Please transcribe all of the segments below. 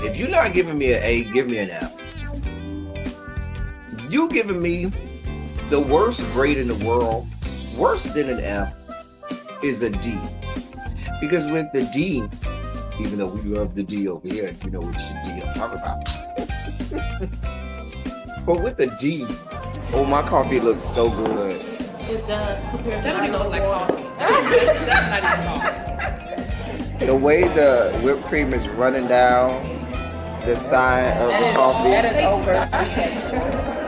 If you're not giving me an A, give me an F. You giving me the worst grade in the world, worse than an F, is a D. Because with the D, even though we love the D over here, you know which D I'm talking about. But with the D, oh, my coffee looks so good. It does. That don't even look like coffee. That's not even coffee. The way the whipped cream is running down the side of the coffee. That is over.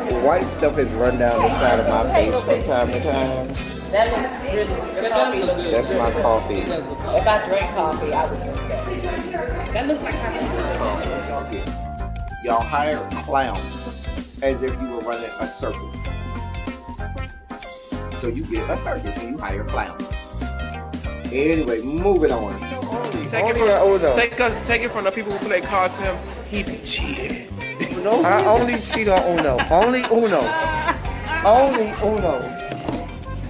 The white stuff is run down the side of my face from time to time. That looks really good. Your coffee looks good. That's my coffee. If I drank coffee, I would drink that. That looks like coffee. Y'all hire clowns as if you were running a circus. So you get a circus and you hire clowns. Anyway, moving on. Take it from the people who play cards for him. He be cheating. No, I only cheat on Uno. Only Uno. Only Uno.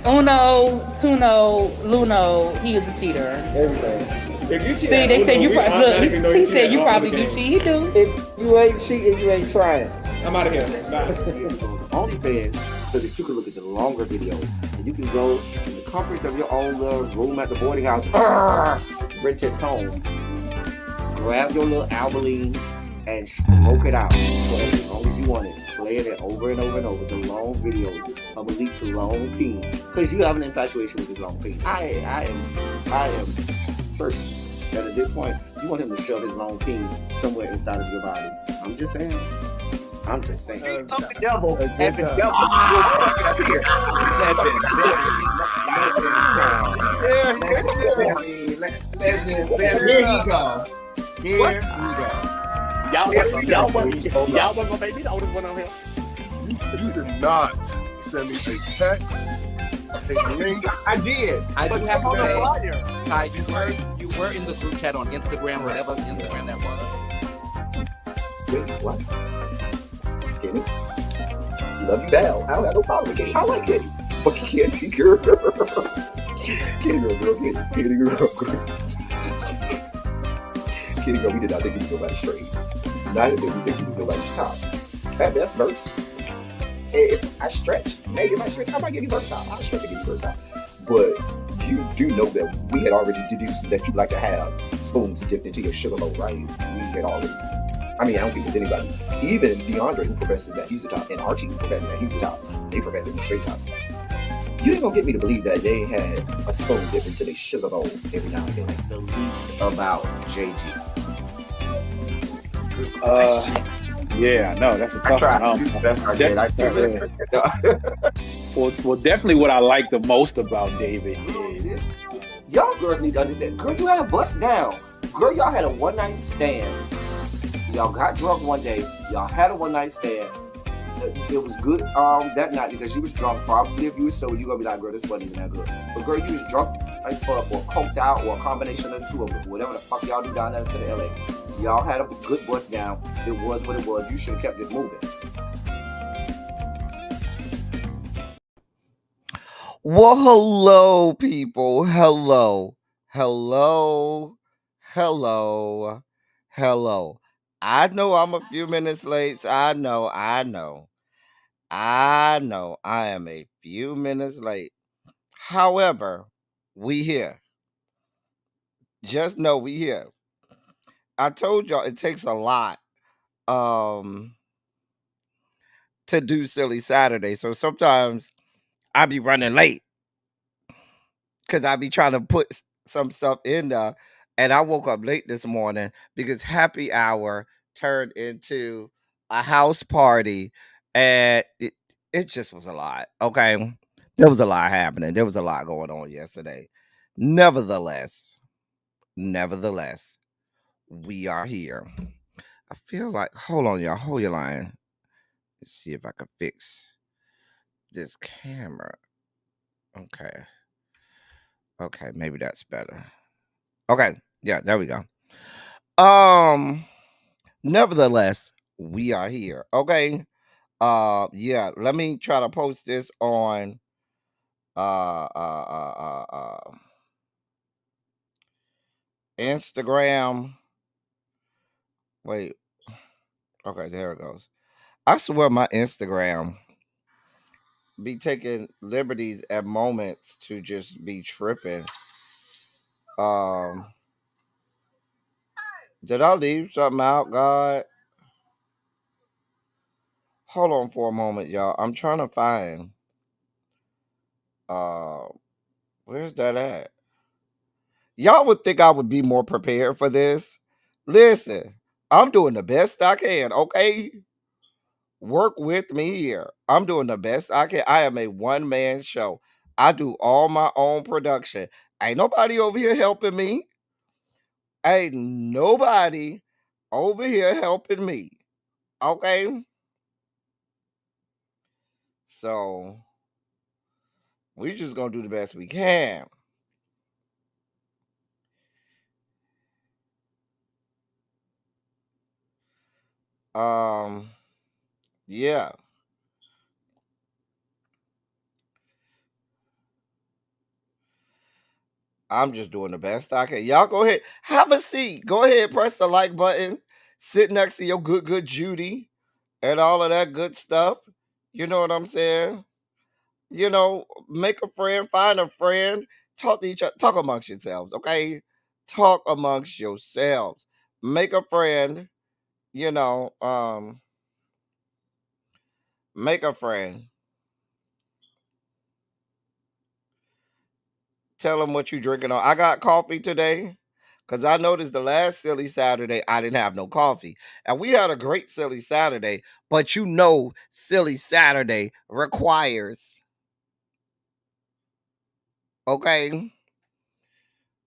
Uno, Tuno, Luno, he is a cheater. Everything. If you cheat, See, they said you probably look. He said you probably do cheat. He do. If you ain't cheating, you ain't trying. I'm out of here. Bye. OnlyFans so that you can look at the longer videos and you can go in the comforts of your own little room at the boarding house, rent it home, grab your little Albaline and smoke it out for as long as you want it, playing it over and over and over, the long videos of Malik's long peen, because you have an infatuation with his long peen. I am certain that at this point you want him to shove his long peen somewhere inside of your body. I'm just saying. I'm just saying. The devil and the devil was fucking up here. Here you go. Y'all wasn't gonna make me the oldest one on here. You did not send me a text, a link. I did. I do have to say, Ty, you were in the group chat on Instagram, whatever Instagram that was. Wait, what? Kenny? Love you down. I don't have no problem with Kenny. I like Kenny. But Kenny girl. Kenny girl. Kenny girl, we did not think he was nobody's straight. Neither did we think he was nobody's top. At best, verse. If I stretch, maybe if I stretch, I might give you verse top. I'll stretch and give you verse top. But you do know that we had already deduced that you like to have spoons dipped into your sugar bowl, right? We had already. I mean, I don't think there's anybody, even DeAndre, who professes that he's the top, and Archie, who professes that he's the top. They profess to be straight tops. You ain't gonna get me to believe that they had a spoon dipped into their sugar bowl every now and then. Like the least about JG. Yeah, no, that's a tough one. Well, definitely what I like the most about David is y'all girls need to understand. Girl, you had a bust down. Girl, y'all had a one night stand. Y'all got drunk one day. Y'all had a one night stand. It was good that night because you was drunk. Probably if you was sober, you gonna be like, girl, this wasn't even that good. But girl, you was drunk or coked out or a combination of the two of them. Whatever the fuck y'all do down there to the LA. Y'all had a good bust down. It was what it was. You should have kept it moving. Well, hello, people. Hello. I know I'm a few minutes late. I know. I am a few minutes late. However, we here. Just know we here. I told y'all it takes a lot to do Silly Saturday. So sometimes I be running late because I be trying to put some stuff in there. And I woke up late this morning because happy hour turned into a house party. And it just was a lot. Okay. There was a lot happening. There was a lot going on yesterday. Nevertheless, we are here. I feel like, hold on, y'all. Hold your line. Let's see if I can fix this camera. Okay, maybe that's better. Okay, yeah, there we go. Nevertheless, we are here. Okay. Yeah, let me try to post this on Instagram Wait. Okay, there it goes. I swear my Instagram be taking liberties at moments to just be tripping. Um, did I leave something out, God? Hold on for a moment, y'all. I'm trying to find. Uh, where's that at? Y'all would think I would be more prepared for this. Listen, I'm doing the best I can. Okay, work with me here. I'm doing the best I can. I am a one man show. I do all my own production. Ain't nobody over here helping me. Ain't nobody over here helping me. Okay. So we just gonna do the best we can. Um, yeah. I'm just doing the best I can. Y'all go ahead. Have a seat. Go ahead, press the like button. Sit next to your good Judy and all of that good stuff. You know what I'm saying? Make a friend, find a friend, talk to each other, talk amongst yourselves, okay? Talk amongst yourselves. Make a friend, you know, um, make a friend. Tell them what you drinking on. I got coffee today because I noticed the last silly Saturday I didn't have no coffee. And we had a great silly Saturday, but silly Saturday okay,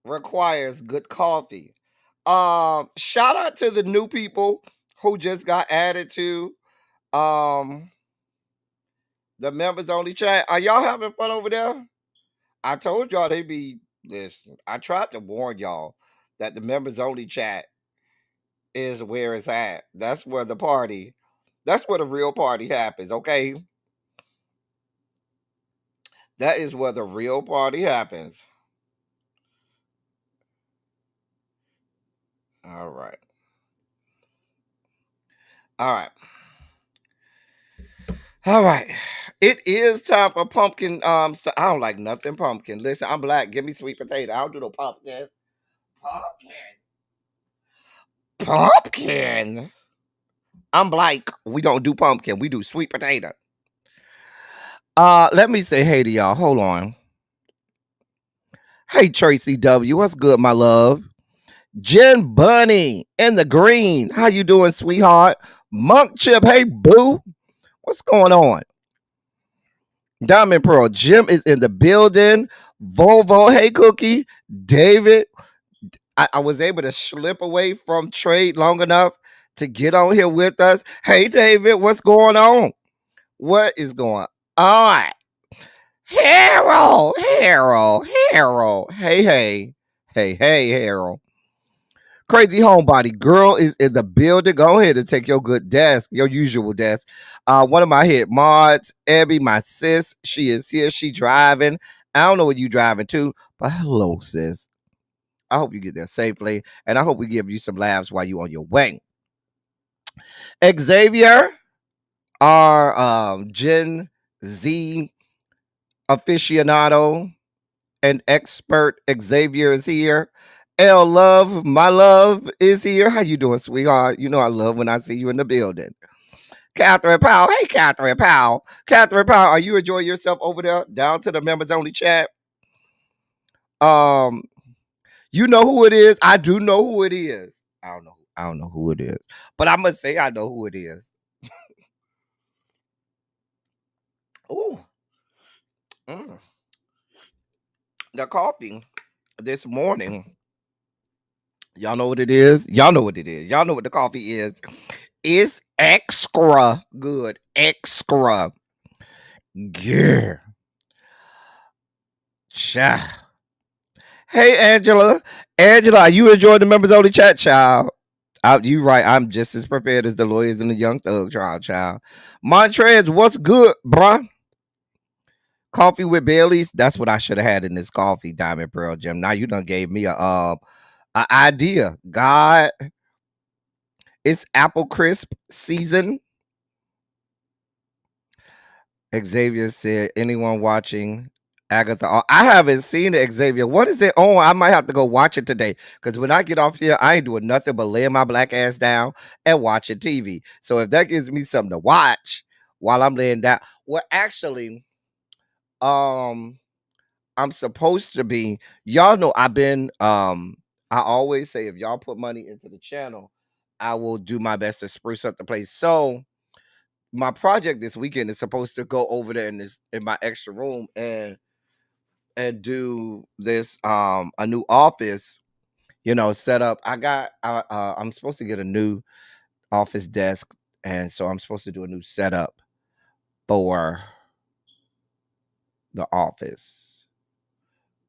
requires good coffee. Shout out to the new people who just got added to um the members only chat. Are y'all having fun over there? I told y'all they be listen. I tried to warn y'all that the members only chat is where it's at. That's where the real party happens, okay? That is where the real party happens. All right. All right. All right. It is time for pumpkin. So I don't like nothing pumpkin. Listen, I'm black. Give me sweet potato. I don't do no pumpkin. Pumpkin. Pumpkin. I'm black. We don't do pumpkin. We do sweet potato. Let me say hey to y'all. Hold on. Hey Tracy W. What's good, my love? Jen Bunny in the green. How you doing, sweetheart? Monk Chip. Hey, boo. What's going on? Diamond Pearl. Jim is in the building. Volvo. Hey, Cookie. David. I was able to slip away from trade long enough to get on here with us. Hey, David. What's going on? What is going on? Harold. Harold. Hey, Harold. Crazy homebody girl is in the building. Go ahead and take your good desk, your usual desk. One of my head mods, Abby, my sis, she is here. She driving. I don't know what you driving to, but hello, sis. I hope you get there safely, and I hope we give you some laughs while you on your way. Xavier, our Gen Z aficionado and expert, Xavier is here. L Love, my love, is here. How you doing, sweetheart? You know I love when I see you in the building. Catherine Powell. Hey, Catherine Powell. Catherine Powell, are you enjoying yourself over there? Down to the members only chat. You know who it is? I do know who it is. I don't know who it is. But I must say I know who it is. Ooh. Mm. The coffee this morning. Y'all know what it is? Y'all know what it is. Y'all know what the coffee is. It's extra good. Extra. Yeah. Cha. Hey, Angela. Angela, you enjoyed the members only chat, child? You right. I'm just as prepared as the lawyers in the Young Thug trial, child. Montrez, what's good, bruh? Coffee with Bailey's. That's what I should have had in this coffee, Diamond Pearl Jim. Now you done gave me a idea. God, It's apple crisp season. Xavier said, anyone watching Agatha? I haven't seen it, Xavier. What is it on? I might have to go watch it today. Because when I get off here, I ain't doing nothing but laying my black ass down and watching TV. So if that gives me something to watch while I'm laying down, well, actually, um, I'm supposed to be. Y'all know I've been. I always say if y'all put money into the channel, I will do my best to spruce up the place. So my project this weekend is supposed to go over there in my extra room and do this a new office, set up. I'm supposed to get a new office desk, and so I'm supposed to do a new setup for the office.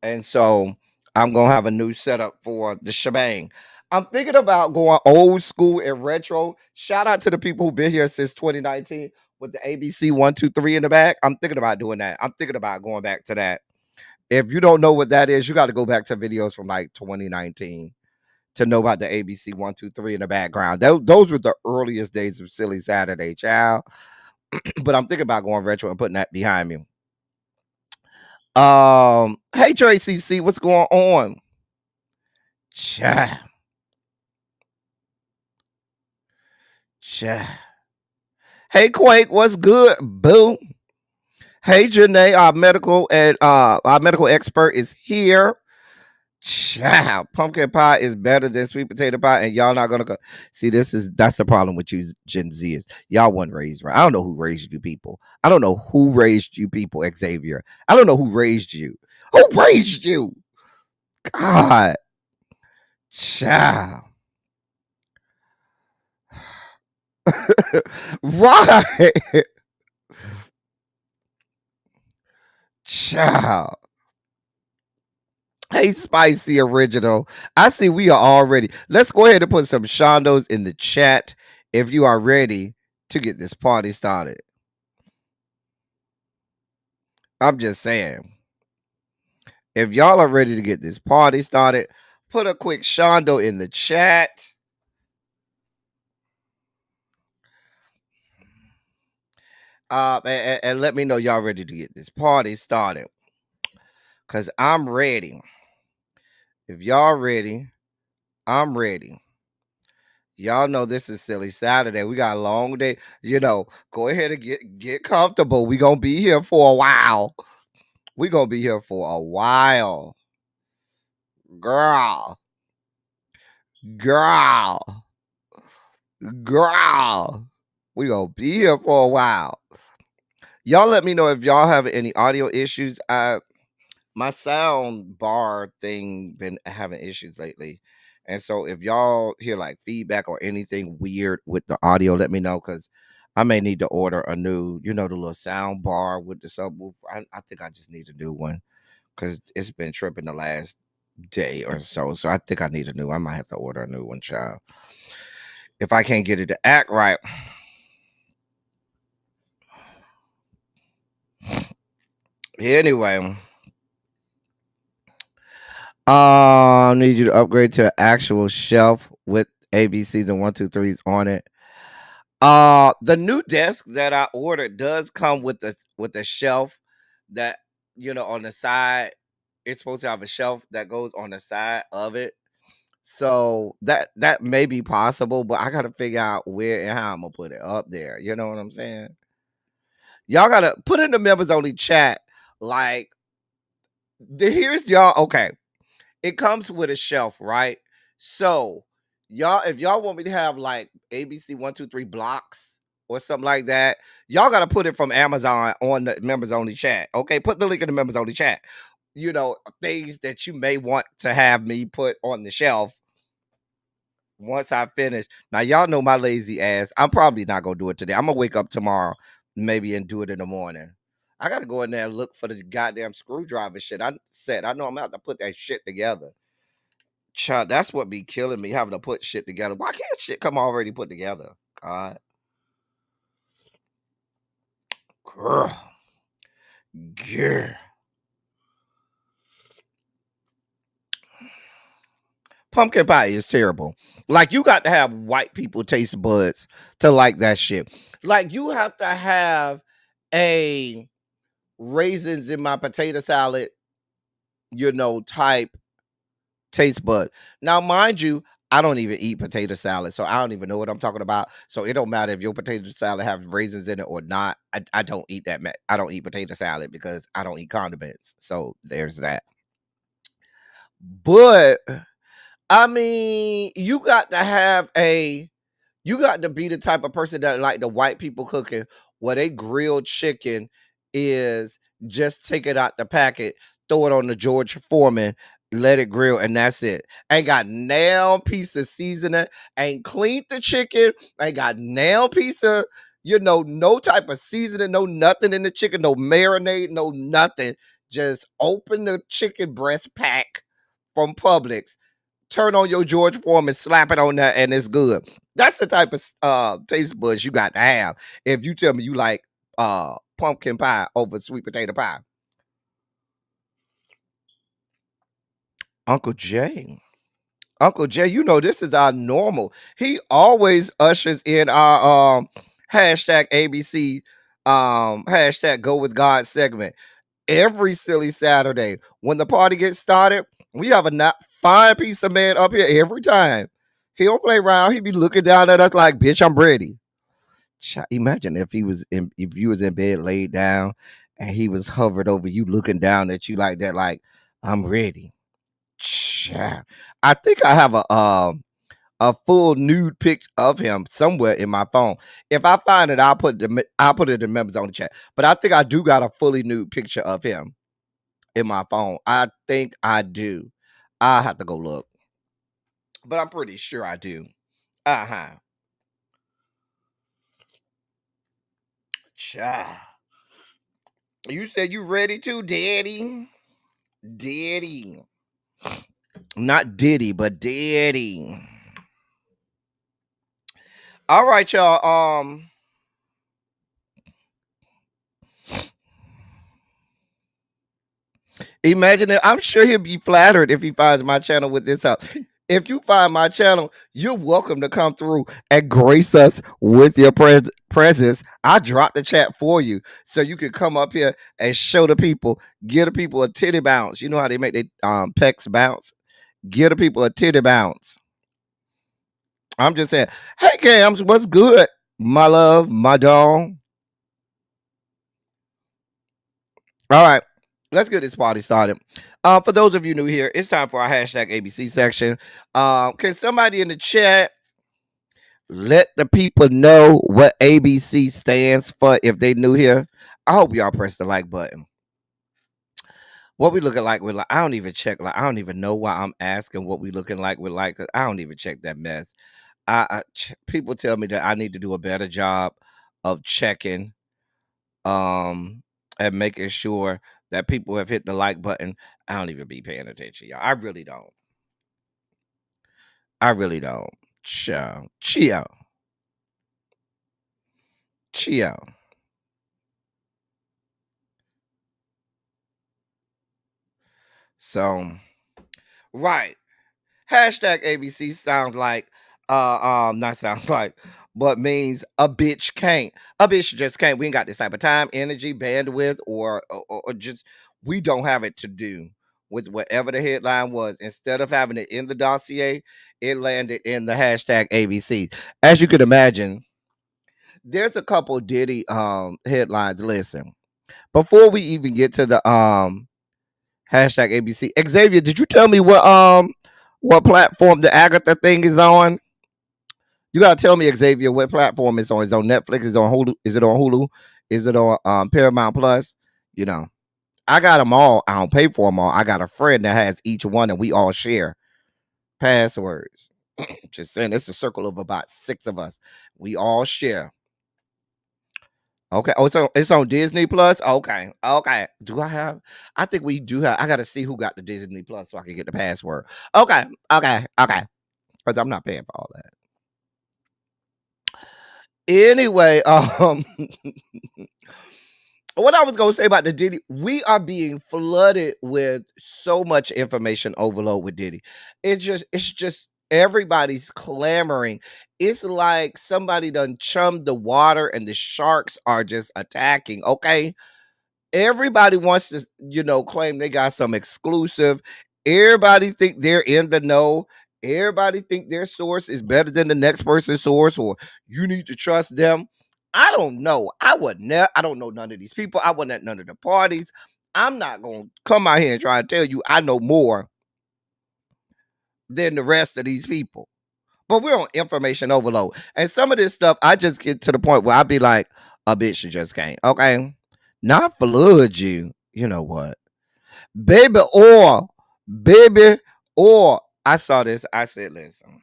And so I'm gonna have a new setup for the shebang. I'm thinking about going old school and retro. Shout out to the people who've been here since 2019 with the ABC 123 in the back. I'm thinking about doing that. I'm thinking about going back to that. If you don't know what that is, you got to go back to videos from like 2019 to know about the ABC 123 in the background. Those were the earliest days of Silly Saturday, child. But I'm thinking about going retro and putting that behind me. Hey Tracy C, what's going on? Child. Hey Quake, what's good, boo? Hey Janae, our medical expert is here. Child, pumpkin pie is better than sweet potato pie, and y'all not gonna go. See, that's the problem with you Gen Zers. Y'all weren't raised right. I don't know who raised you people. I don't know who raised you people, Xavier. I don't know who raised you. Who raised you? God. Child. Right. Child. Hey, Spicy Original. I see we are all ready. Let's go ahead and put some Shondos in the chat if you are ready to get this party started. I'm just saying. If y'all are ready to get this party started, put a quick Shondo in the chat. And let me know y'all ready to get this party started. Because I'm ready. If y'all ready, I'm ready. Y'all know this is Silly Saturday. We got a long day. Go ahead and get comfortable. We gonna be here for a while. We gonna be here for a while. Girl. We gonna be here for a while. Y'all let me know if y'all have any audio issues. My sound bar thing been having issues lately. And so if y'all hear like feedback or anything weird with the audio, let me know, because I may need to order a new, the little sound bar with the subwoofer. I think I just need a new one because it's been tripping the last day or so. So I think I need a new. I might have to order a new one, child. If I can't get it to act right. Anyway. Need you to upgrade to an actual shelf with ABCs and 1, 2, 3s on it. The new desk that I ordered does come with a shelf that on the side. It's supposed to have a shelf that goes on the side of it. So that may be possible, but I gotta figure out where and how I'm gonna put it up there. You know what I'm saying? Y'all gotta put in the members only chat. Like, here's y'all. Okay. It comes with a shelf, right? So if y'all want me to have like ABC 1, 2, 3 blocks or something like that, y'all gotta put it from Amazon on the members only chat. Okay, put the link in the members only chat. Things that you may want to have me put on the shelf once I finish. Now y'all know my lazy ass. I'm probably not gonna do it today. I'm gonna wake up tomorrow maybe and do it in the morning. I gotta go in there and look for the goddamn screwdriver shit. I know I'm gonna have to put that shit together. Child, that's what be killing me, having to put shit together. Why can't shit come already put together? God. Girl. Pumpkin pie is terrible. Like you got to have white people taste buds to like that shit. Like you have to have a raisins in my potato salad, type taste bud. Now, mind you, I don't even eat potato salad, so I don't even know what I'm talking about. So it don't matter if your potato salad have raisins in it or not. I don't eat that. I don't eat potato salad because I don't eat condiments. So there's that. But I mean, you got to be the type of person that like the white people cooking where they grilled chicken is just take it out the packet, throw it on the George Foreman, let it grill, and that's it. Ain't got nail piece of seasoning, ain't cleaned the chicken, ain't got nail piece of, no type of seasoning, no nothing in the chicken, no marinade, no nothing. Just open the chicken breast pack from Publix, turn on your George Foreman, slap it on there, and it's good. That's the type of taste buds you got to have if you tell me you like pumpkin pie over sweet potato pie. Uncle Jay, this is our normal. He always ushers in our hashtag ABC hashtag Go With God segment every silly Saturday. When the party gets started, we have a fine piece of man up here every time. He don't play around. He be looking down at us like, bitch, I'm ready. Imagine if you was in bed laid down and he was hovered over you looking down at you like that, like, I'm ready. I think I have a full nude pic of him somewhere in my phone. If I find it, I'll put it in members on the chat. But I think I do got a fully nude picture of him in my phone. I think I do. I have to go look, but I'm pretty sure I do. Child. You said you ready to, Daddy? Daddy. Not Diddy, but Daddy. All right, y'all. Imagine it. I'm sure he'll be flattered if he finds my channel with this up. If you find my channel, you're welcome to come through and grace us with your presence. I dropped the chat for you so you can come up here and show the people, give the people a titty bounce. You know how they make their pecs bounce? Give the people a titty bounce. I'm just saying, hey, Cams, what's good? My love, my dog. All right. Let's get this party started. For those of you new here, it's time for our hashtag ABC section. Can somebody in the chat let the people know what ABC stands for if they new here? I hope y'all press the like button. What we looking like with like, I don't even check. Like, I don't even know why I'm asking what we looking like with like, 'cause I don't even check that mess. People tell me that I need to do a better job of checking, and making sure that people have hit the like button. I don't even be paying attention, y'all. I really don't. Chill. So, right. Hashtag ABC sounds like, not sounds like, but means a bitch can't. A bitch just can't. We ain't got this type of time, energy, bandwidth, or just, we don't have it to do with whatever the headline was. Instead of having it in the dossier, it landed in the hashtag ABC. As you could imagine, there's a couple Diddy headlines. Listen, before we even get to the hashtag ABC, Xavier, did you tell me what platform the Agatha thing is on? You gotta tell me, Xavier, what platform it's on. Is it on Netflix? Is it on Hulu? Is it on Hulu? Is it on Paramount Plus? I got them all. I don't pay for them all. I got a friend that has each one, and we all share passwords. Just saying, it's a circle of about 6 of us. We all share. Okay. Oh, it's on Disney Plus. Okay. Do I have? I think we do have. I gotta see who got the Disney Plus so I can get the password. Okay. Because I'm not paying for all that. Anyway, what I was gonna say about the Diddy, we are being flooded with so much information overload with Diddy. It's just everybody's clamoring. It's like somebody done chummed the water and the sharks are just attacking. Okay. Everybody wants to, claim they got some exclusive. Everybody think they're in the know. Everybody think their source is better than the next person's source, or you need to trust them. I don't know. I don't know none of these people. I wasn't at none of the parties. I'm not gonna come out here and try to tell you I know more than the rest of these people. But we're on information overload. And some of this stuff, I just get to the point where I be like, a bitch you just can't. Okay. Not flood you. You know what? Baby baby or I saw this. I said, listen,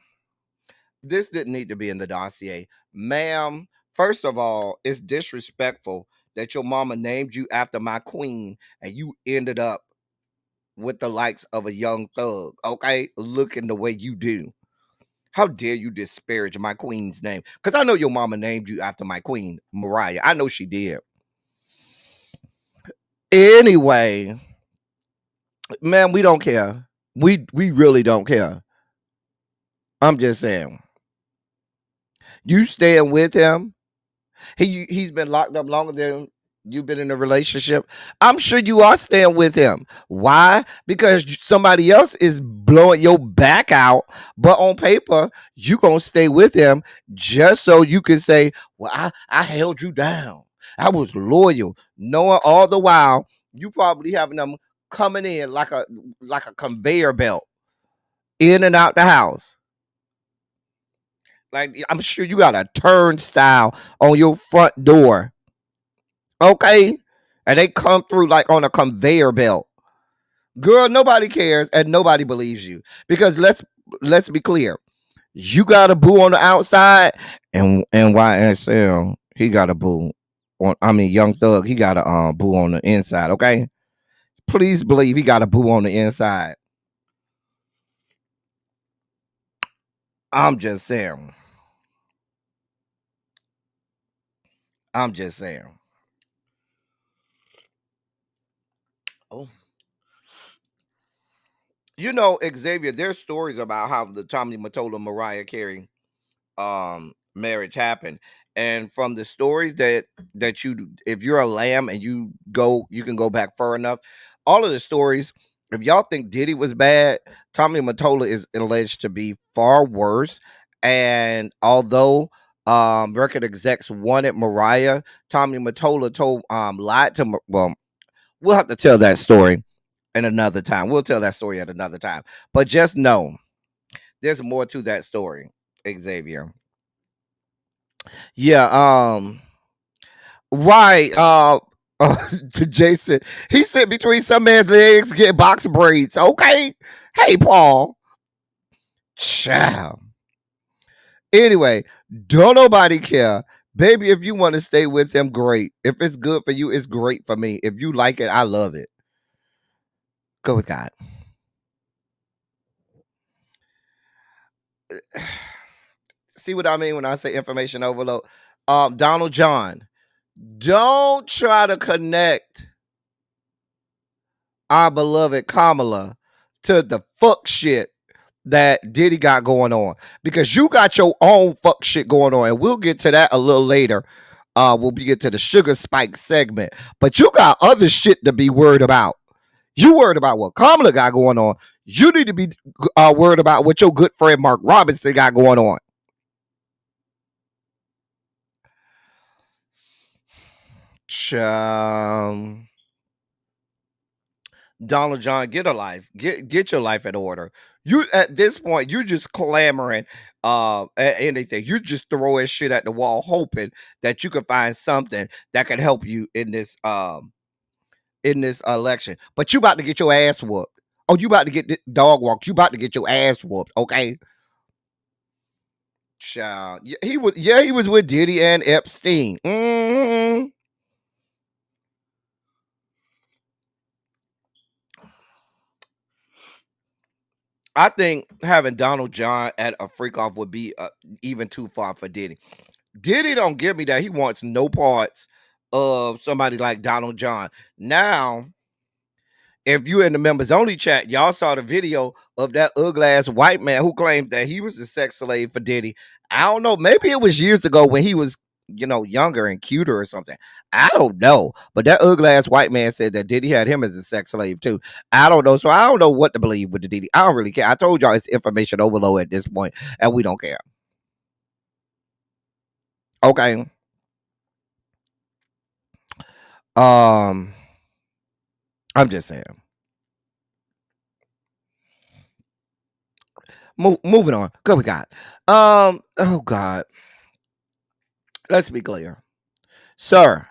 this didn't need to be in the dossier. Ma'am, first of all, it's disrespectful that your mama named you after my queen and you ended up with the likes of a young thug, okay? Looking the way you do. How dare you disparage my queen's name? Because I know your mama named you after my queen, Mariah. I know she did. Anyway, man, we don't care. We really don't care. I'm just saying. You staying with him? He's been locked up longer than you've been in a relationship. I'm sure you are staying with him. Why? Because somebody else is blowing your back out, but on paper, you gonna stay with him just so you can say, well, I held you down. I was loyal. Knowing all the while, you probably having them coming in like a conveyor belt in and out the house. Like, I'm sure you got a turnstile on your front door. Okay? And they come through like on a conveyor belt. Girl, nobody cares and nobody believes you. Because let's be clear. You got a boo on the outside, and YSL, he got a boo. Young Thug, he got a boo on the inside, okay? Please believe he got a boo on the inside. I'm just saying. Oh. Xavier, there's stories about how the Tommy Mottola Mariah Carey marriage happened. And from the stories that you, if you're a lamb and you can go back far enough, all of the stories, if y'all think Diddy was bad, Tommy Mottola is alleged to be far worse. And although record execs wanted Mariah, Tommy Mottola lied to well, we'll have to tell that story in another time. We'll tell that story at another time. But just know there's more to that story, Xavier. Yeah, right. To Jason, he sit between some man's legs, get box braids. Okay. Hey, Paul. Ciao. Anyway, don't nobody care. Baby, if you want to stay with him, great. If it's good for you, it's great for me. If you like it, I love it. Go with God. See what I mean when I say information overload? Donald John, don't try to connect our beloved Kamala to the fuck shit that Diddy got going on, because you got your own fuck shit going on, and we'll get to that a little later. We'll get to the sugar spike segment, but you got other shit to be worried about. You worried about what Kamala got going on. You need to be worried about what your good friend Mark Robinson got going on. Donald John, get a life. Get your life in order. You at this point, you're just clamoring at anything. You're just throwing shit at the wall, hoping that you can find something that can help you in this election. But you about to get your ass whooped. Oh, you about to get dog walked. You about to get your ass whooped, okay? Child. He was with Diddy and Epstein. Mm-hmm. I think having Donald John at a freak off would be even too far for Diddy. Diddy don't give me that. He wants no parts of somebody like Donald John. Now, if you in the members only chat, y'all saw the video of that ugly ass white man who claimed that he was a sex slave for Diddy. I don't know. Maybe it was years ago when he was, younger and cuter or something. I don't know. But that ugly ass white man said that Diddy had him as a sex slave too. I don't know. So I don't know what to believe with the Diddy. I don't really care. I told y'all it's information overload at this point, and we don't care. Okay. I'm just saying. Moving on. Good we got. Oh God. Let's be clear. Sir.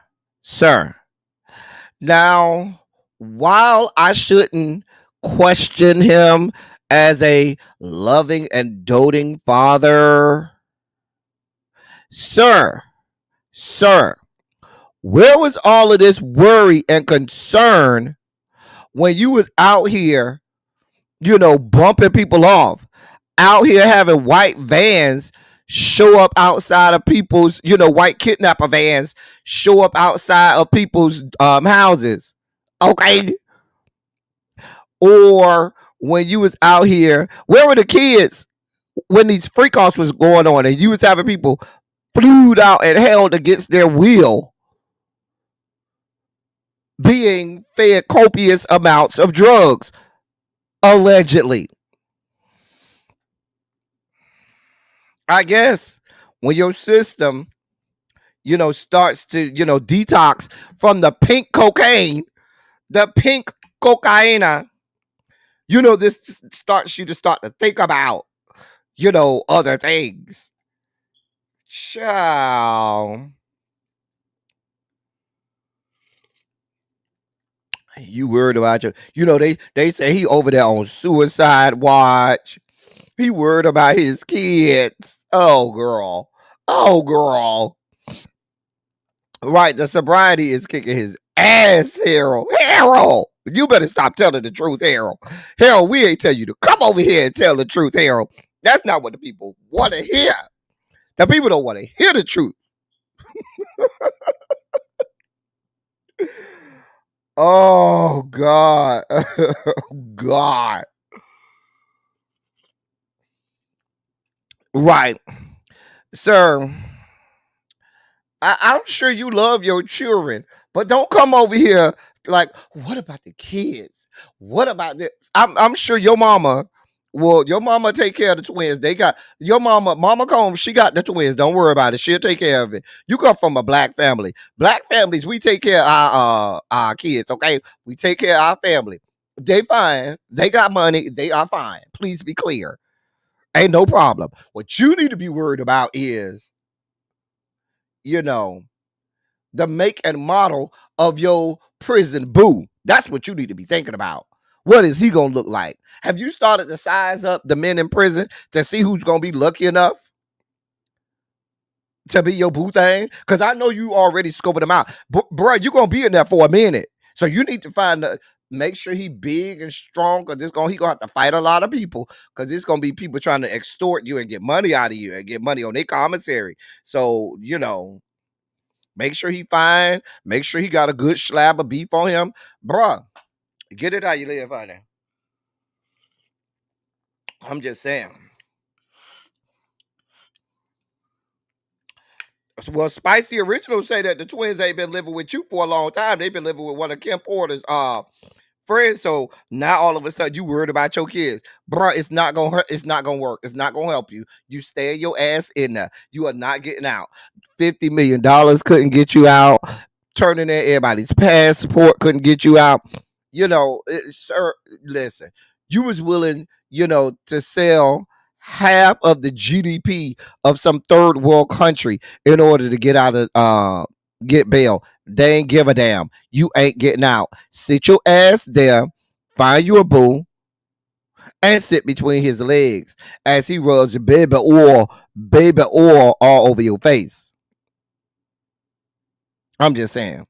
Now, while I shouldn't question him as a loving and doting father, sir, where was all of this worry and concern when you was out here, bumping people off, out here having white vans show up outside of people's, white kidnapper vans show up outside of people's houses, okay? Or when you was out here, where were the kids when these freak-offs was going on and you was having people flued out and held against their will, being fed copious amounts of drugs, allegedly? I guess when your system, starts to, detox from the pink cocaine, this starts you to start to think about, other things. Child. You worried about they say he over there on suicide watch. He worried about his kids. Oh girl. Right, the sobriety is kicking his ass, Harold. You better stop telling the truth, Harold. Harold, we ain't tell you to come over here and tell the truth, Harold. That's not what the people want to hear. The people don't want to hear the truth. Oh God. God. Right. Sir, I'm sure you love your children, but don't come over here like, what about the kids? What about this? I'm sure your mama take care of the twins. They got your Mama Combs, she got the twins. Don't worry about it. She'll take care of it. You come from a black family. Black families, we take care of our kids, okay? We take care of our family. They fine. They got money. They are fine. Please be clear. Ain't no problem. What you need to be worried about is, the make and model of your prison boo. That's what you need to be thinking about. What is he going to look like? Have you started to size up the men in prison to see who's going to be lucky enough to be your boo thing? Because I know you already scoping them out. Bro, you're going to be in there for a minute. So you need to make sure he big and strong, because he going to have to fight a lot of people, because it's going to be people trying to extort you and get money out of you and get money on their commissary. So, make sure he fine. Make sure he got a good slab of beef on him. Bruh, get it how you live out there. I'm just saying. Well, Spicy Original say that the twins ain't been living with you for a long time. They've been living with one of Kim Porter's friends. So now all of a sudden you worried about your kids. Bruh, it's not gonna hurt. It's not gonna work. It's not gonna help you. You stay your ass in there. You are not getting out. $50 million couldn't get you out. Turning in everybody's passport couldn't get you out. Sir, listen, you was willing, to sell half of the GDP of some third world country in order to get out of get bail. They ain't give a damn. You ain't getting out. Sit your ass there, find you a boo, and sit between his legs as he rubs baby oil all over your face. I'm just saying.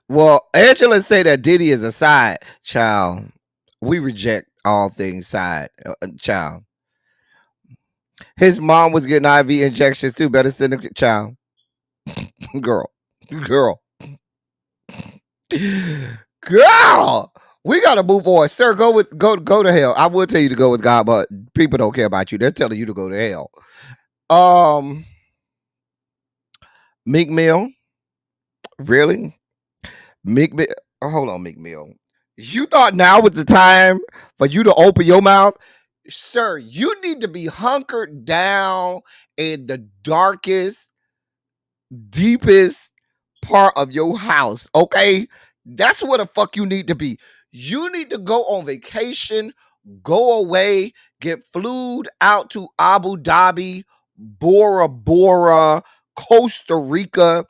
Well, Angela say that Diddy is a side child. We reject all things side, child. His mom was getting IV injections too. Better send the child. Girl. Girl. We gotta move on. Sir, go to hell. I would tell you to go with God, but people don't care about you. They're telling you to go to hell. Meek Mill. Really? Meek Mill. Hold on, Meek Mill. You thought now was the time for you to open your mouth? Sir, you need to be hunkered down in the darkest, deepest part of your house, okay? That's where the fuck you need to be. You need to go on vacation, go away, get flued out to Abu Dhabi, Bora Bora, Costa Rica,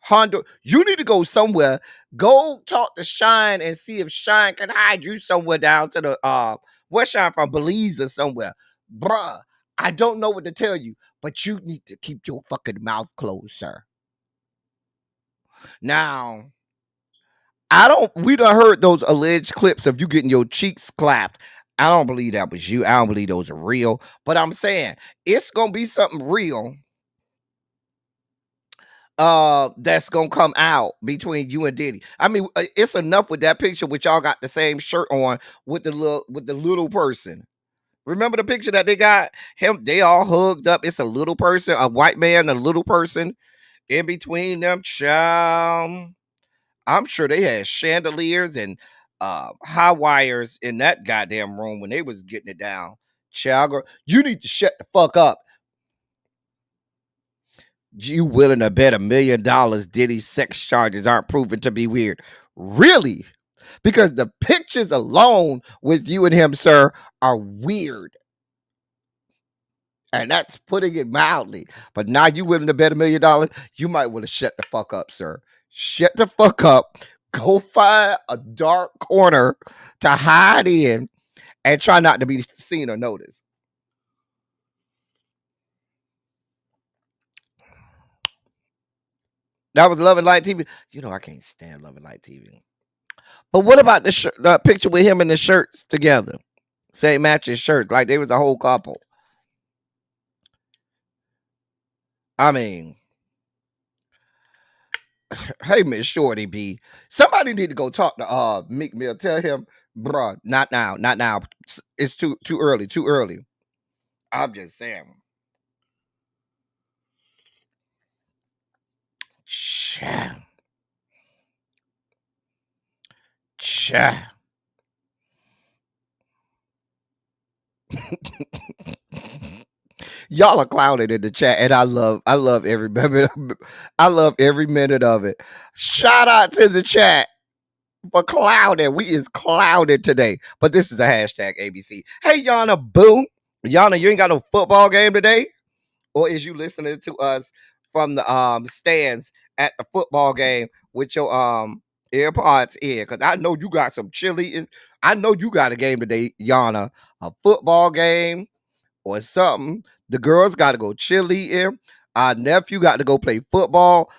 Honduras. You need to go somewhere. Go talk to Shine and see if Shine can hide you somewhere down to the where's Shine from? Belize or somewhere. Bruh, I don't know what to tell you, but you need to keep your fucking mouth closed, sir. Now, we done heard those alleged clips of you getting your cheeks clapped. I don't believe that was you. I don't believe those are real. But I'm saying it's gonna be something real that's gonna come out between you and Diddy. I mean, it's enough with that picture which y'all got the same shirt on with the little person. Remember the picture that they got him? They all hugged up. It's a little person, a white man, a little person in between them. Child, I'm sure they had chandeliers and high wires in that goddamn room when they was getting it down. Child, girl, you need to shut the fuck up. You willing to bet $1 million Diddy's sex charges aren't proven to be weird? Really? Because the pictures alone with you and him, sir, are weird. And that's putting it mildly. But now you willing to bet $1 million? You might want to shut the fuck up, sir. Shut the fuck up. Go find a dark corner to hide in and try not to be seen or noticed. That was Love and Light TV. You know I can't stand Love and Light TV. But what about the picture with him and the shirts together? Same matching shirts, like they was a whole couple. I mean, hey, Miss Shorty B, somebody need to go talk to Meek Mill. Tell him, bruh, not now. It's too early. I'm just saying. Cha. Y'all are clowning in the chat, and I love every minute. I love every minute of it. Shout out to the chat for clouding. We is clouded today, but this is a hashtag ABC. Hey, Yana, boom. Yana, you ain't got no football game today? Or is you listening to us from the stands at the football game with your AirPods in? Because I know you got some chili. I know you got a game today, Yana. A football game or something. The girls got to go chili in. Our nephew got to go play football.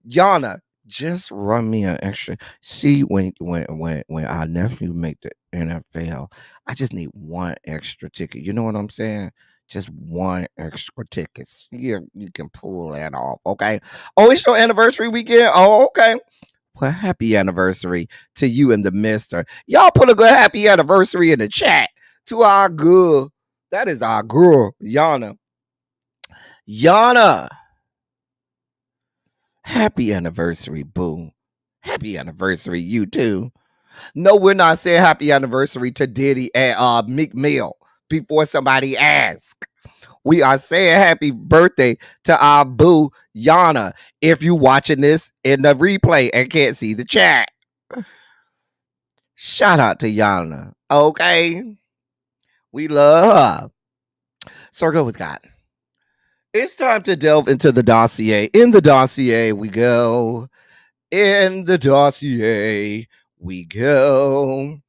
Yana, just run me an extra. See, when our nephew make the NFL, I just need one extra ticket. You know what I'm saying? Just one extra ticket. You can pull that off, okay? Oh, it's your anniversary weekend? Oh, okay. Well, happy anniversary to you and the mister. Y'all put a good happy anniversary in the chat to our girl. That is our girl, Yana. Yana. Happy anniversary, boo. Happy anniversary, you too. No, we're not saying happy anniversary to Diddy and Meek Mill before somebody asks. We are saying happy birthday to our boo, Yana, if you watching this in the replay and can't see the chat. Shout out to Yana, okay? We love her. So go with God. It's time to delve into the dossier. In the dossier we go. In the dossier we go.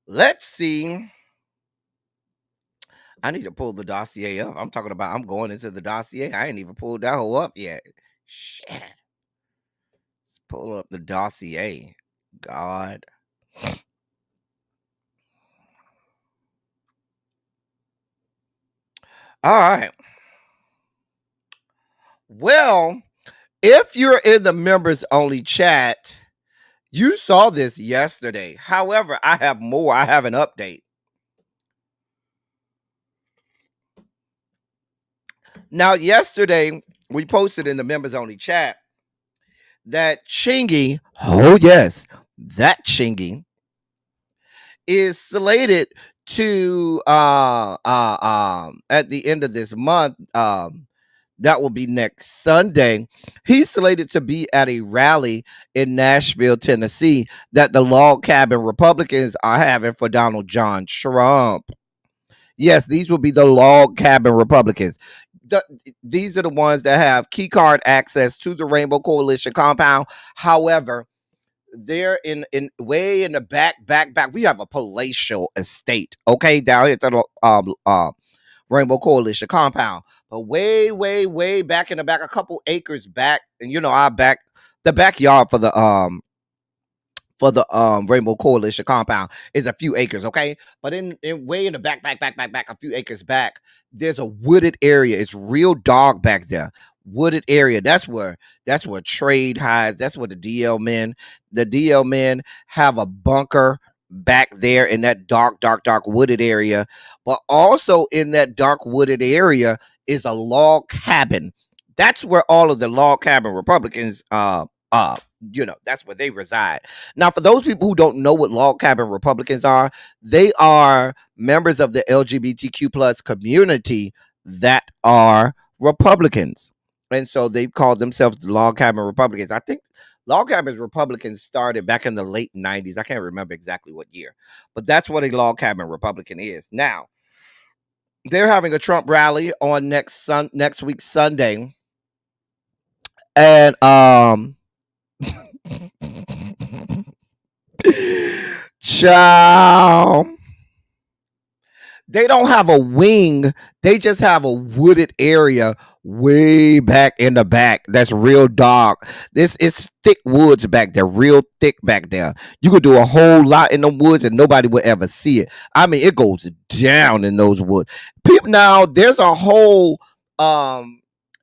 Let's see. I need to pull the dossier up. I'm talking about I'm going into the dossier. I ain't even pulled that whole up yet. Shit. Let's pull up the dossier. God. All right. Well, if you're in the members only chat, you saw this yesterday. However, I have more. I have an update. Now, yesterday, we posted in the members only chat that Chingy, oh yes, that Chingy is slated to at the end of this month, that will be next Sunday. He's slated to be at a rally in Nashville, Tennessee, that the log cabin Republicans are having for Donald John Trump. Yes, these will be the log cabin Republicans. These are the ones that have key card access to the Rainbow Coalition compound. However, they're in way in the back. We have a palatial estate, okay, down here to the Rainbow Coalition compound, but way back in the back, a couple acres back, and our the backyard for the Rainbow Coalition compound is a few acres, okay? But in way in the back, a few acres back, there's a wooded area. It's real dark back there. Wooded area. That's where trade hides. That's where the DL men have a bunker back there in that dark wooded area. But also in that dark wooded area is a log cabin. That's where all of the log cabin Republicans that's where they reside. Now, for those people who don't know what log cabin Republicans are, they are members of the LGBTQ plus community that are Republicans. And so they've called themselves the log cabin Republicans. I think log cabin Republicans started back in the late 90s. I can't remember exactly what year, but that's what a log cabin Republican is. Now, they're having a Trump rally on next week, Sunday. And child, they don't have a wing. They just have a wooded area way back in the back. That's real dark. This is thick woods back there, real thick back there. You could do a whole lot in the woods and nobody would ever see it. I mean, it goes down in those woods. People, now there's a whole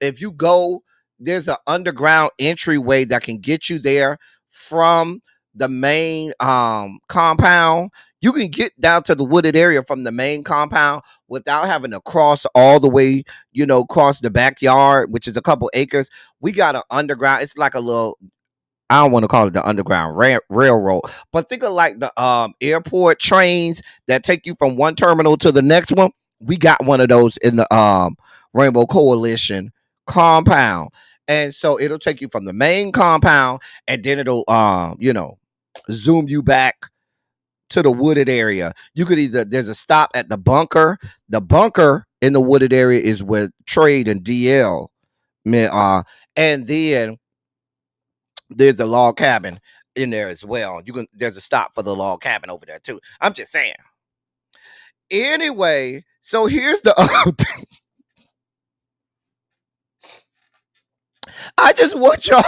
if you go, there's an underground entryway that can get you there from the main compound. You can get down to the wooded area from the main compound without having to cross all the way, cross the backyard, which is a couple acres. We got an underground. It's like a little, I don't want to call it the underground railroad, but think of like the airport trains that take you from one terminal to the next one. We got one of those in the Rainbow Coalition compound. And so it'll take you from the main compound, and then it'll zoom you back to the wooded area. You could there's a stop at the bunker. The bunker in the wooded area is where Trade and DL men are. And then there's the log cabin in there as well. There's a stop for the log cabin over there too. I'm just saying. Anyway, so here's the I just want y'all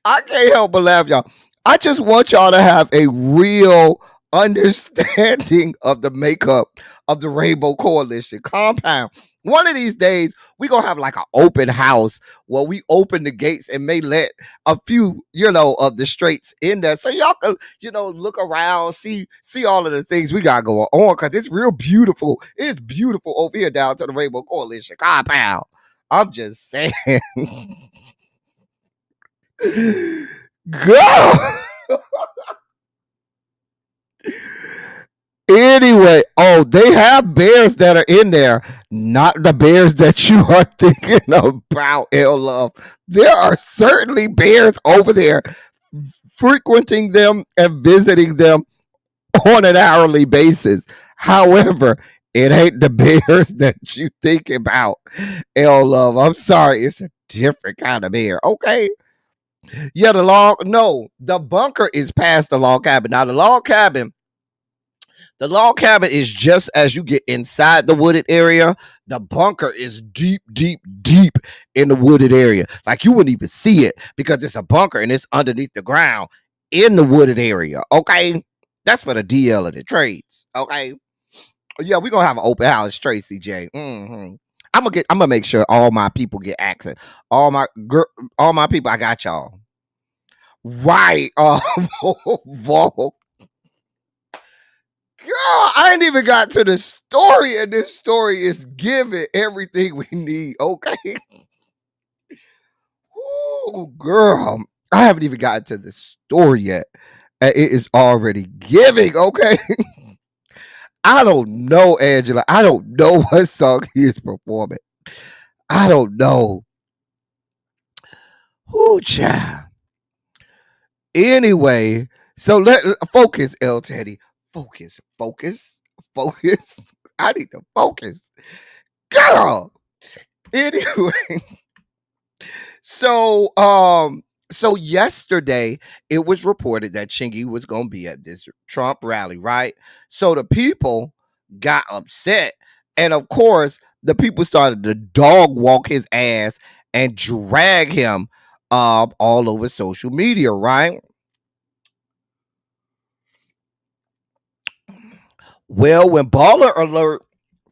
I can't help but laugh, y'all. I just want y'all to have a real understanding of the makeup of the Rainbow Coalition compound. One of these days, we're going to have like an open house where we open the gates and may let a few, of the straights in there. So y'all can, look around, see all of the things we got going on, because it's real beautiful. It's beautiful over here down to the Rainbow Coalition compound. I'm just saying. Go! Anyway, they have bears that are in there, not the bears that you are thinking about, L-Love. There are certainly bears over there frequenting them and visiting them on an hourly basis. However, it ain't the bears that you think about, L-Love. I'm sorry, it's a different kind of bear, okay? Yeah, the bunker is past the log cabin. Now, the log cabin, The log cabin is just as you get inside the wooded area. The bunker is deep, deep, deep in the wooded area. Like you wouldn't even see it because it's a bunker and it's underneath the ground in the wooded area. Okay. That's for the DL of the trades. Okay. Yeah, we're gonna have an open house, Tracy J. I'm gonna make sure all my people get access. All my people, I got y'all. Right. Girl, I ain't even got to the story, and this story is giving everything we need. Okay. Ooh, girl, I haven't even gotten to the story yet, and it is already giving. Okay. I don't know, Angela. I don't know what song he is performing. I don't know. Ooh, child. Anyway, so let focus, L Teddy. Focus. I need to focus. Girl. Anyway. So yesterday it was reported that Chingy was gonna be at this Trump rally, right? So the people got upset, and of course, the people started to dog walk his ass and drag him all over social media, right? Well, when Baller Alert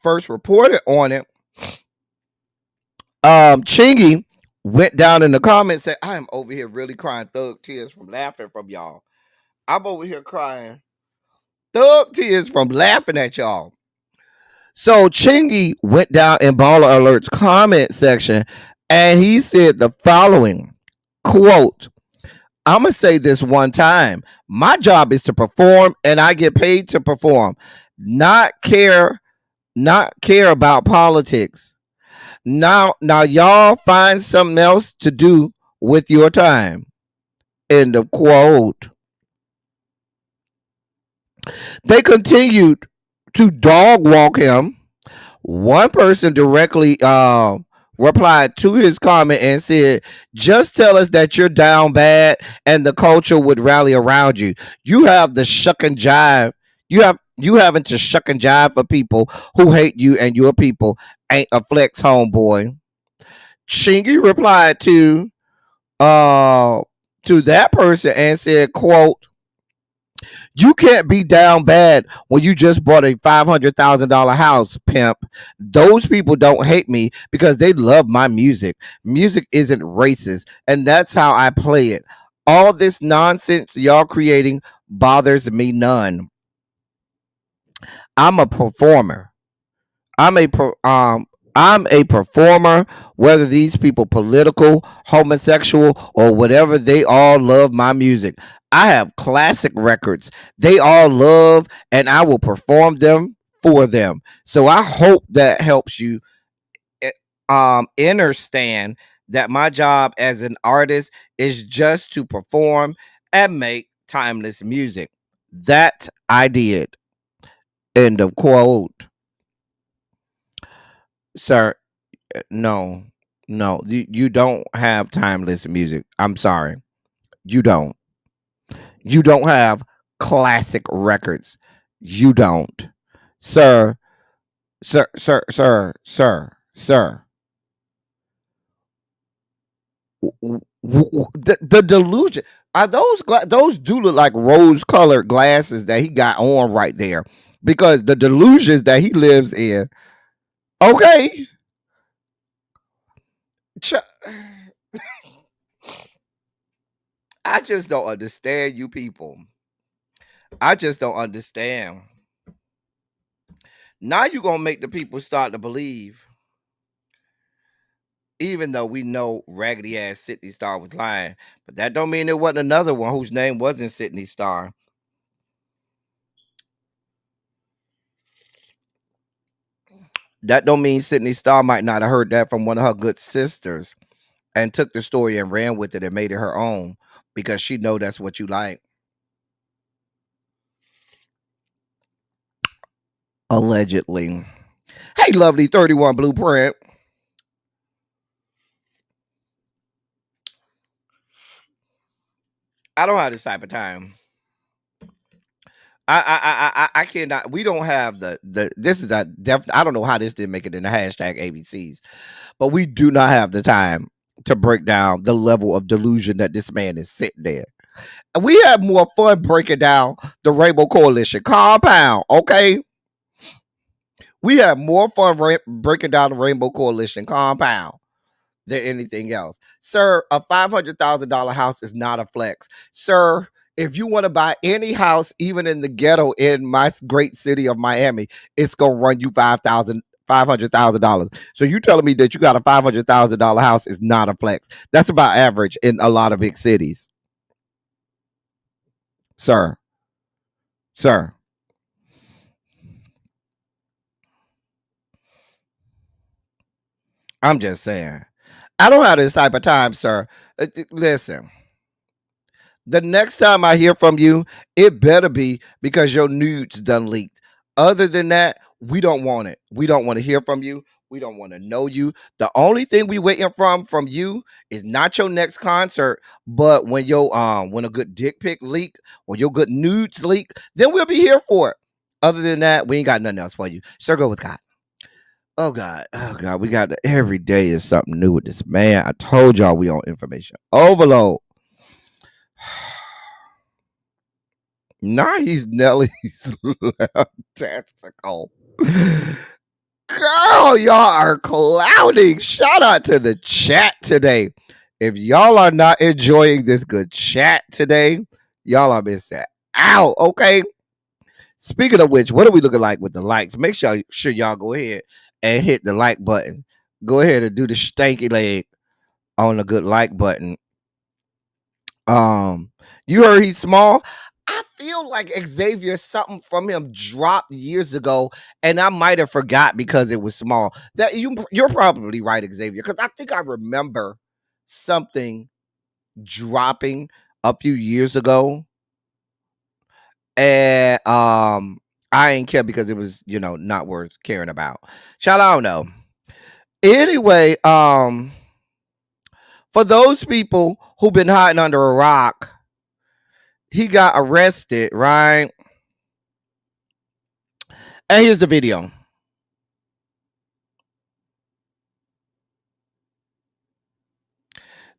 first reported on it, Chingy went down in the comments and said, I am over here really crying thug tears from laughing from y'all. I'm over here crying thug tears from laughing at y'all. So Chingy went down in Baller Alert's comment section and he said the following quote, I'm going to say this one time. My job is to perform and I get paid to perform, not care about politics. Now y'all find something else to do with your time. End of quote. They continued to dog walk him. One person directly replied to his comment and said, just tell us that you're down bad and the culture would rally around you. You have the shuck and jive. You having to shuck and jive for people who hate you, and your people ain't a flex, homeboy. Chingy replied to that person and said, quote, you can't be down bad when you just bought a $500,000 house, pimp. Those people don't hate me because they love my music. Music isn't racist, and that's how I play it. All this nonsense y'all creating bothers me none. I'm a performer. I'm a performer, whether these people political, homosexual, or whatever, they all love my music. I have classic records. They all love, and I will perform them for them. So I hope that helps you understand that my job as an artist is just to perform and make timeless music. That I did. End of quote. Sir, no, you don't have timeless music. I'm sorry. You don't. You don't have classic records. You don't. Sir, sir. The delusion. Are those do look like rose colored glasses that he got on right there, because the delusions that he lives in. Okay. Ch- I just don't understand you people. I just don't understand. Now you're gonna make the people start to believe, even though we know raggedy ass Sydney Star was lying, but that don't mean there wasn't another one whose name wasn't Sydney Star. That don't mean Sydney Star might not have heard that from one of her good sisters and took the story and ran with it and made it her own because she know that's what you like. Allegedly. Hey, lovely 31 Blueprint. I don't have this type of time. I cannot. We don't have the. This is a I don't know how this didn't make it in the hashtag ABCs, but we do not have the time to break down the level of delusion that this man is sitting there. And we have more fun breaking down the Rainbow Coalition compound. Okay, we have more fun breaking down the Rainbow Coalition compound than anything else. Sir, a $500,000 house is not a flex. Sir, if you want to buy any house, even in the ghetto in my great city of Miami, it's going to run you $500,000. So you telling me that you got a $500,000 house is not a flex. That's about average in a lot of big cities. Sir. I'm just saying. I don't have this type of time, sir. Listen. The next time I hear from you, it better be because your nudes done leaked. Other than that, we don't want it. We don't want to hear from you. We don't want to know you. The only thing we waiting from you is not your next concert, but when when a good dick pic leak or your good nudes leak, then we'll be here for it. Other than that, we ain't got nothing else for you. Sir, go with God. Oh God, we got every day is something new with this man. I told y'all we on information overload. Nah, he's Nelly's tactical. Girl, y'all are clouding. Shout out to the chat today. If y'all are not enjoying this good chat today, y'all are missing out. Okay. Speaking of which, what are we looking like with the likes? Make sure y'all go ahead and hit the like button. Go ahead and do the stanky leg on the good like button. You heard he's small. I feel like Xavier, something from him dropped years ago, and I might have forgot because it was small. That you're probably right, Xavier, because I think I remember something dropping a few years ago, and I ain't care because it was not worth caring about. Child, I don't know. Anyway, for those people who've been hiding under a rock, he got arrested, right? And here's the video.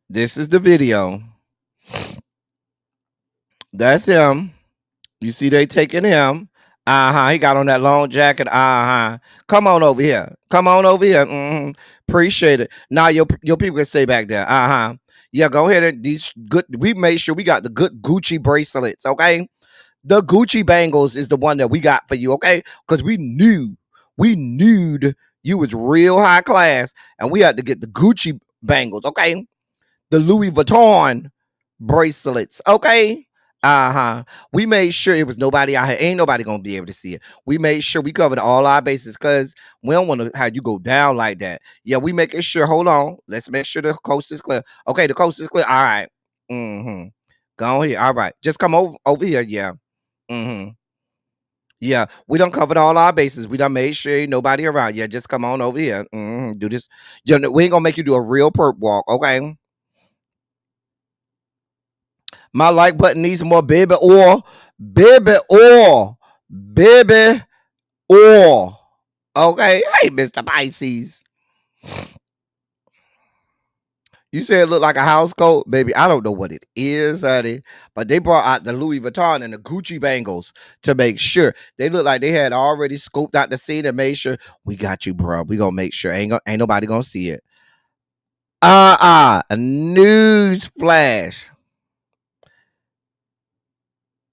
This is the video. That's him. You see they taking him. He got on that long jacket. Come on over here. Appreciate it. Now your people can stay back there. Yeah, go ahead and we made sure we got the good Gucci bracelets, okay? The Gucci bangles is the one that we got for you, okay? Because we knew you was real high class, and we had to get the Gucci bangles, okay? The Louis Vuitton bracelets, okay? We made sure it was nobody out here. Ain't nobody gonna be able to see it. We made sure we covered all our bases because we don't want to have you go down like that. Yeah, we making sure. Hold on. Let's make sure the coast is clear. Okay, the coast is clear. All right. Go here. All right. Just come over here. Yeah. Yeah, we done covered all our bases. We done made sure ain't nobody around. Yeah, just come on over here. Do this. We ain't gonna make you do a real perp walk, okay? My like button needs more baby oil. Okay. Hey, Mr. Pisces. You said it looked like a house coat, baby. I don't know what it is, honey. But they brought out the Louis Vuitton and the Gucci bangles to make sure. They look like they had already scoped out the scene and made sure we got you, bro. We gonna make sure ain't nobody gonna see it. A news flash.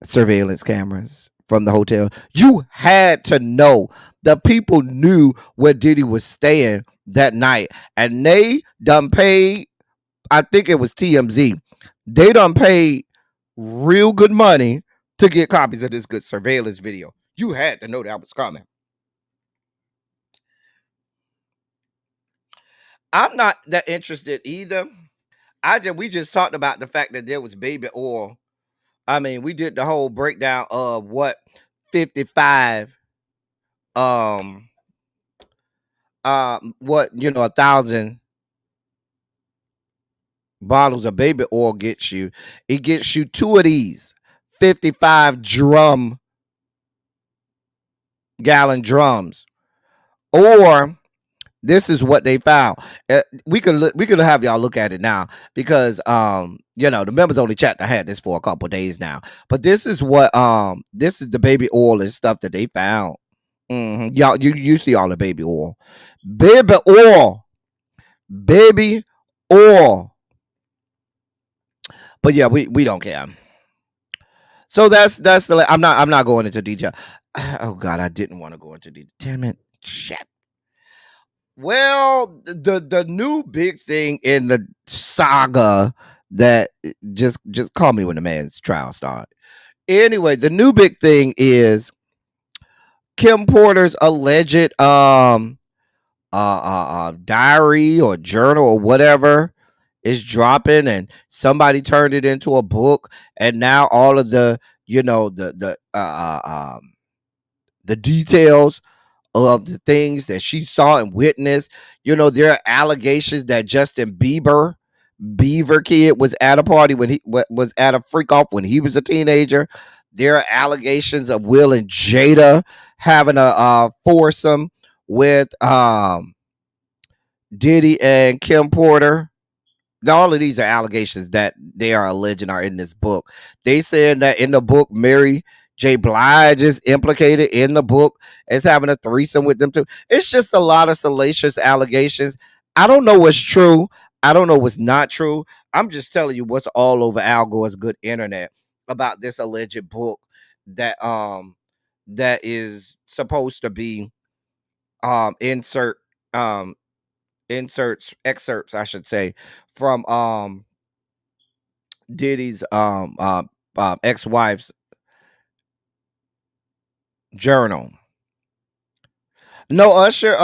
Surveillance cameras from the hotel. You had to know. The people knew where Diddy was staying that night, and they done paid. I think it was TMZ. They done paid real good money to get copies of this good surveillance video. You had to know that was coming. I'm not that interested either. We just talked about the fact that there was baby oil. I mean, we did the whole breakdown of what 55 what 1,000 bottles of baby oil gets you. It gets you 2 of these 55 drum gallon drums. Or this is what they found. We could have y'all look at it now because the members only chat. I had this for a couple days now, but this is what this is the baby oil and stuff that they found. Y'all, you see all the baby oil, baby oil, baby oil. But yeah, we don't care. So that's the. I'm not going into detail. Oh God, I didn't want to go into detail. Damn it, shit. Well, the new big thing in the saga that just call me when the man's trial starts. Anyway, the new big thing is Kim Porter's alleged diary or journal or whatever is dropping, and somebody turned it into a book, and now all of the the details of the things that she saw and witnessed. There are allegations that Justin Bieber kid was at a party when he was at a freak off when he was a teenager. There are allegations of Will and Jada having a foursome with Diddy and Kim Porter. All of these are allegations that they are alleging are in this book. They said that in the book, Mary J. Blige is implicated in the book as having a threesome with them too. It's just a lot of salacious allegations. I don't know what's true. I don't know what's not true. I'm just telling you what's all over Al Gore's good internet about this alleged book that is supposed to be excerpts, I should say, from Diddy's ex-wife's journal. No, Usher,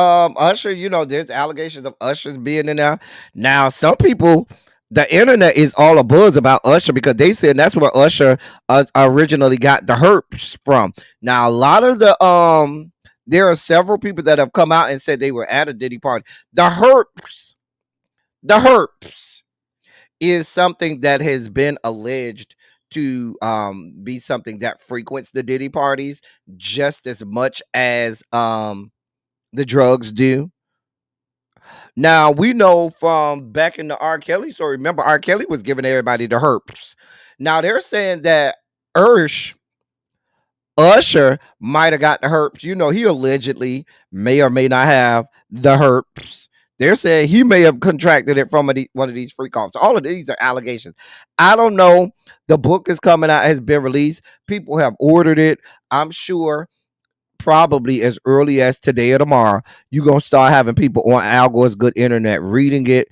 there's allegations of Usher being in there. Now, some people, the internet is all abuzz about Usher because they said that's where Usher originally got the herpes from. Now, a lot of the there are several people that have come out and said they were at a Diddy party. The herpes is something that has been alleged to be something that frequents the Diddy parties just as much as the drugs do. Now, we know from back in the R. Kelly story, remember R. Kelly was giving everybody the herpes. Now, they're saying that Usher might have got the herpes. He allegedly may or may not have the herpes. They're saying he may have contracted it from one of these freak offs. All of these are allegations. I don't know. The book is coming out, has been released. People have ordered it. I'm sure probably as early as today or tomorrow, you're going to start having people on Al Gore's good internet reading it,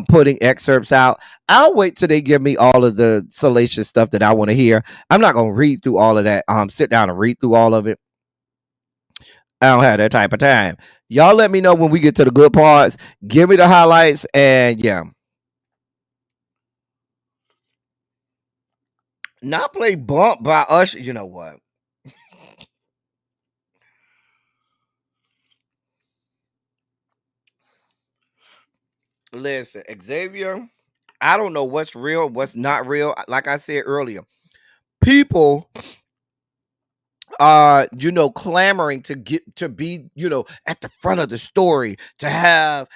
putting excerpts out. I'll wait till they give me all of the salacious stuff that I want to hear. I'm not going to read through all of that. Sit down and read through all of it. I don't have that type of time. Y'all let me know when we get to the good parts. Give me the highlights, and yeah. Not play Bump by Usher. You know what? Listen, Xavier, I don't know what's real, what's not real. Like I said earlier, people are, clamoring to get to be, at the front of the story, to have,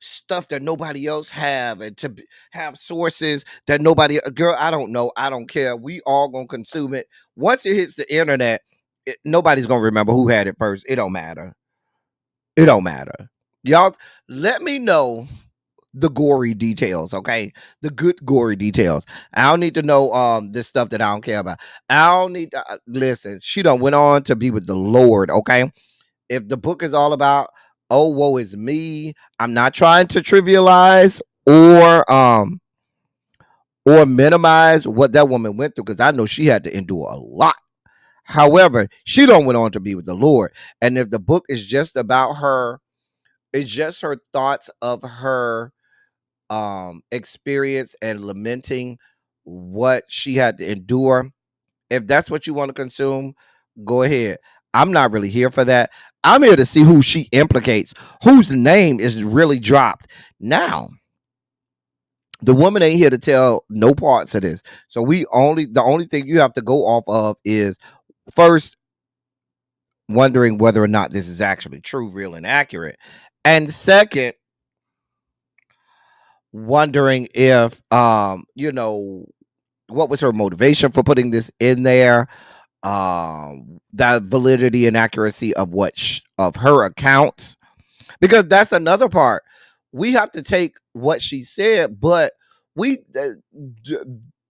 stuff that nobody else have, and to have sources that nobody. Girl, I don't know. I don't care. We all gonna consume it. Once it hits the internet, nobody's gonna remember who had it first. It don't matter. It don't matter. Y'all, let me know the gory details, okay? The good gory details. I don't need to know this stuff that I don't care about. I don't need listen, she done went on to be with the Lord, okay? If the book is all about, oh, woe is me, I'm not trying to trivialize or minimize what that woman went through, because I know she had to endure a lot. However, she done went on to be with the Lord. And if the book is just about her, it's just her thoughts of her experience and lamenting what she had to endure. If that's what you want to consume, go ahead. I'm not really here for that. I'm here to see who she implicates, whose name is really dropped. Now, the woman ain't here to tell no parts of this. So the only thing you have to go off of is first, wondering whether or not this is actually true, real, and accurate. And second, wondering if what was her motivation for putting this in there, the validity and accuracy of of her accounts, because that's another part. We have to take what she said, but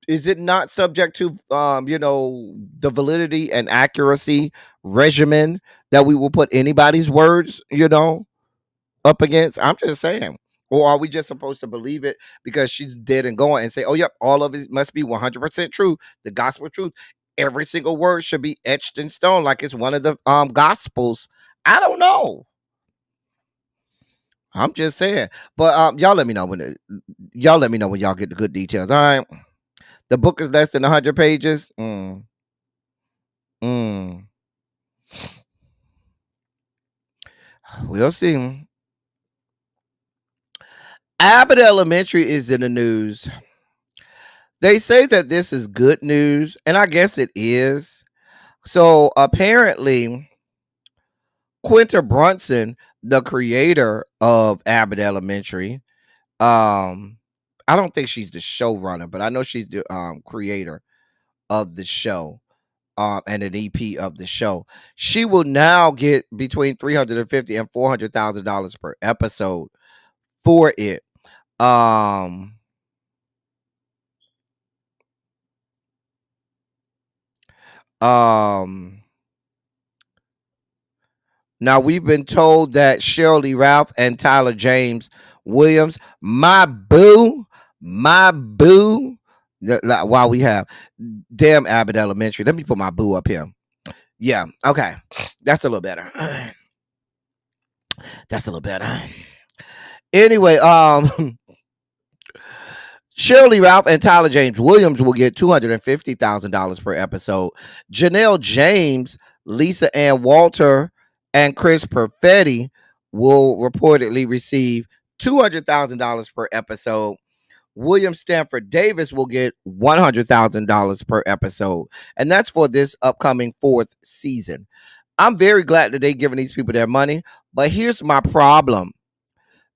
is it not subject to the validity and accuracy regimen that we will put anybody's words up against? I'm just saying. Or are we just supposed to believe it because she's dead and gone and say, oh, yep, all of it must be 100% true, the gospel truth? Every single word should be etched in stone like it's one of the gospels. I don't know. I'm just saying. But y'all let me know when y'all get the good details. All right. The book is less than 100 pages. We'll see. Abbott Elementary is in the news. They say that this is good news, and I guess it is. So apparently, Quinta Brunson, the creator of Abbott Elementary, I don't think she's the showrunner, but I know she's the creator of the show, and an EP of the show. She will now get between $350,000 and $400,000 per episode for it. Now we've been told that Shirley Ralph and Tyler James Williams, my boo, while we have damn Abbott Elementary. Let me put my boo up here. Yeah, okay. That's a little better. That's a little better. Anyway, Shirley Ralph and Tyler James Williams will get $250,000 per episode. Janelle James, Lisa Ann Walter, and Chris Perfetti will reportedly receive $200,000 per episode. William Stanford Davis will get $100,000 per episode. And that's for this upcoming 4th season. I'm very glad that they're giving these people their money. But here's my problem.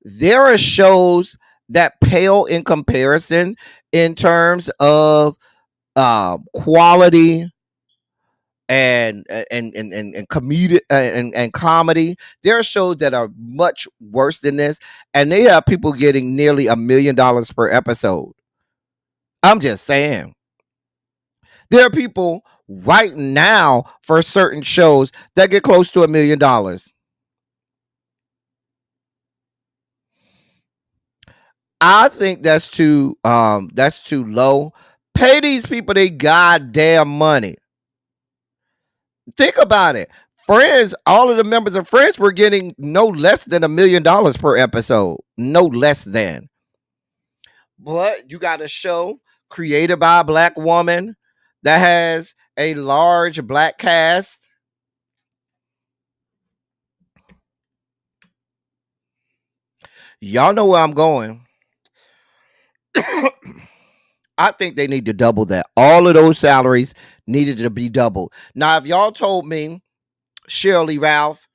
There are shows that pale in comparison in terms of quality and comedy and comedy. There are shows that are much worse than this, and they have people getting nearly $1 million per episode. I'm just saying. There are people right now for certain shows that get close to $1 million. I think that's too low. Pay these people their goddamn money. Think about it. Friends, all of the members of Friends were getting no less than $1 million per episode. No less than. But you got a show created by a black woman that has a large black cast. Y'all know where I'm going. I think they need to double that. All of those salaries needed to be doubled. Now, if y'all told me Shirley Ralph,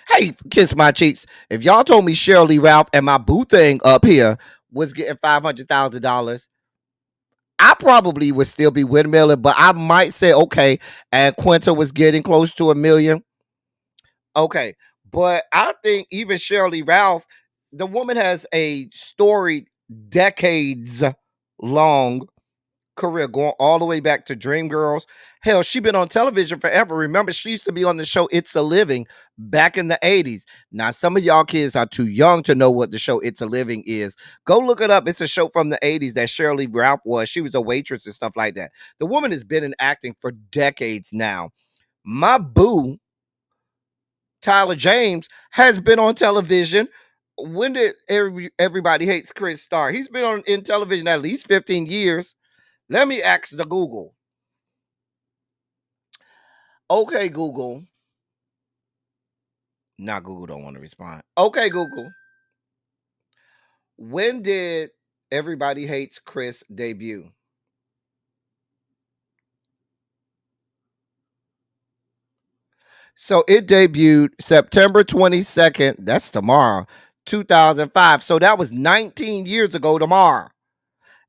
hey, kiss my cheeks. If y'all told me Shirley Ralph and my boo thing up here was getting $500,000, I probably would still be windmilling, but I might say, okay, and Quinta was getting close to $1 million. Okay, but I think even Shirley Ralph, the woman has a storied decades long career going all the way back to Dreamgirls. Hell, she been on television forever. Remember, she used to be on the show It's a Living back in the 80s. Now, some of y'all kids are too young to know what the show It's a Living is. Go look it up. It's a show from the 80s that Shirley Ralph was. She was a waitress and stuff like that. The woman has been in acting for decades now. My boo, Tyler James, has been on television. When did Everybody Hates Chris start? He's been in television at least 15 years. Let me ask the Google. Okay, Google. Not Google don't want to respond. Okay, Google. When did Everybody Hates Chris debut? So it debuted September 22nd. That's tomorrow, 2005. So that was 19 years ago tomorrow.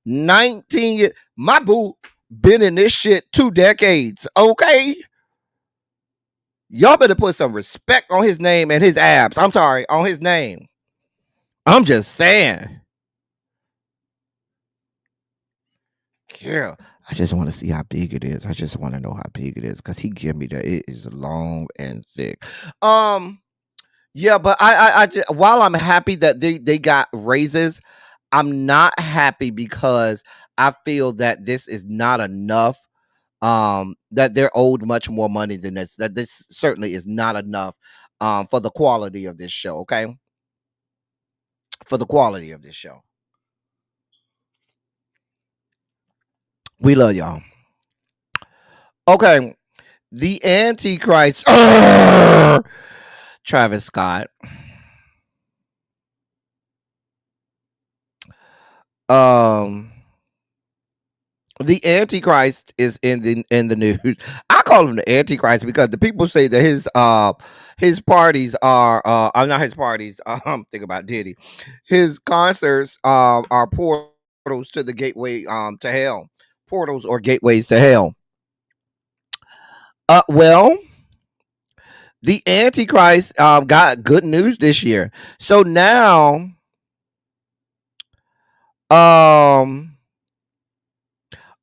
19 years. My boo been in this shit 2 decades. Okay. Y'all better put some respect on his name and his abs. I'm sorry, on his name. I'm just saying. Girl, I just want to see how big it is. I just want to know how big it is because he give me that it is long and thick. Yeah, but I just, while I'm happy that they got raises, I'm not happy because I feel that this is not enough. That they're owed much more money than this. That this certainly is not enough for the quality of this show, okay? For the quality of this show. We love y'all. Okay. The Antichrist. Travis Scott. The Antichrist is in the news. I call him the Antichrist because the people say that his parties are I'm not his parties. Think about Diddy. His concerts are portals to the gateway to hell. Portals or gateways to hell. Well, the Antichrist got good news this year. So now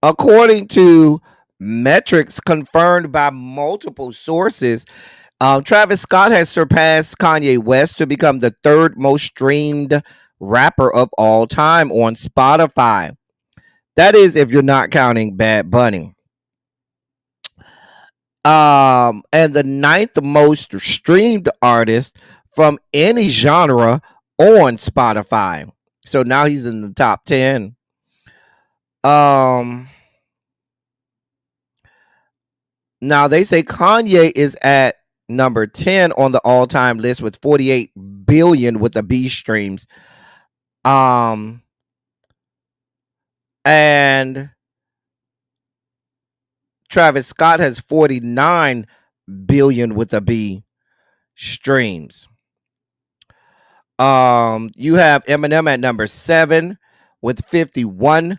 according to metrics confirmed by multiple sources, Travis Scott has surpassed Kanye West to become the third most streamed rapper of all time on Spotify. That is if you're not counting Bad Bunny. And the ninth most streamed artist from any genre on Spotify. So now he's in the top 10. Now they say Kanye is at number 10 on the all-time list with 48 billion with the B streams. And Travis Scott has 49 billion with the B streams. You have Eminem at number 7 with 51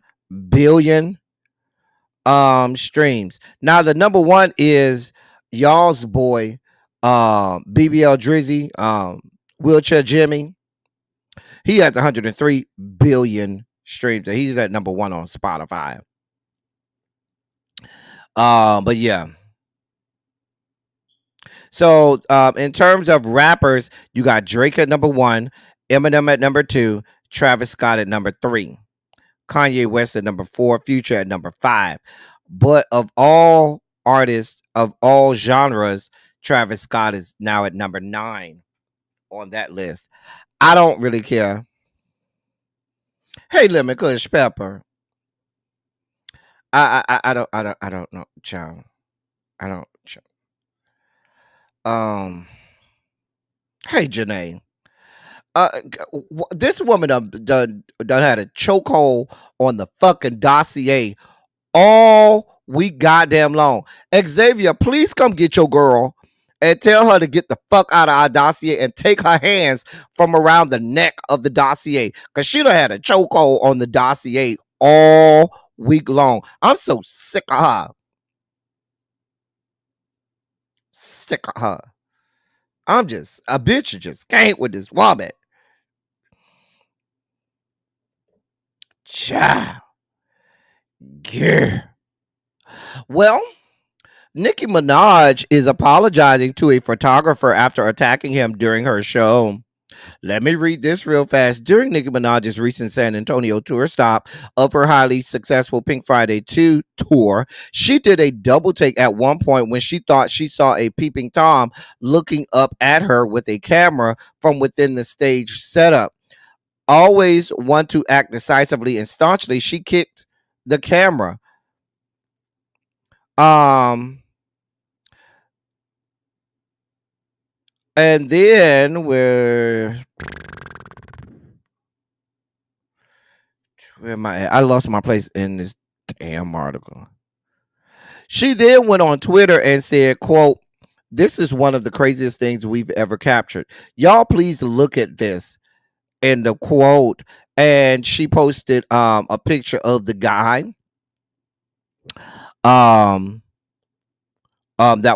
billion streams. Now the number 1 is y'all's boy BBL Drizzy, Wheelchair Jimmy. He has 103 billion streams. And he's at number 1 on Spotify. But yeah. So in terms of rappers, you got Drake at number 1, Eminem at number 2, Travis Scott at number 3, Kanye West at number 4, Future at number 5. But of all artists of all genres, Travis Scott is now at number 9 on that list. I don't really care. Hey, Lemon Kush Pepper. I don't know, child. I don't. Hey, Janae. This woman done had a chokehold on the fucking dossier all week goddamn long. Xavier, please come get your girl and tell her to get the fuck out of our dossier and take her hands from around the neck of the dossier because she done had a chokehold on the dossier all week long. I'm so sick of her. Sick of her. I'm just a bitch just can't with this woman. Child. Yeah. Well, Nicki Minaj is apologizing to a photographer after attacking him during her show. Let me read this real fast. During Nicki Minaj's recent San Antonio tour stop of her highly successful Pink Friday 2 tour, she did a double take at one point when she thought she saw a peeping Tom looking up at her with a camera from within the stage setup. Always want to act decisively and staunchly, she kicked the camera. And then where am I at? I lost my place in this damn article. She then went on Twitter and said, quote, This is one of the craziest things we've ever captured. Y'all, please look at this in the quote. And she posted a picture of the guy that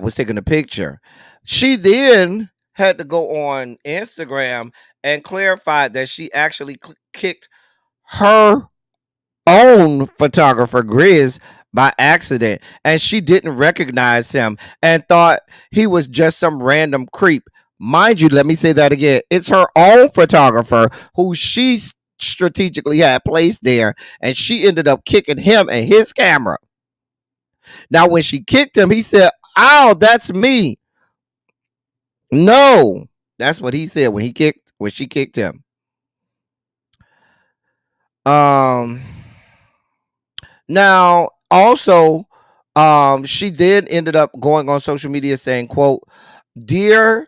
was taking a picture. She then had to go on Instagram and clarified that she actually kicked her own photographer Grizz by accident, and she didn't recognize him and thought he was just some random creep. Mind you, let me say that again. It's her own photographer who she strategically had placed there, and she ended up kicking him and his camera. Now, when she kicked him, he said, "Ow, that's me." No, that's what he said when she kicked him. Now, also, she then ended up going on social media saying, quote, "Dear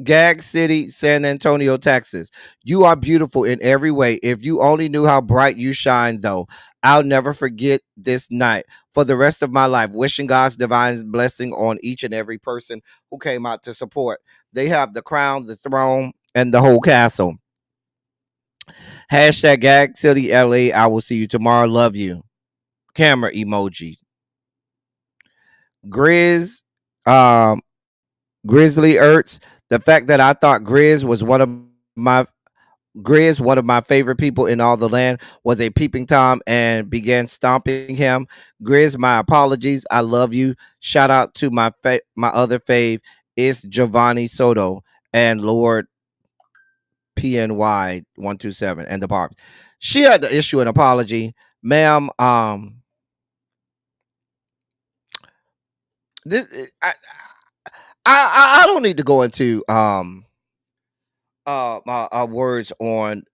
Gag City, San Antonio, Texas, you are beautiful in every way. If you only knew how bright you shine, though, I'll never forget this night for the rest of my life. Wishing God's divine blessing on each and every person who came out to support. They have the crown, the throne, and the whole castle. Hashtag Gag City LA. I will see you tomorrow. Love you." Camera emoji. Grizz, Grizzly Ertz. The fact that I thought Grizz was one of my favorite people in all the land, was a peeping Tom and began stomping him. Grizz, my apologies. I love you. Shout out to my other fave. It's Giovanni Soto and Lord PNY 127 and the Barbs. She had to issue an apology, ma'am. This I don't need to go into words on.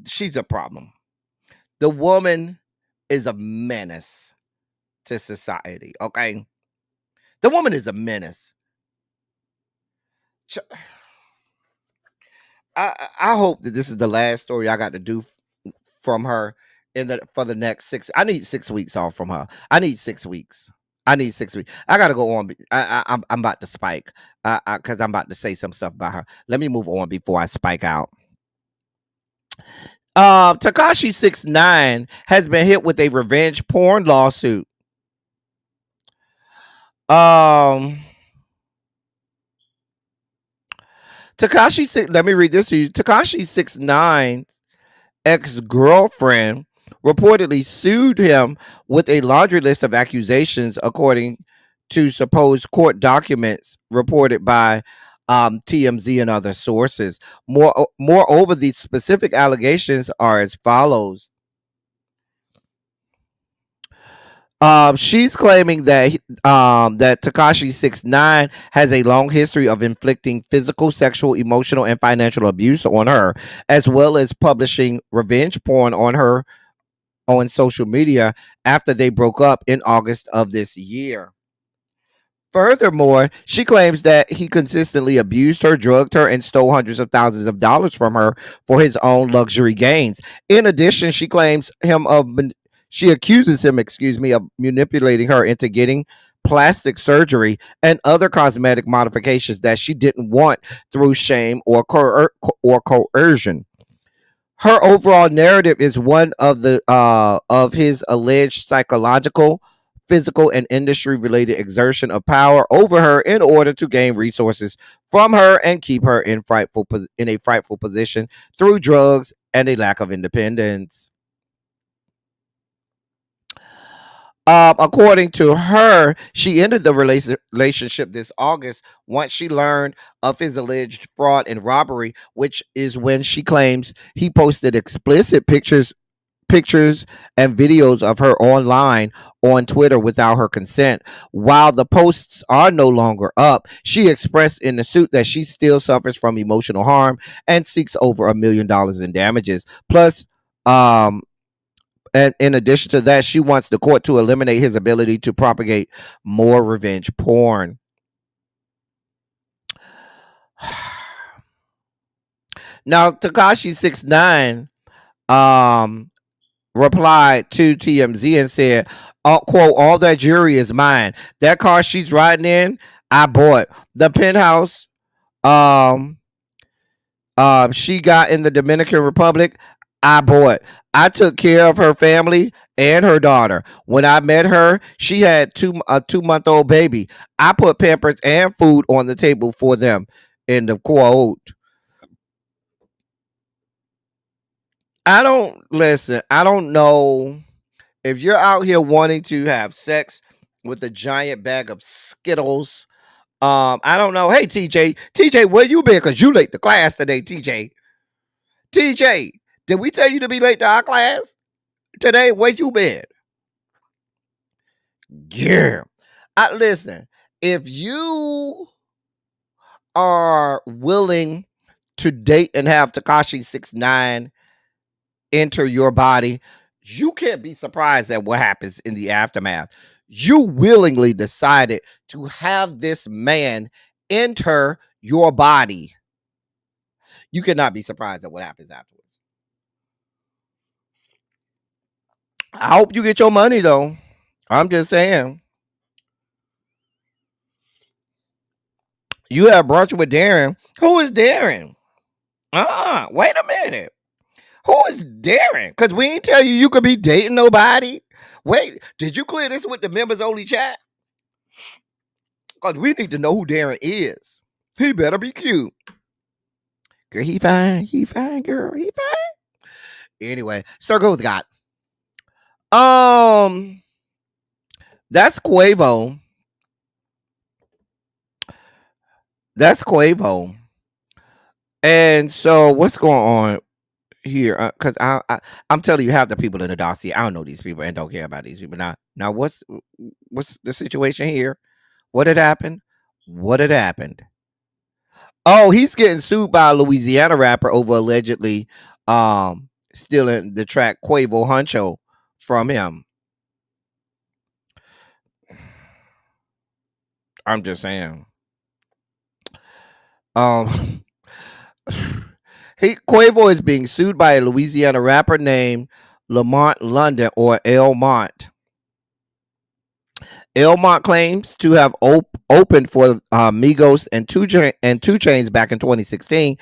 She's a problem. The woman is a menace to society. Okay, the woman is a menace. I hope that this is the last story I got to do from her for the next 6. I need 6 weeks off from her. I need 6 weeks. I gotta go on. I'm about to spike because I'm about to say some stuff about her. Let me move on before I spike out. Tekashi 6ix9ine has been hit with a revenge porn lawsuit. Let me read this to you. Tekashi 6ix9ine's ex-girlfriend reportedly sued him with a laundry list of accusations, according to supposed court documents reported by TMZ and other sources. Moreover, the specific allegations are as follows. She's claiming that Tekashi 6ix9ine has a long history of inflicting physical, sexual, emotional, and financial abuse on her, as well as publishing revenge porn on her on social media after they broke up in August of this year. Furthermore, she claims that he consistently abused her, drugged her, and stole hundreds of thousands of dollars from her for his own luxury gains. In addition, she accuses him, of manipulating her into getting plastic surgery and other cosmetic modifications that she didn't want through shame or coercion. Her overall narrative is one of his alleged psychological, physical, and industry-related exertion of power over her in order to gain resources from her and keep her in a frightful position through drugs and a lack of independence. According to her, she ended the relationship this August once she learned of his alleged fraud and robbery, which is when she claims he posted explicit pictures and videos of her online on Twitter without her consent. While the posts are no longer up, she expressed in the suit that she still suffers from emotional harm and seeks over $1 million in damages. Plus, and in addition to that, she wants the court to eliminate his ability to propagate more revenge porn. Now, Tekashi 6ix9ine replied to TMZ and said, quote, "All that jewelry is mine. That car she's riding in, I bought the penthouse. Um, she got in the Dominican Republic. I bought. I took care of her family and her daughter. When I met her, she had a 2-month-old baby. I put pampers and food on the table for them. End of quote. I don't know if you're out here wanting to have sex with a giant bag of Skittles. I don't know. Hey, TJ, where you been? Cause you late to class today, TJ, did we tell you to be late to our class today? Where you been? Yeah. Listen, if you are willing to date and have Tekashi 6ix9ine enter your body, you can't be surprised at what happens in the aftermath. You willingly decided to have this man enter your body. You cannot be surprised at what happens afterwards. I hope you get your money, though. I'm just saying. You have brunch with Darren. Who is Darren? Wait a minute. Who is Darren? Because we ain't tell you could be dating nobody. Wait, did you clear this with the members only chat? Because we need to know who Darren is. He better be cute. Girl, he fine. He fine, girl. He fine. Anyway, Circle's got. That's Quavo. That's Quavo. And so what's going on here? Because I'm telling you, half the people in the dossier, I don't know these people and don't care about these people. Now what's the situation here? What had happened? What had happened? Oh, he's getting sued by a Louisiana rapper over allegedly stealing the track Quavo Huncho from him. I'm just saying. Quavo is being sued by a Louisiana rapper named Lamont London or Elmont. Elmont claims to have opened for Migos and 2 Chainz back in 2016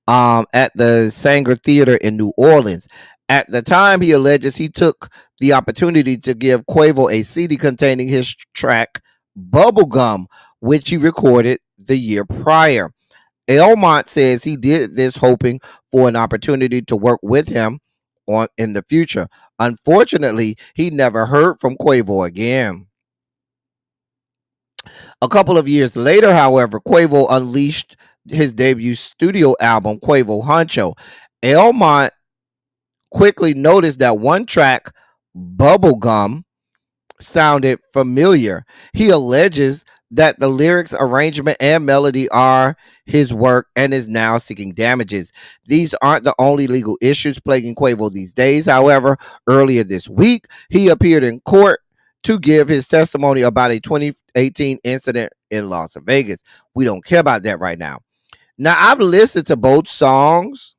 at the Sanger Theater in New Orleans. At the time, he alleges he took the opportunity to give Quavo a CD containing his track Bubblegum, which he recorded the year prior. Elmont says he did this hoping for an opportunity to work with him in the future. Unfortunately, he never heard from Quavo again. A couple of years later, however, Quavo unleashed his debut studio album, Quavo Huncho. Elmont quickly noticed that one track, Bubblegum, sounded familiar. He alleges that the lyrics, arrangement, and melody are his work and is now seeking damages. These aren't the only legal issues plaguing Quavo these days. However, earlier this week, he appeared in court to give his testimony about a 2018 incident in Las Vegas. We don't care about that right now. Now, I've listened to both songs.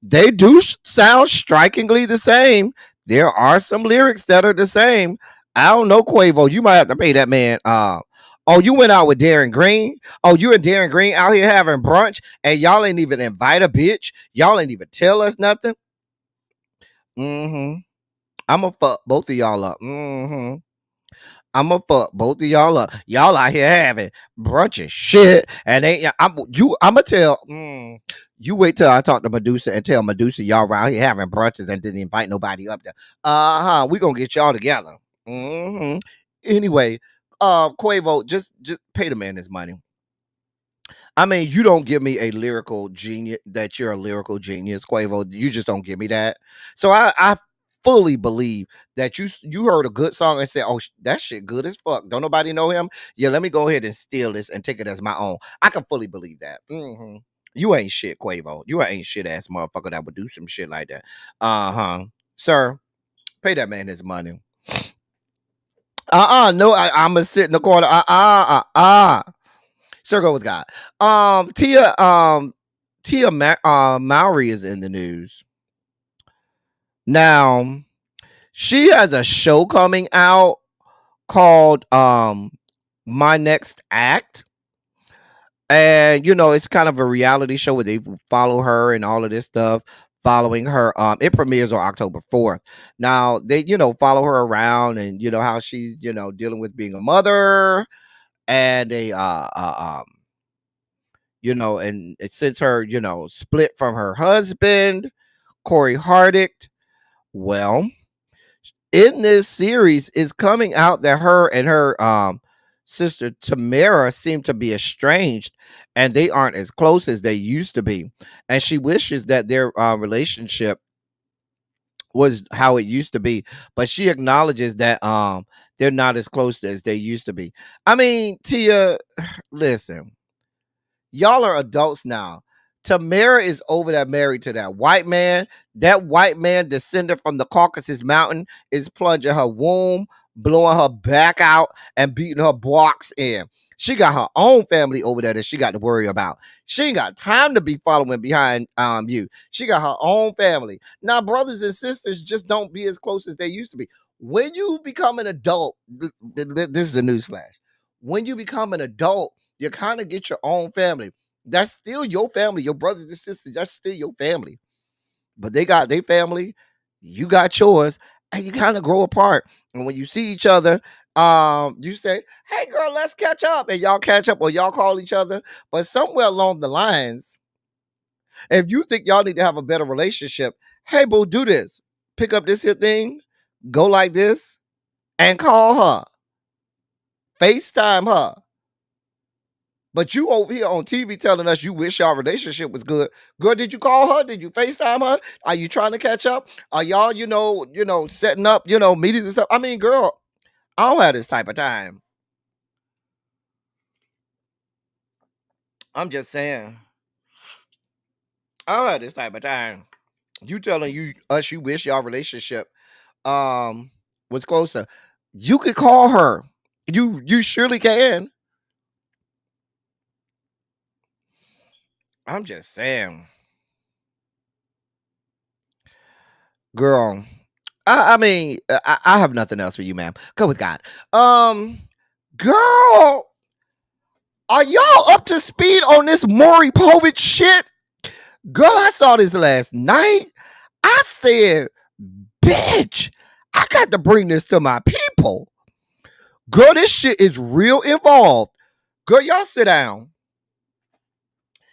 They do sound strikingly the same. There are some lyrics that are the same. I don't know, Quavo. You might have to pay that man. Oh, you went out with Darren Green? Oh, you and Darren Green out here having brunch and y'all ain't even invite a bitch? Y'all ain't even tell us nothing? I'm gonna fuck both of y'all up. I'm gonna fuck both of y'all up. Y'all out here having brunch and shit. And I'm gonna tell you wait till I talk to Medusa and tell Medusa y'all around here having brunches and didn't invite nobody up there. We gonna get y'all together. Anyway, Quavo, just pay the man his money. I mean, you don't give me a lyrical genius that you're a lyrical genius, Quavo. You just don't give me that. So I fully believe that you heard a good song and said, "Oh, that shit good as fuck." Don't nobody know him? Yeah, let me go ahead and steal this and take it as my own. I can fully believe that. You ain't shit, Quavo. You ain't shit ass motherfucker that would do some shit like that. Sir, pay that man his money. No, I'm gonna sit in the corner. Sir, go with God. Tia Mowry is in the news now. She has a show coming out called My Next Act. And it's kind of a reality show where they follow her and all of this stuff. Following her, it premieres on October 4th. Now they, follow her around, and how she's, dealing with being a mother, and and since her, split from her husband, Corey Hardick. Well, in this series, is coming out that her and her sister Tamara seem to be estranged, and they aren't as close as they used to be. And she wishes that their relationship was how it used to be, but she acknowledges that they're not as close as they used to be. I mean, Tia, listen, y'all are adults now. Tamara is over there married to that white man. That white man, descended from the Caucasus Mountain, is plunging her womb, blowing her back out, and beating her blocks in. She got her own family over there that she got to worry about. She ain't got time to be following behind you. She got her own family. Now, brothers and sisters just don't be as close as they used to be. When you become an adult, this is a newsflash. When you become an adult, you kind of get your own family. That's still your family. Your brothers and sisters, that's still your family. But they got their family, you got yours, and you kind of grow apart. And when you see each other, you say, "Hey girl, let's catch up." And y'all catch up, or y'all call each other. But somewhere along the lines, if you think y'all need to have a better relationship, hey boo, do this. Pick up this here thing, go like this, and call her. FaceTime her. But you over here on TV telling us you wish your relationship was good. Girl, did you call her? Did you FaceTime her? Are you trying to catch up? Are y'all, setting up, meetings and stuff? I mean, girl, I don't have this type of time. I'm just saying. I don't have this type of time. You telling us you wish your relationship was closer. You could call her. You surely can. I'm just saying. Girl, I mean, I have nothing else for you, ma'am. Go with God. Girl, are y'all up to speed on this Maury Povich shit? Girl, I saw this last night. I said, bitch, I got to bring this to my people. Girl, this shit is real involved. Girl, y'all sit down.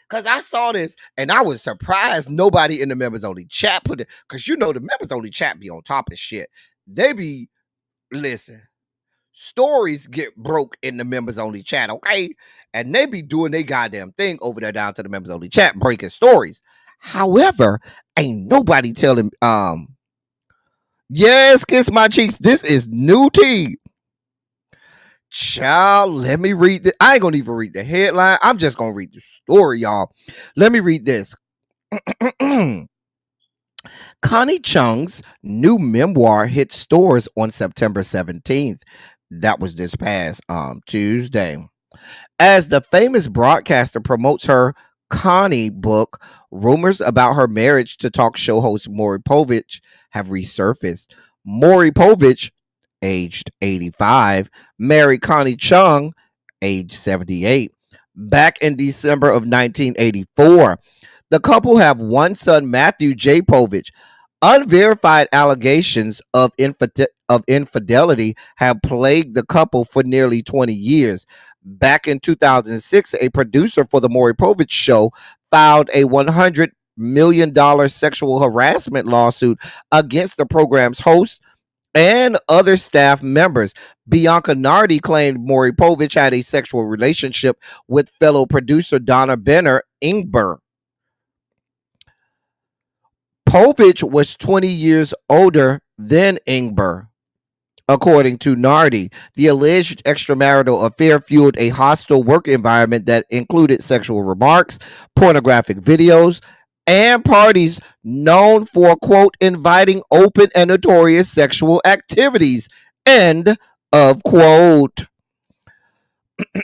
Because I saw this and I was surprised nobody in the members only chat put it. Because the members only chat be on top of shit. They be, listen, stories get broke in the members only chat, okay? And they be doing their goddamn thing over there down to the members only chat, breaking stories. However, ain't nobody telling, yes, kiss my cheeks. This is new tea. Child, let me read this. I ain't gonna even read the headline. I'm just gonna read the story, y'all. Let me read this. Connie Chung's new memoir hit stores on September 17th. That was this past Tuesday. As the famous broadcaster promotes her Connie book, rumors about her marriage to talk show host Maury Povich have resurfaced. Maury Povich, aged 85, married Connie Chung, age 78, back in December of 1984. The couple have one son, Matthew J. Povich. Unverified allegations of infidelity have plagued the couple for nearly 20 years. Back in 2006, a producer for the Maury Povich show filed a $100 million sexual harassment lawsuit against the program's host and other staff members. Bianca Nardi claimed Maury Povich had a sexual relationship with fellow producer Donna Benner Ingber. Povich was 20 years older than Ingber. According to Nardi, the alleged extramarital affair fueled a hostile work environment that included sexual remarks, pornographic videos, and parties known for, quote, inviting open and notorious sexual activities, end of quote.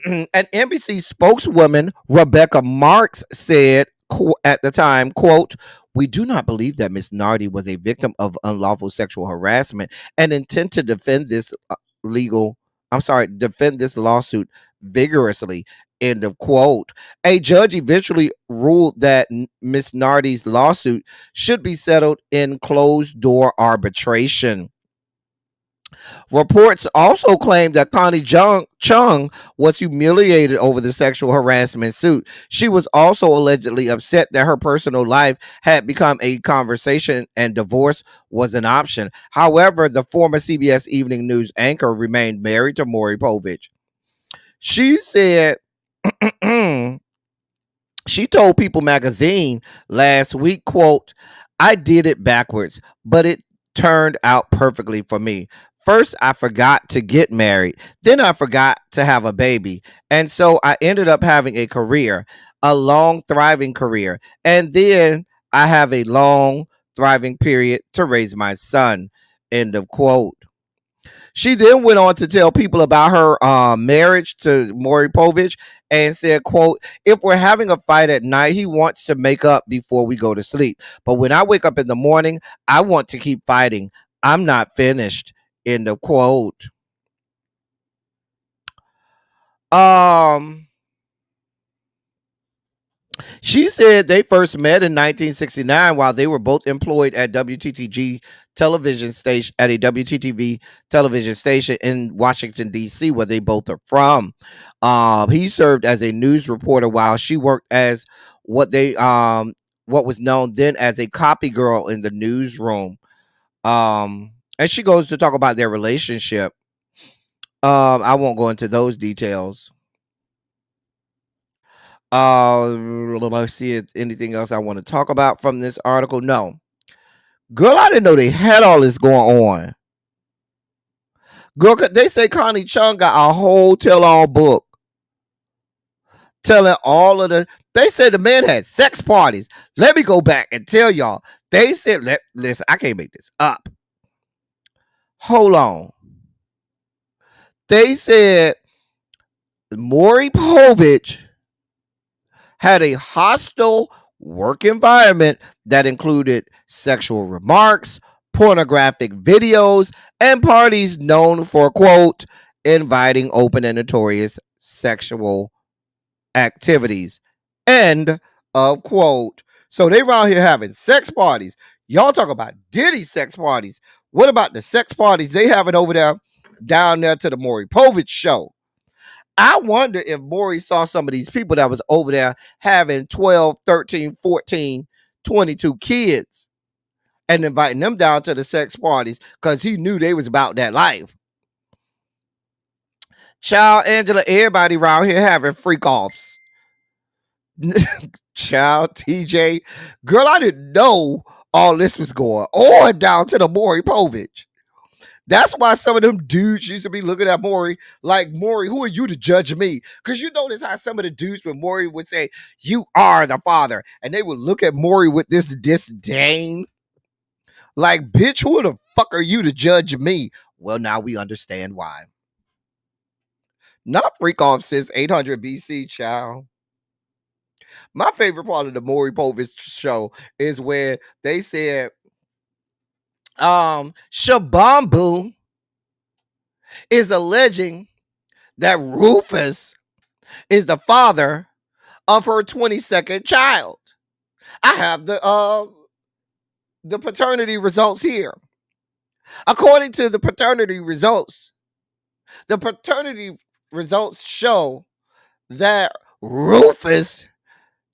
An NBC spokeswoman, Rebecca Marks, said at the time, quote, "We do not believe that Ms. Nardi was a victim of unlawful sexual harassment and intend to defend this lawsuit vigorously. End of quote. A judge eventually ruled that Miss Nardi's lawsuit should be settled in closed door arbitration. Reports also claim that Connie Chung was humiliated over the sexual harassment suit. She was also allegedly upset that her personal life had become a conversation and divorce was an option. However, the former CBS Evening News anchor remained married to Maury Povich. She said, she told People magazine last week, quote, "I did it backwards, but it turned out perfectly for me. First, I forgot to get married. Then I forgot to have a baby. And so I ended up having a career, a long, thriving career. And then I have a long, thriving period to raise my son." End of quote. She then went on to tell people about her marriage to Maury Povich and said, quote, "If we're having a fight at night, he wants to make up before we go to sleep. But when I wake up in the morning, I want to keep fighting. I'm not finished." End of quote. She said they first met in 1969 while they were both employed at WTTG television station at a WTTV television station in Washington D.C., where they both are from. He served as a news reporter while she worked as what was known then as a copy girl in the newsroom. And she goes to talk about their relationship. I won't go into those details. Let's see if anything else I want to talk about from this article. No. Girl, I didn't know they had all this going on. Girl, they say Connie Chung got a whole tell-all book telling all of they said the man had sex parties. Let me go back and tell y'all. They said, listen, I can't make this up. Hold on. They said Maury Povich had a hostile work environment that included sexual remarks, pornographic videos, and parties known for, quote, inviting open and notorious sexual activities. End of quote. So they around here having sex parties. Y'all talk about Diddy sex parties. What about the sex parties they having over there down there to the Maury Povich show? I wonder if Maury saw some of these people that was over there having 12, 13, 14, 22 kids and inviting them down to the sex parties because he knew they was about that life. Child, Angela, everybody around here having freak offs. Child, TJ, girl, I didn't know all this was going on down to the Maury Povich. That's why some of them dudes used to be looking at Maury like, Maury, who are you to judge me? Because you notice how some of the dudes with Maury would say, you are the father. And they would look at Maury with this disdain. Like, bitch, who the fuck are you to judge me? Well, now we understand why. Not freak off since 800 BC, child. My favorite part of the Maury Povich show is where they said, Shabambu is alleging that Rufus is the father of her 22nd child. I have the paternity results here. According to the paternity results show that Rufus,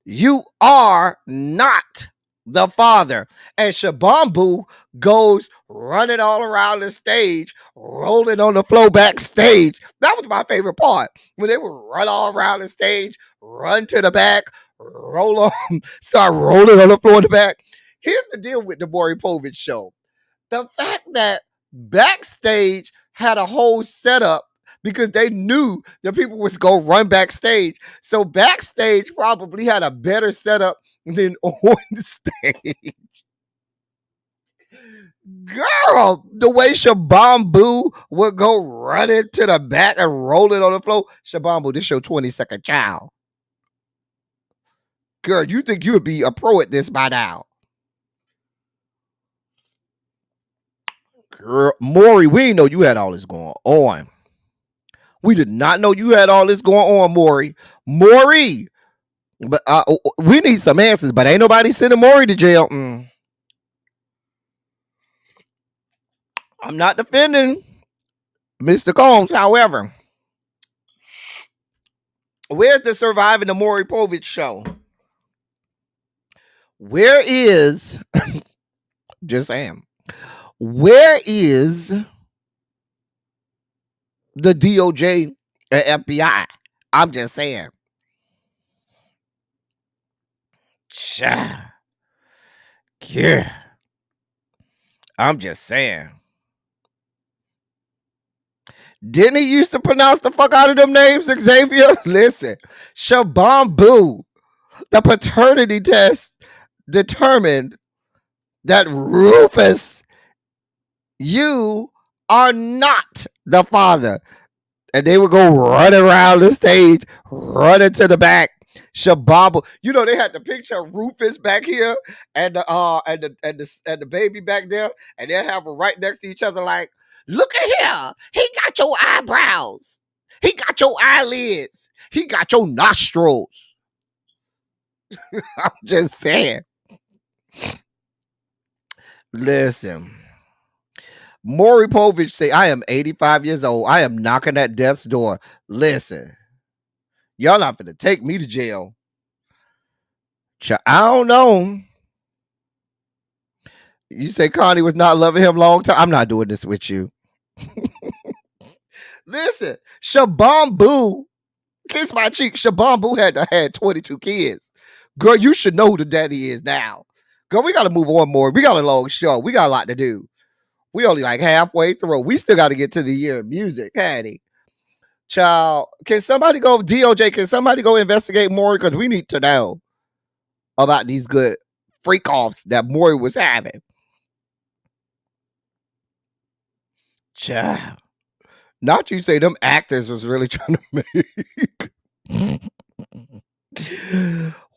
you are not the father. And Shabambu goes running all around the stage, rolling on the floor backstage. That was my favorite part. When they would run all around the stage, run to the back, roll on, start rolling on the floor in the back. Here's the deal with the Maury Povich show. The fact that backstage had a whole setup because they knew the people was going to run backstage. So backstage probably had a better setup than on the stage. Girl, the way Shabambu would go running to the back and rolling on the floor. Shabambu, this your 22nd child. Girl, you think you would be a pro at this by now. Girl, Maury, we didn't know you had all this going on. We did not know you had all this going on, Maury. Maury. But we need some answers, but ain't nobody sending Maury to jail. I'm not defending Mr. Combs, however. Where's the Surviving the Maury Povich show? Where is just saying? Where is the DOJ and FBI? I'm just saying. Yeah. I'm just saying. Didn't he used to pronounce the fuck out of them names, Xavier? Listen, Shabambu, the paternity test determined that Rufus, you are not the father. And they would go running around the stage, running to the back. Shabambu, you know, they had the picture of Rufus back here and the baby back there, and they'll have them right next to each other like, look at here. He got your eyebrows. He got your eyelids. He got your nostrils. I'm just saying. Listen. Maury Povich say, I am 85 years old. I am knocking at death's door. Listen. Y'all not finna take me to jail. I don't know. You say Connie was not loving him long time. I'm not doing this with you. Listen, Shabambu, kiss my cheek. Shabambu had 22 kids. Girl, you should know who the daddy is now. Girl, we got to move on more. We got a long show. We got a lot to do. We only like halfway through. We still got to get to the year of music, Hattie. Child, can somebody go, DOJ, can somebody go investigate Maury? Because we need to know about these good freak-offs that Maury was having. Child. Not you say them actors was really trying to make.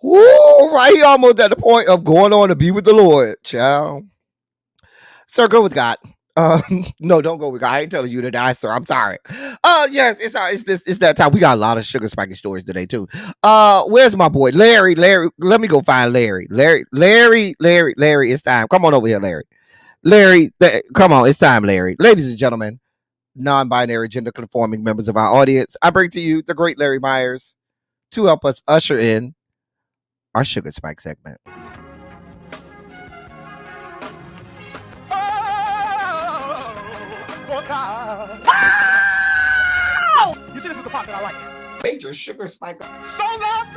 Woo, right, he almost at the point of going on to be with the Lord, child. Sir, go with God. No, don't go with God. I ain't telling you to die, sir. I'm sorry. Yes, it's that time. We got a lot of sugar spiky stories today too. Where's my boy Larry? Let me go find Larry. Larry. It's time. Come on over here, Larry. Come on, it's time, Larry. Ladies and gentlemen, non-binary, gender-conforming members of our audience, I bring to you the great Larry Myers to help us usher in our sugar spike segment. You see, this is the part that I like. Major sugar spike. So long,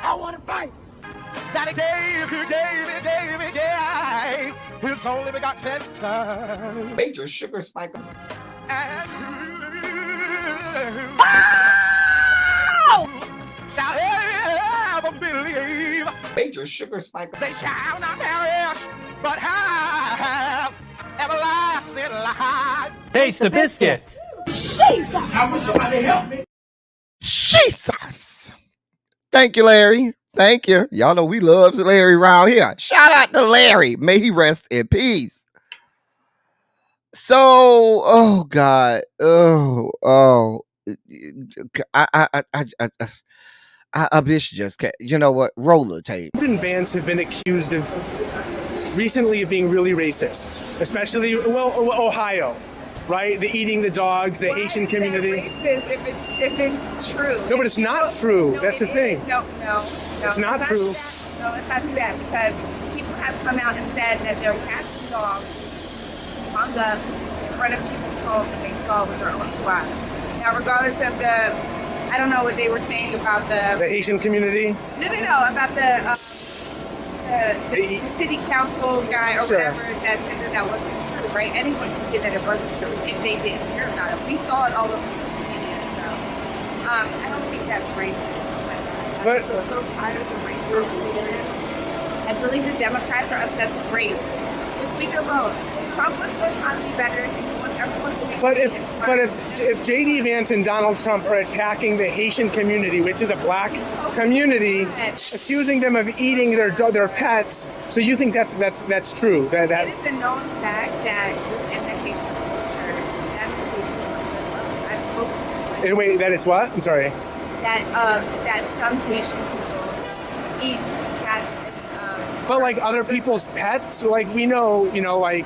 I want to fight. That he gave his only begotten son. Major sugar spike. And shall ever believe. Major sugar spike. They shall not perish, but have everlasting life. Taste the biscuit. Jesus! I wish somebody help me. Jesus! Thank you, Larry. Thank you. Y'all know we love Larry around here. Shout out to Larry. May he rest in peace. So, oh God. I wish just can't. You know what? Roller tape. And Vance have been accused of recently of being really racist, especially Ohio. Right, the eating the dogs, the Haitian community. Racist if it's true. No, but it's not true. That's the thing. No. It's not true. No, it's not that because people have come out and said that they're catching dogs on the in front of people's homes that they saw with their own squad. Now, regardless of I don't know what they were saying about the Haitian community. No, about the city council guy or whatever that said that wasn't true. Right? Anyone can say that it wasn't true if they didn't hear about it. We saw it all over social media, so I don't think that's racist. I'm so tired of the race. I believe the Democrats are obsessed with race. Just leave it alone. Trump wants the economy better. But if J.D. Vance and Donald Trump are attacking the Haitian community, which is a black community, accusing them of eating their pets, so you think that's true? It is a known fact that in the Haitian culture, that's the I've Wait, that it's what? I'm sorry. That some Haitian people eat cats and But like other people's pets, like we know, like.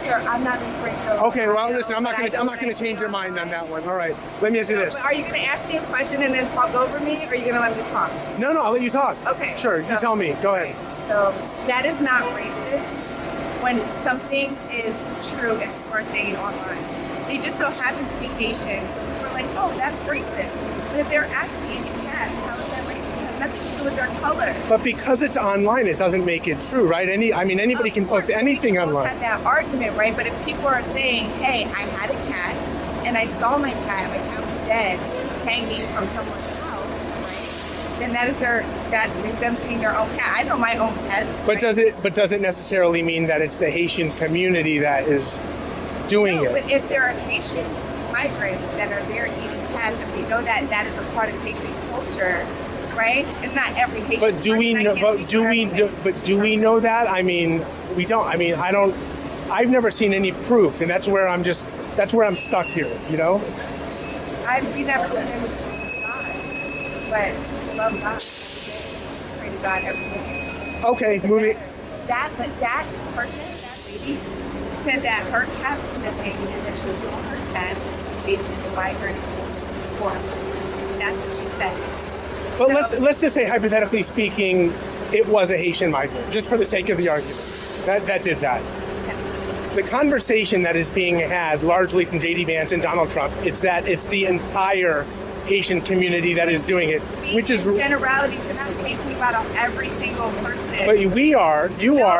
Sir, I'm not referring to. Okay, well, listen, I'm not gonna change your mind on that one. All right, let me ask you this. But are you gonna ask me a question and then talk over me, or are you gonna let me talk? No, I'll let you talk. Okay. Sure, you tell me. Go ahead. So that is not racist when something is true and people are saying online. They just so happen to be Haitians. We're like, oh, that's racist. But if they're actually eating cats, how is that racist? It has nothing to do with their color. But because it's online, it doesn't make it true, right? Anybody can post anything online. Have that argument, right? But if people are saying, hey, I had a cat and I saw my cat was dead, hanging from someone's house, right? Then that is them seeing their own cat. I know my own pets. But right? does it necessarily mean that it's the Haitian community that is doing it? But if there are Haitian migrants that are there eating cats, if we know that is a part of Haitian culture, right? It's not every Haitian. But do we know? Do we know that? I mean, we don't. I mean, I don't. I've never seen any proof, and that's where I'm stuck here. We never seen any God, but love God. Pray to God every day. Okay, moving. That person, that lady, said that her cat was missing and that she saw her cat Haitian migrant before. That's what she said. But let's just say, hypothetically speaking, it was a Haitian migrant, just for the sake of the argument. That did that. The conversation that is being had largely from J.D. Vance and Donald Trump, it's the entire Haitian community that is doing it, which is generalities. And I'm speaking about every single person. But you are,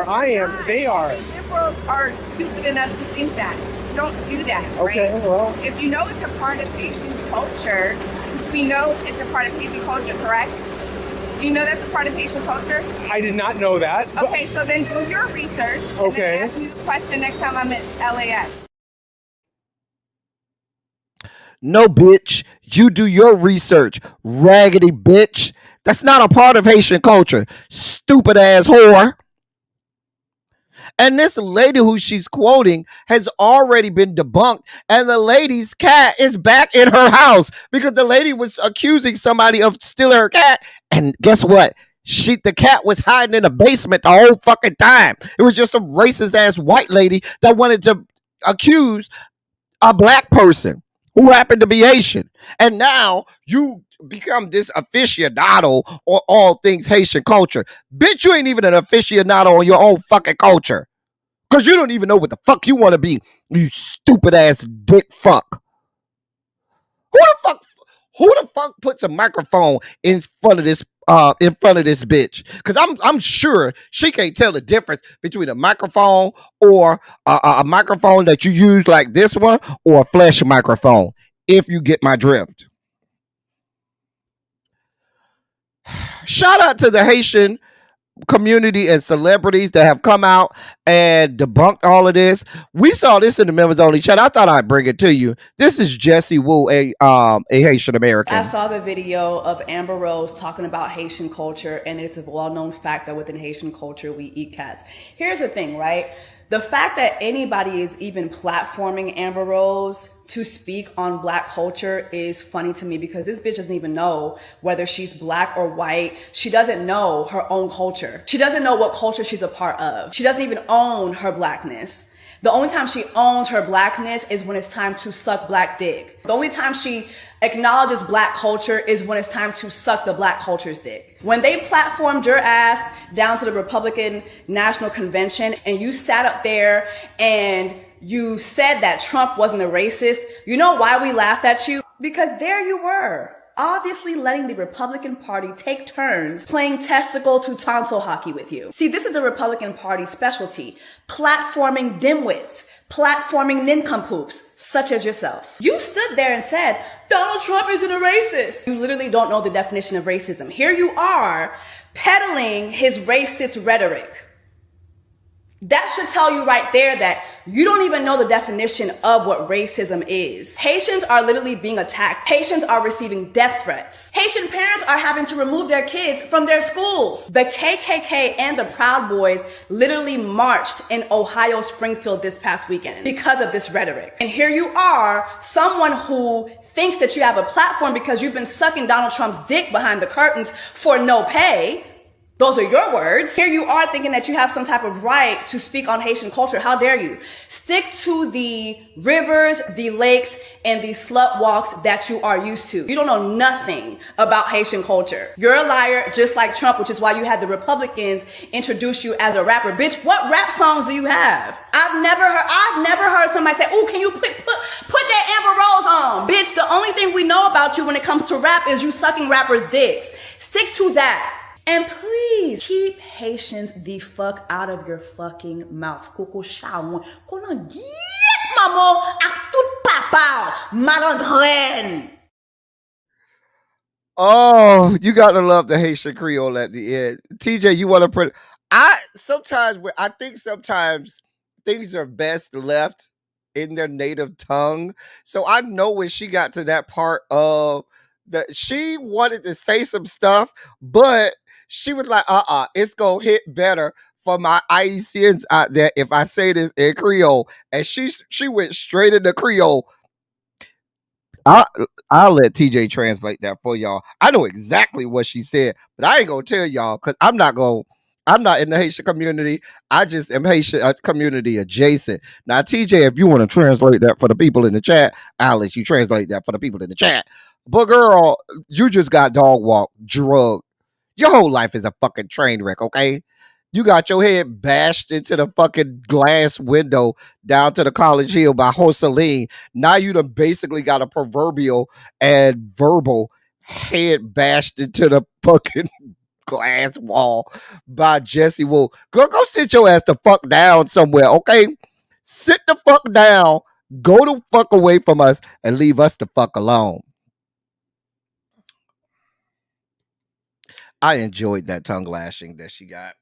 I am, they are. Liberals are stupid enough to think that. Don't do that. Okay, right? well. If you know it's a part of Haitian culture, which we know it's a part of Haitian culture, correct? Do you know that's a part of Haitian culture? I did not know that. Okay, so then do your research. Okay. And then ask me the question next time I'm at LAX. No, bitch. You do your research, raggedy bitch. That's not a part of Haitian culture. Stupid ass whore. And this lady who she's quoting has already been debunked. And the lady's cat is back in her house because the lady was accusing somebody of stealing her cat. And guess what? The cat was hiding in the basement the whole fucking time. It was just some racist ass white lady that wanted to accuse a black person who happened to be Haitian. And now you become this aficionado on all things Haitian culture. Bitch, you ain't even an aficionado on your own fucking culture. Because you don't even know what the fuck you want to be, you stupid ass dick fuck. Who the fuck puts a microphone in front of this bitch? Because I'm sure she can't tell the difference between a microphone or a microphone that you use like this one or a flash microphone, if you get my drift. Shout out to the Haitian community and celebrities that have come out and debunked all of this. We saw this in the members only chat. I thought I'd bring it to you. This is Jessie Wu, a Haitian American. I saw the video of Amber Rose talking about Haitian culture, and it's a well-known fact that within Haitian culture we eat cats. Here's the thing, right? The fact that anybody is even platforming Amber Rose to speak on black culture is funny to me because this bitch doesn't even know whether she's black or white. She doesn't know her own culture. She doesn't know what culture she's a part of. She doesn't even own her blackness. The only time she owns her blackness is when it's time to suck black dick. The only time she acknowledges black culture is when it's time to suck the black culture's dick. When they platformed your ass down to the Republican National Convention and you sat up there and you said that Trump wasn't a racist, you know why we laughed at you? Because there you were, obviously letting the Republican Party take turns playing testicle to tonsil hockey with you. See, this is the Republican Party's specialty, platforming dimwits, platforming nincompoops, such as yourself. You stood there and said, Donald Trump isn't a racist. You literally don't know the definition of racism. Here you are, peddling his racist rhetoric. That should tell you right there that you don't even know the definition of what racism is. Haitians are literally being attacked. Haitians are receiving death threats. Haitian parents are having to remove their kids from their schools. The KKK and the Proud Boys literally marched in Ohio, Springfield this past weekend because of this rhetoric. And here you are, someone who thinks that you have a platform because you've been sucking Donald Trump's dick behind the curtains for no pay. Those are your words. Here you are thinking that you have some type of right to speak on Haitian culture. How dare you? Stick to the rivers, the lakes, and the slut walks that you are used to. You don't know nothing about Haitian culture. You're a liar, just like Trump, which is why you had the Republicans introduce you as a rapper. Bitch, what rap songs do you have? I've never heard somebody say, "Oh, can you put that Amber Rose on?" Bitch, the only thing we know about you when it comes to rap is you sucking rappers' dicks. Stick to that. And please keep Haitians the fuck out of your fucking mouth. Coco Chawon. Konan giet maman ak tout papa malandren. Oh, you gotta love the Haitian Creole at the end. TJ, you want to put? I think sometimes things are best left in their native tongue. So I know when she got to that part of that, she wanted to say some stuff, but she was like, it's gonna hit better for my Haitians out there if I say this in Creole. And she went straight into Creole. I'll let TJ translate that for y'all. I know exactly what she said, but I ain't gonna tell y'all because I'm not in the Haitian community. I just am Haitian community adjacent. Now, TJ, if you want to translate that for the people in the chat, I'll let you translate that for the people in the chat. But girl, you just got dog walked, drugged. Your whole life is a fucking train wreck, okay? You got your head bashed into the fucking glass window down to the College Hill by Joseline. Now you done basically got a proverbial and verbal head bashed into the fucking glass wall by Jesse Wu. Girl, go sit your ass the fuck down somewhere, okay? Sit the fuck down, go the fuck away from us, and leave us the fuck alone. I enjoyed that tongue lashing that she got.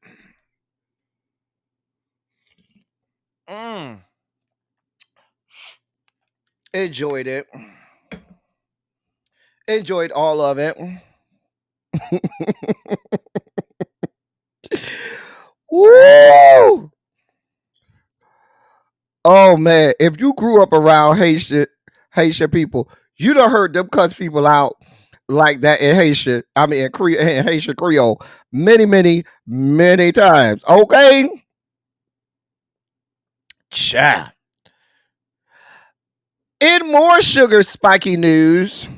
Enjoyed it. Enjoyed all of it. Woo! Oh man, if you grew up around Haitian people, you done heard them cuss people out like that in Haitian. I mean, in Haitian Creole, many times. Okay, chat. In more sugar spiky news,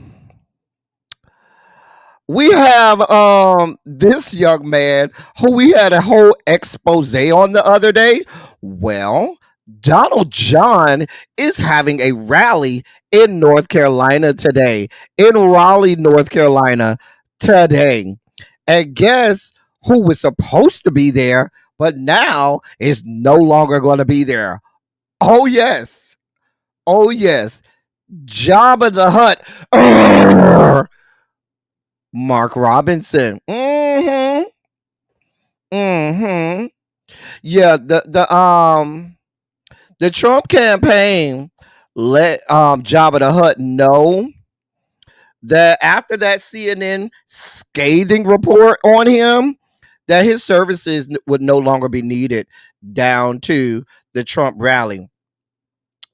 we have this young man who we had a whole expose on the other day. Well, Donald John is having a rally in North Carolina today, in Raleigh, North Carolina today. And guess who was supposed to be there, but now is no longer going to be there? Oh, yes. Oh, yes. Jabba the Hutt. Mark Robinson. Yeah, the Trump campaign let Jabba the Hutt know that after that CNN scathing report on him, that his services would no longer be needed down to the Trump rally.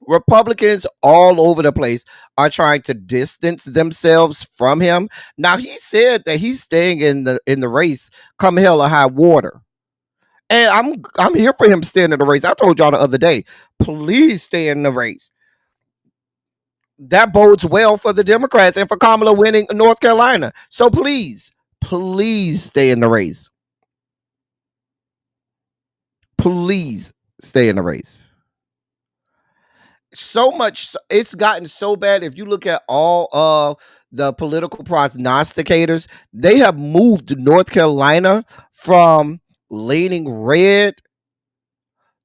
Republicans all over the place are trying to distance themselves from him. Now, he said that he's staying in the race come hell or high water. And I'm here for him staying in the race. I told y'all the other day, please stay in the race. That bodes well for the Democrats and for Kamala winning North Carolina. So please stay in the race. Please stay in the race. So much, it's gotten so bad. If you look at all of the political prognosticators, they have moved North Carolina from leaning red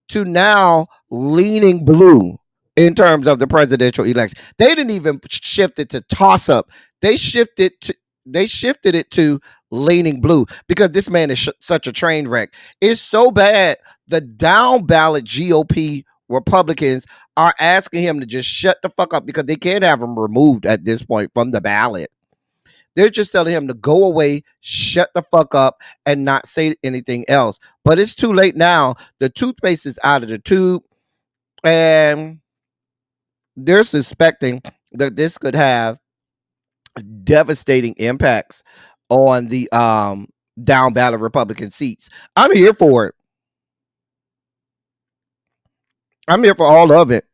to now leaning blue in terms of the presidential election. They didn't even shift it to toss up. They shifted it to leaning blue because this man is such a train wreck. It's so bad. The down ballot GOP Republicans are asking him to just shut the fuck up because they can't have him removed at this point from the ballot. They're just telling him to go away, shut the fuck up, and not say anything else. But it's too late now. The toothpaste is out of the tube, and they're suspecting that this could have devastating impacts on the down ballot Republican seats. I'm here for it. I'm here for all of it.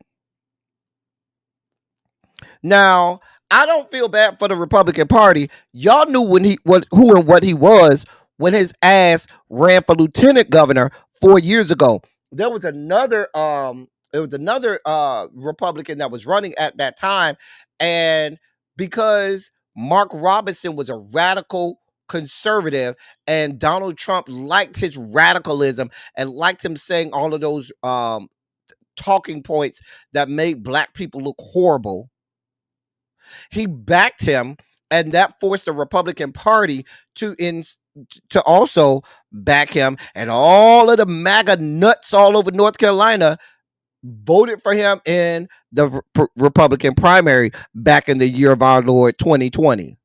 Now, I don't feel bad for the Republican Party. Y'all knew who and what he was when his ass ran for lieutenant governor 4 years ago. There was another Republican that was running at that time, and because Mark Robinson was a radical conservative and Donald Trump liked his radicalism and liked him saying all of those talking points that made black people look horrible, he backed him, and that forced the Republican Party to also back him, and all of the MAGA nuts all over North Carolina voted for him in the Republican primary back in the year of our Lord 2020.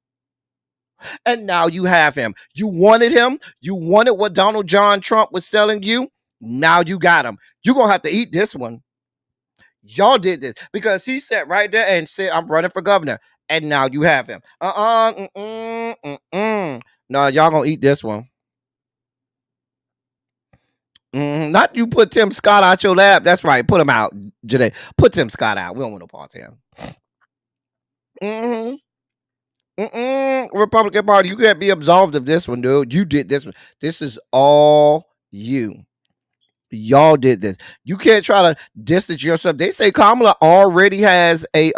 And now you have him. You wanted him. You wanted what Donald John Trump was selling you. Now you got him. You're going to have to eat this one. Y'all did this because he sat right there and said, I'm running for governor. And now you have him. No, y'all gonna eat this one. Not you put Tim Scott out your lab. That's right. Put him out, Janae. Put Tim Scott out. We don't want no parts of him. Republican Party, you can't be absolved of this one, dude. You did this one. This is all you. Y'all did this. You can't try to distance yourself. They say Kamala already has a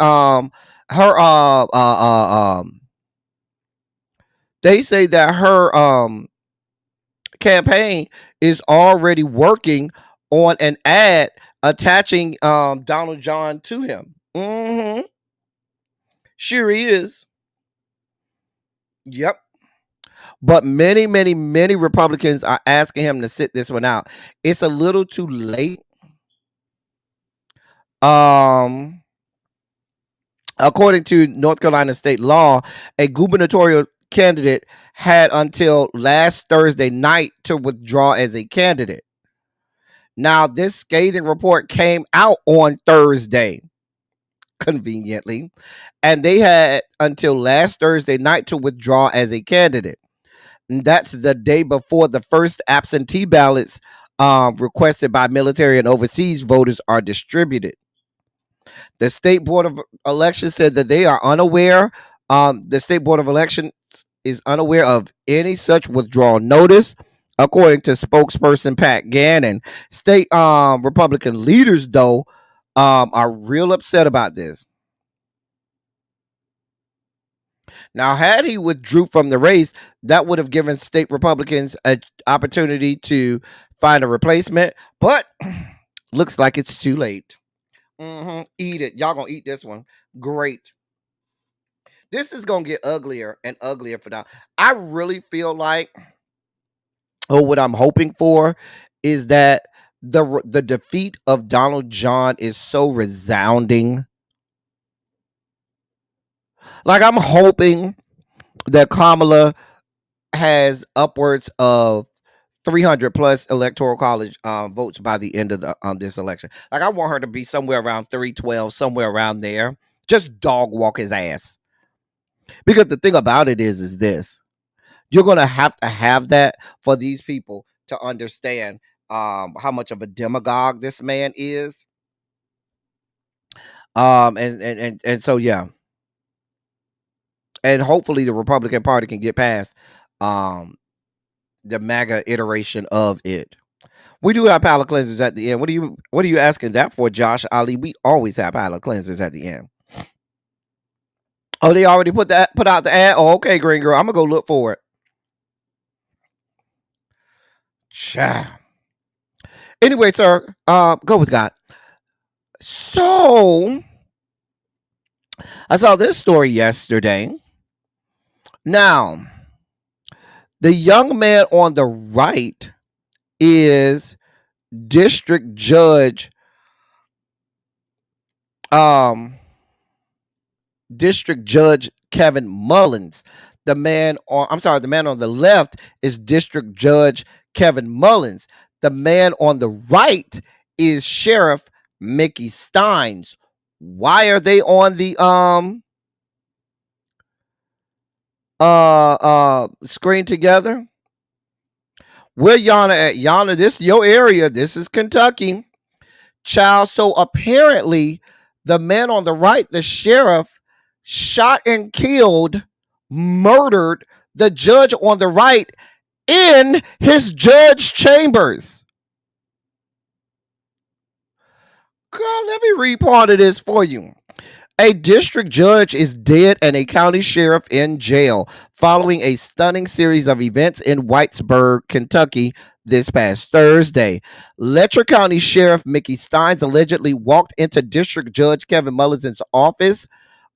they say that her campaign is already working on an ad attaching Donald John to him. Sure he is. Yep. But many Republicans are asking him to sit this one out. It's a little too late. According to North Carolina state law, a gubernatorial candidate had until last Thursday night to withdraw as a candidate. Now, this scathing report came out on Thursday, conveniently, and they had until last Thursday night to withdraw as a candidate. And that's the day before the first absentee ballots requested by military and overseas voters are distributed. The State Board of Elections said that they are unaware. The State Board of Elections is unaware of any such withdrawal notice, according to spokesperson Pat Gannon. State Republican leaders, though, are real upset about this. Now, had he withdrew from the race, that would have given state Republicans an opportunity to find a replacement, but looks like it's too late. Eat it. Y'all gonna eat this one. Great. This is gonna get uglier and uglier for now. I really feel like, what I'm hoping for is that the defeat of Donald John is so resounding. Like, I'm hoping that Kamala has upwards of 300 plus electoral college votes by the end of the this election. Like, I want her to be somewhere around 312, somewhere around there. Just dog walk his ass. Because the thing about it is this. You're going to have that for these people to understand how much of a demagogue this man is. And so, yeah. And hopefully the Republican Party can get past the MAGA iteration of it. We do have palate cleansers at the end. What are you asking that for, Josh Ali? We always have palate cleansers at the end. Oh, they already put out the ad? Oh, okay, Green Girl. I'm gonna go look for it. Anyway, sir, go with God. So I saw this story yesterday. Now, the young man on the right is District Judge Kevin Mullins. The man on the left is District Judge Kevin Mullins. The man on the right is Sheriff Mickey Steins. Why are they on the screen together. Where Yana at? Yana, this is your area. This is Kentucky. Child. So apparently, the man on the right, the sheriff, shot and killed, murdered the judge on the right in his judge chambers. Girl, let me read part of this for you. A district judge is dead and a county sheriff in jail following a stunning series of events in Whitesburg, Kentucky this past Thursday. Letcher County Sheriff Mickey Steins allegedly walked into District Judge Kevin Mullison's office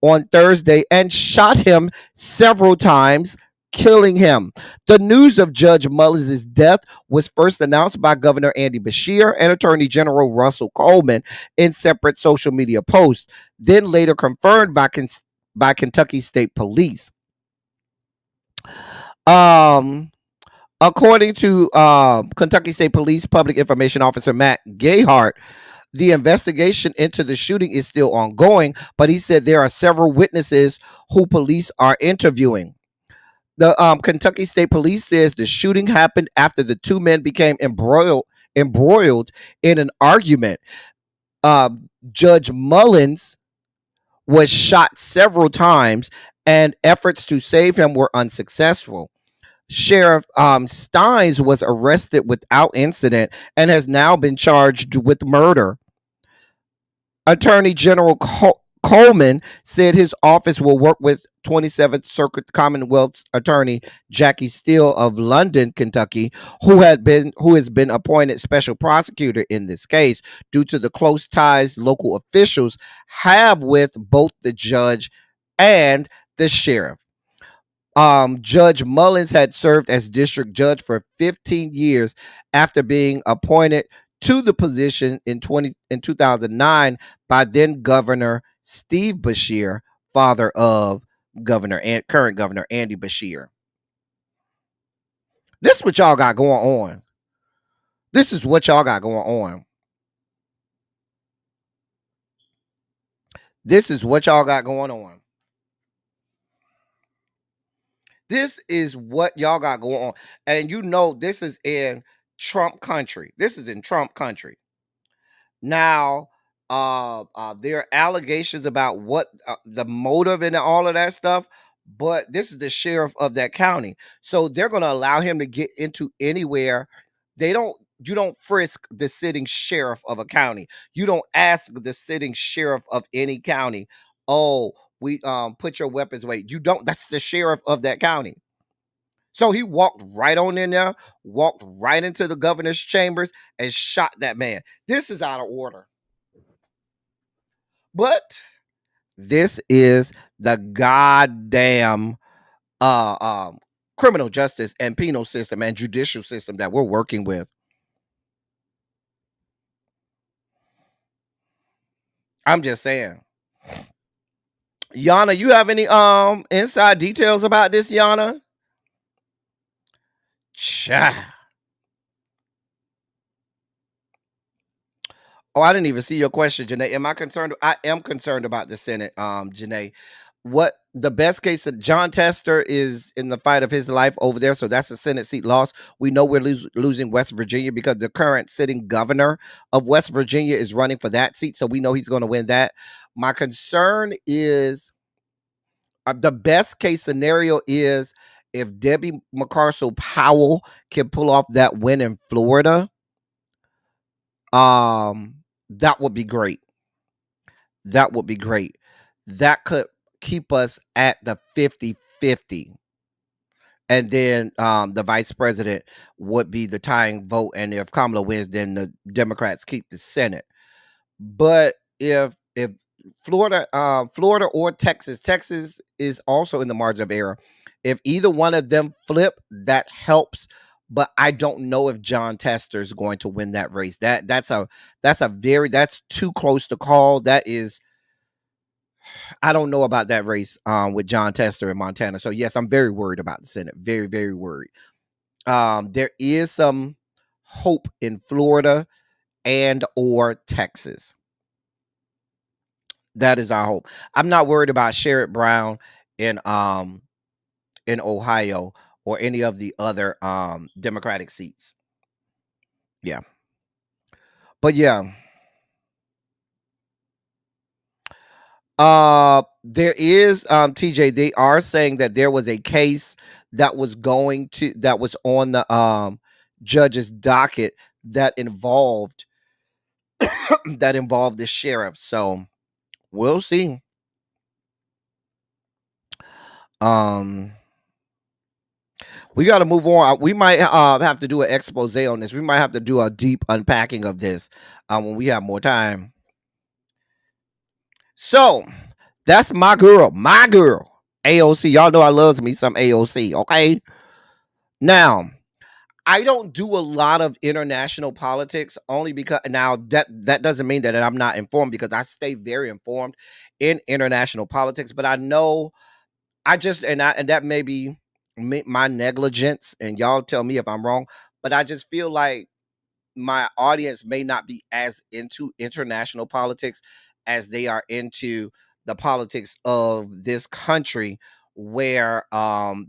on Thursday and shot him several times, killing him. The news of Judge Mullison's death was first announced by Governor Andy Beshear and Attorney General Russell Coleman in separate social media posts, then later confirmed by Kentucky State Police. According to Kentucky State Police Public Information Officer Matt Gayhart, the investigation into the shooting is still ongoing, but he said there are several witnesses who police are interviewing. The Kentucky State Police says the shooting happened after the two men became embroiled in an argument. Judge Mullins was shot several times, and efforts to save him were unsuccessful. Sheriff Steins was arrested without incident and has now been charged with murder. Attorney General Coleman said his office will work with 27th Circuit Commonwealth's attorney Jackie Steele of London, Kentucky, who has been appointed special prosecutor in this case due to the close ties local officials have with both the judge and the sheriff. Judge Mullins had served as district judge for 15 years after being appointed to the position in 2009 by then Governor Steve Beshear, father of current Governor Andy Beshear. This is what y'all got going on. This is what y'all got going on. This is what y'all got going on. This is what y'all got going on. And you know this is in Trump country. This is in Trump country. Now, there are allegations about what the motive and all of that stuff, but this is the sheriff of that county. So they're going to allow him to get into anywhere. You don't frisk the sitting sheriff of a county. You don't ask the sitting sheriff of any county, "Oh, we put your weapons away." You don't. That's the sheriff of that county. So he walked right on in there, walked right into the governor's chambers and shot that man. This is out of order. But this is the goddamn criminal justice and penal system and judicial system that we're working with. I'm just saying. Yana, you have any inside details about this, Yana? Cha. Oh, I didn't even see your question, Janae. Am I concerned? I am concerned about the Senate, Janae. What the best case of John Tester is in the fight of his life over there, so that's a Senate seat loss. We know we're losing West Virginia because the current sitting governor of West Virginia is running for that seat, so we know he's going to win that. My concern is the best case scenario is if Debbie McCarcel Powell can pull off that win in Florida. That would be great. That would be great. That could keep us at the 50-50. And then the vice president would be the tying vote. And if Kamala wins, then the Democrats keep the Senate. But if Florida or Texas is also in the margin of error. If either one of them flip, that helps. But I don't know if John Tester is going to win that race. That's too close to call. That is, I don't know about that race with John Tester in Montana. So yes, I'm very worried about the Senate. Very, very worried. There is some hope in Florida and or Texas. That is our hope. I'm not worried about Sherrod Brown in in Ohio or any of the other Democratic seats. Yeah. But yeah. There is TJ, they are saying that there was a case that was on the judge's docket that involved the sheriff. So we'll see. We got to move on. We might have to do an expose on this. We might have to do a deep unpacking of this when we have more time. So that's my girl, AOC. Y'all know I loves me some AOC. Okay. Now, I don't do a lot of international politics only because now that doesn't mean that I'm not informed, because I stay very informed in international politics. But I know and that may be my negligence, and y'all tell me if I'm wrong. But I just feel like my audience may not be as into international politics as they are into the politics of this country, where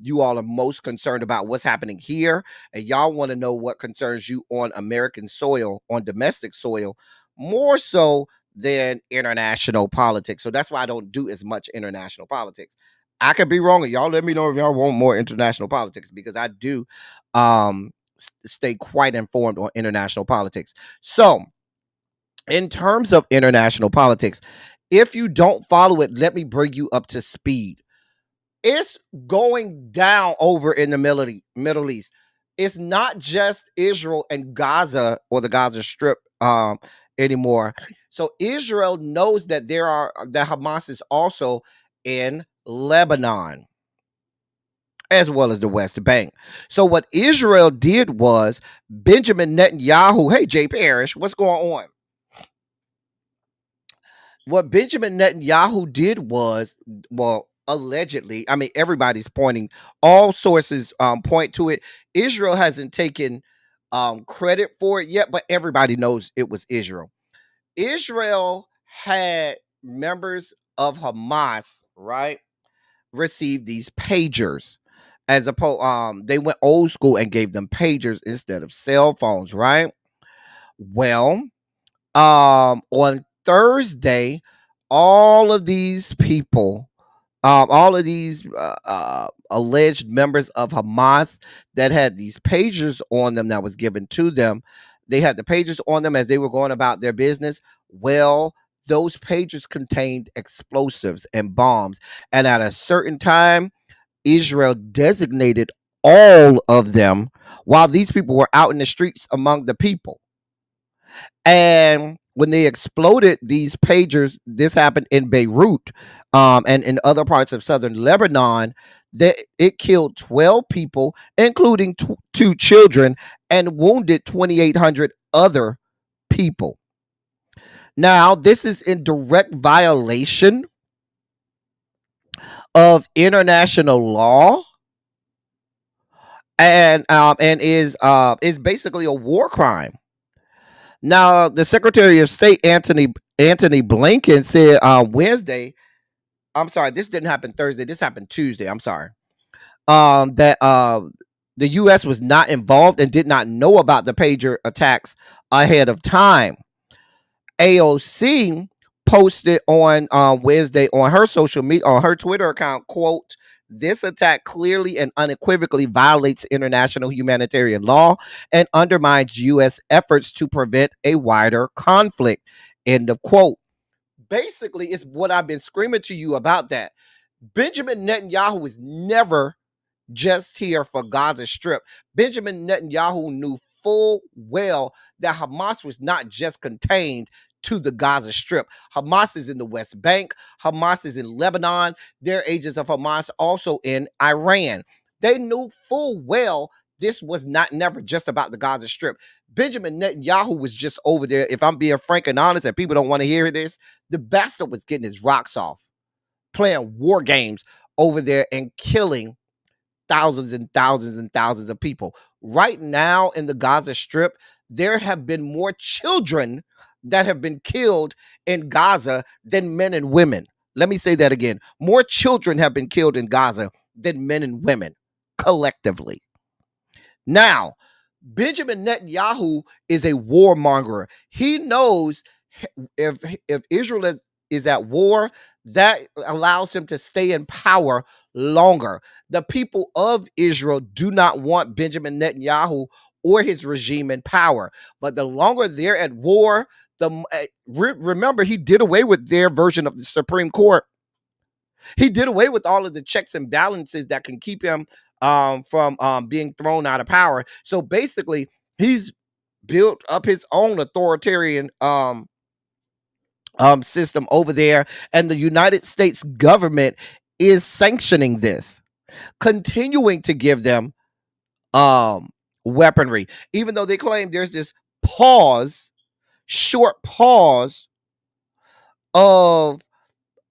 you all are most concerned about what's happening here, and y'all want to know what concerns you on American soil, on domestic soil, more so than international politics. So that's why I don't do as much international politics. I could be wrong, and y'all let me know if y'all want more international politics, because I do stay quite informed on international politics. So in terms of international politics, if you don't follow it, let me bring you up to speed. It's going down over in the Middle East. It's not just Israel and Gaza, or the Gaza Strip anymore. So Israel knows that that Hamas is also in Lebanon, as well as the West Bank. So what Israel did was, Benjamin Netanyahu, hey Jay Parrish, what's going on? What Benjamin Netanyahu did was, well, allegedly, I mean, everybody's pointing, all sources point to it. Israel hasn't taken credit for it yet, but everybody knows it was Israel. Israel had members of Hamas, right, receive these pagers. As opposed, they went old school and gave them pagers instead of cell phones, right? Well, on Thursday, all of these people, all of these alleged members of Hamas that had these pagers on them that was given to them, they had the pagers on them as they were going about their business. Well, those pagers contained explosives and bombs. And at a certain time, Israel designated all of them while these people were out in the streets among the people. And when they exploded these pagers, this happened in Beirut and in other parts of southern Lebanon, it killed 12 people, including 2 children, and wounded 2,800 other people. Now, this is in direct violation of international law, and is basically a war crime. Now, the Secretary of State Anthony Blinken said Wednesday, I'm sorry, this didn't happen Thursday, this happened Tuesday, I'm sorry, that the U.S. was not involved and did not know about the pager attacks ahead of time. AOC posted on Wednesday on her social media, on her Twitter account, quote, "This attack clearly and unequivocally violates international humanitarian law and undermines U.S. efforts to prevent a wider conflict," end of quote. Basically, it's what I've been screaming to you about, that Benjamin Netanyahu is never just here for Gaza Strip. Benjamin Netanyahu knew full well that Hamas was not just contained to the Gaza Strip. Hamas is in the West Bank. Hamas is in Lebanon. There are agents of Hamas also in Iran. They knew full well this was never just about the Gaza Strip. Benjamin Netanyahu was just over there, if I'm being frank and honest, and people don't want to hear this, the bastard was getting his rocks off, playing war games over there and killing thousands and thousands and thousands of people. Right now in the Gaza Strip, there have been more children that have been killed in Gaza than men and women. Let me say that again. More children have been killed in Gaza than men and women collectively. Now, Benjamin Netanyahu is a warmonger. He knows if Israel is at war, that allows him to stay in power longer. The people of Israel do not want Benjamin Netanyahu or his regime in power. But the longer they're at war, remember, he did away with their version of the Supreme Court. He did away with all of the checks and balances that can keep him from being thrown out of power. So basically, he's built up his own authoritarian system over there, and the United States government is sanctioning this, continuing to give them weaponry, even though they claim there's this short pause of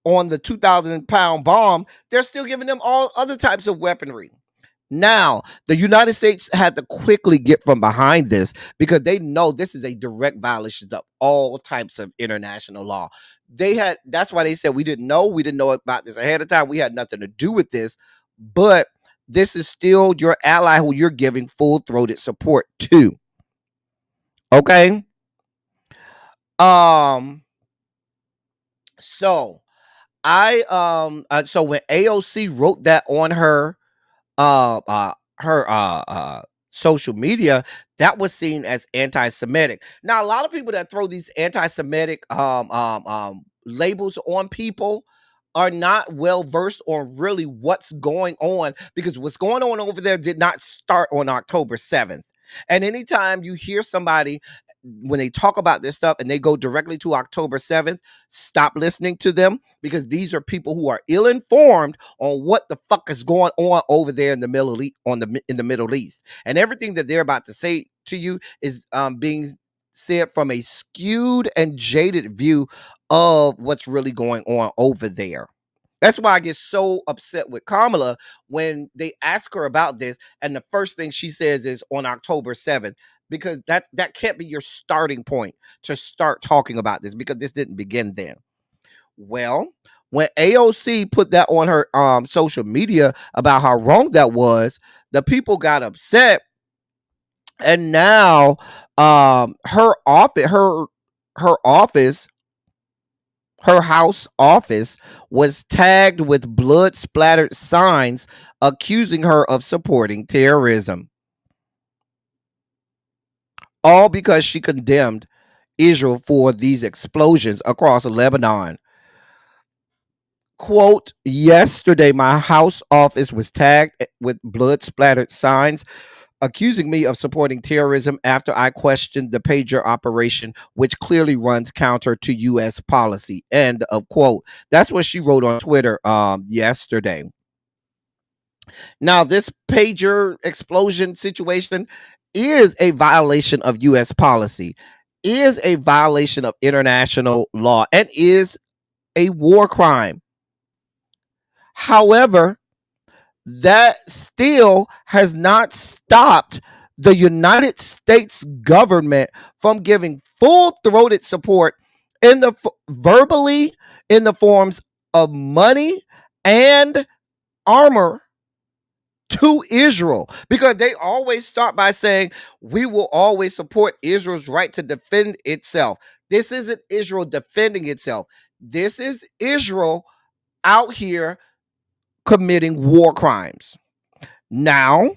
on the 2,000-pound bomb. They're still giving them all other types of weaponry. Now, the United States had to quickly get from behind this because they know this is a direct violation of all types of international law. That's why they said we didn't know about this ahead of time. We had nothing to do with this, but this is still your ally who you're giving full-throated support to. Okay? So when AOC wrote that on her social media, that was seen as anti-Semitic. Now, a lot of people that throw these anti-Semitic labels on people are not well versed on really what's going on, because what's going on over there did not start on October 7th. And anytime you hear somebody when they talk about this stuff and they go directly to October 7th, stop listening to them, because these are people who are ill-informed on what the fuck is going on over there in the Middle East, in the Middle East. And everything that they're about to say to you is being said from a skewed and jaded view of what's really going on over there. That's why I get so upset with Kamala when they ask her about this, and the first thing she says is on October 7th, because that can't be your starting point to start talking about this, because this didn't begin then. Well, when AOC put that on her social media about how wrong that was, the people got upset, and now her house office was tagged with blood splattered signs accusing her of supporting terrorism. All because she condemned Israel for these explosions across Lebanon. Quote, yesterday, my house office was tagged with blood splattered signs accusing me of supporting terrorism after I questioned the pager operation, which clearly runs counter to U.S. policy. End of quote. That's what she wrote on Twitter yesterday. Now, this pager explosion situation is a violation of U.S. policy, is a violation of international law, and is a war crime. However, that still has not stopped the United States government from giving full-throated support verbally in the forms of money and armor to Israel, because they always start by saying we will always support Israel's right to defend itself. This isn't Israel defending itself. This is Israel out here committing war crimes. Now,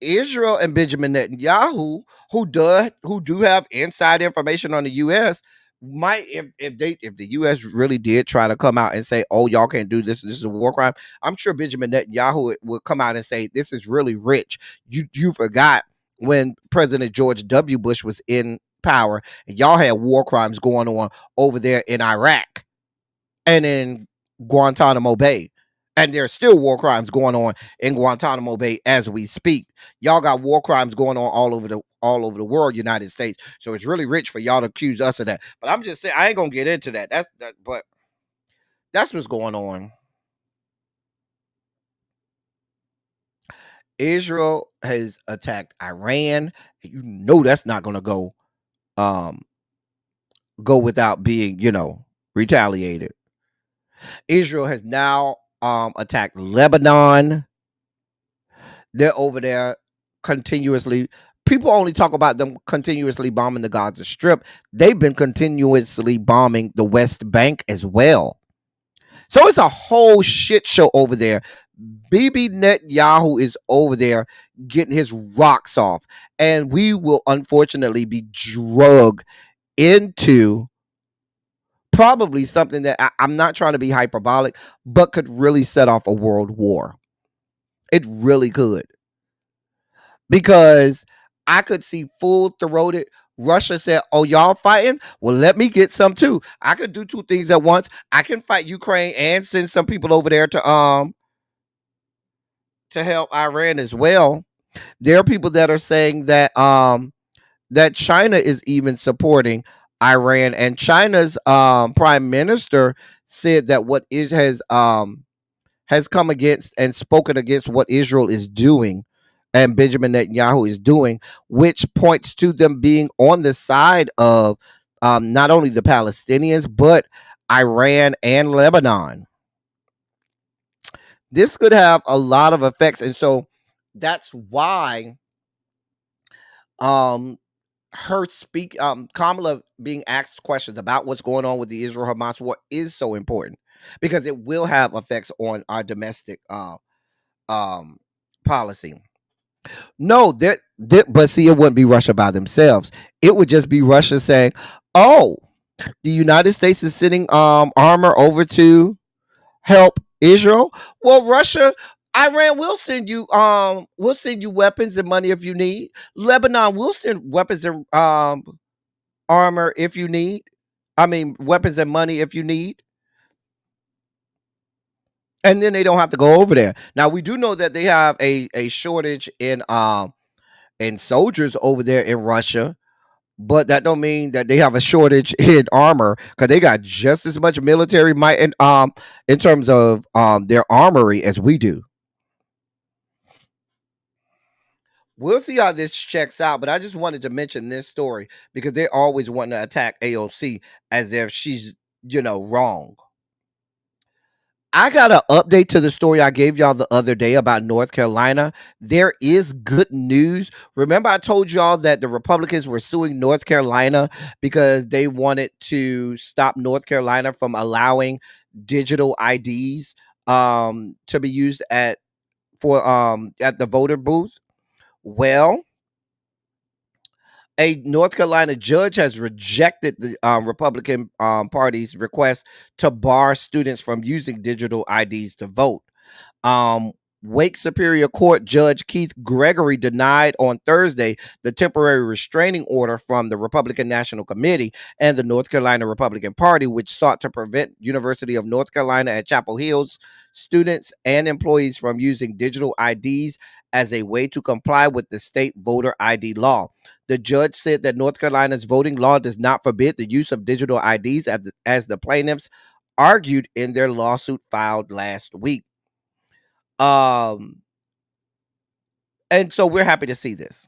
Israel and Benjamin Netanyahu, who do have inside information on the U.S., might, if the U.S. really did try to come out and say, "Oh, y'all can't do this. This is a war crime," I'm sure Benjamin Netanyahu would come out and say, "This is really rich. You forgot when President George W. Bush was in power, and y'all had war crimes going on over there in Iraq and in Guantanamo Bay." And there's still war crimes going on in Guantanamo Bay as we speak. Y'all got war crimes going on all over the world, United States. So it's really rich for y'all to accuse us of that. But I'm just saying, I ain't gonna get into that. But that's what's going on. Israel has attacked Iran. You know that's not gonna go without being, retaliated. Israel has now attacked Lebanon. They're over there continuously. People only talk about them continuously bombing the Gaza Strip. They've been continuously bombing the West Bank as well. So it's a whole shit show over there. Bibi Netanyahu is over there getting his rocks off. And we will unfortunately be drugged into probably something that I'm not trying to be hyperbolic, but could really set off a world war. It really could. Because I could see full-throated Russia said, oh, y'all fighting? Well, let me get some too. I could do two things at once. I can fight Ukraine and send some people over there to help Iran as well. There are people that are saying that that China is even supporting Iran, and China's prime minister said that what it has come against and spoken against what Israel is doing and Benjamin Netanyahu is doing, which points to them being on the side of not only the Palestinians, but Iran and Lebanon. This could have a lot of effects. And so that's why Kamala being asked questions about what's going on with the Israel-Hamas war is so important, because it will have effects on our domestic policy. No, but see, it wouldn't be Russia by themselves. It would just be Russia saying, "Oh, the United States is sending armor over to help Israel. Well, Russia, Iran will send you weapons and money if you need. Lebanon will send weapons and armor if you need. I mean, weapons and money if you need." And then they don't have to go over there. Now, we do know that they have a shortage in soldiers over there in Russia, but that don't mean that they have a shortage in armor, because they got just as much military might in terms of their armory as we do. We'll see how this checks out, but I just wanted to mention this story because they always want to attack AOC as if she's, wrong. I got an update to the story I gave y'all the other day about North Carolina. There is good news. Remember, I told y'all that the Republicans were suing North Carolina because they wanted to stop North Carolina from allowing digital IDs to be used at the voter booth. Well, a North Carolina judge has rejected the Republican Party's request to bar students from using digital IDs to vote. Wake Superior Court Judge Keith Gregory denied on Thursday the temporary restraining order from the Republican National Committee and the North Carolina Republican Party, which sought to prevent University of North Carolina at Chapel Hill's students and employees from using digital IDs as a way to comply with the state voter ID law. The judge said that North Carolina's voting law does not forbid the use of digital IDs, as the plaintiffs argued in their lawsuit filed last week. And so we're happy to see this.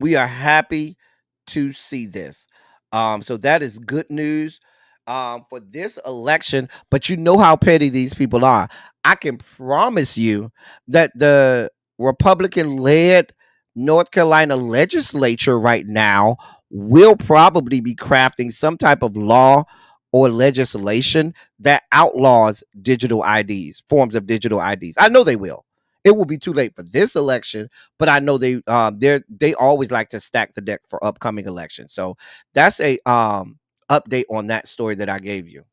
We are happy to see this. So that is good news for this election. But you know how petty these people are. I can promise you that the Republican-led North Carolina legislature right now will probably be crafting some type of law or legislation that outlaws digital IDs, forms of digital IDs. I know they will. It will be too late for this election, but I know they always like to stack the deck for upcoming elections. So that's a update on that story that I gave you.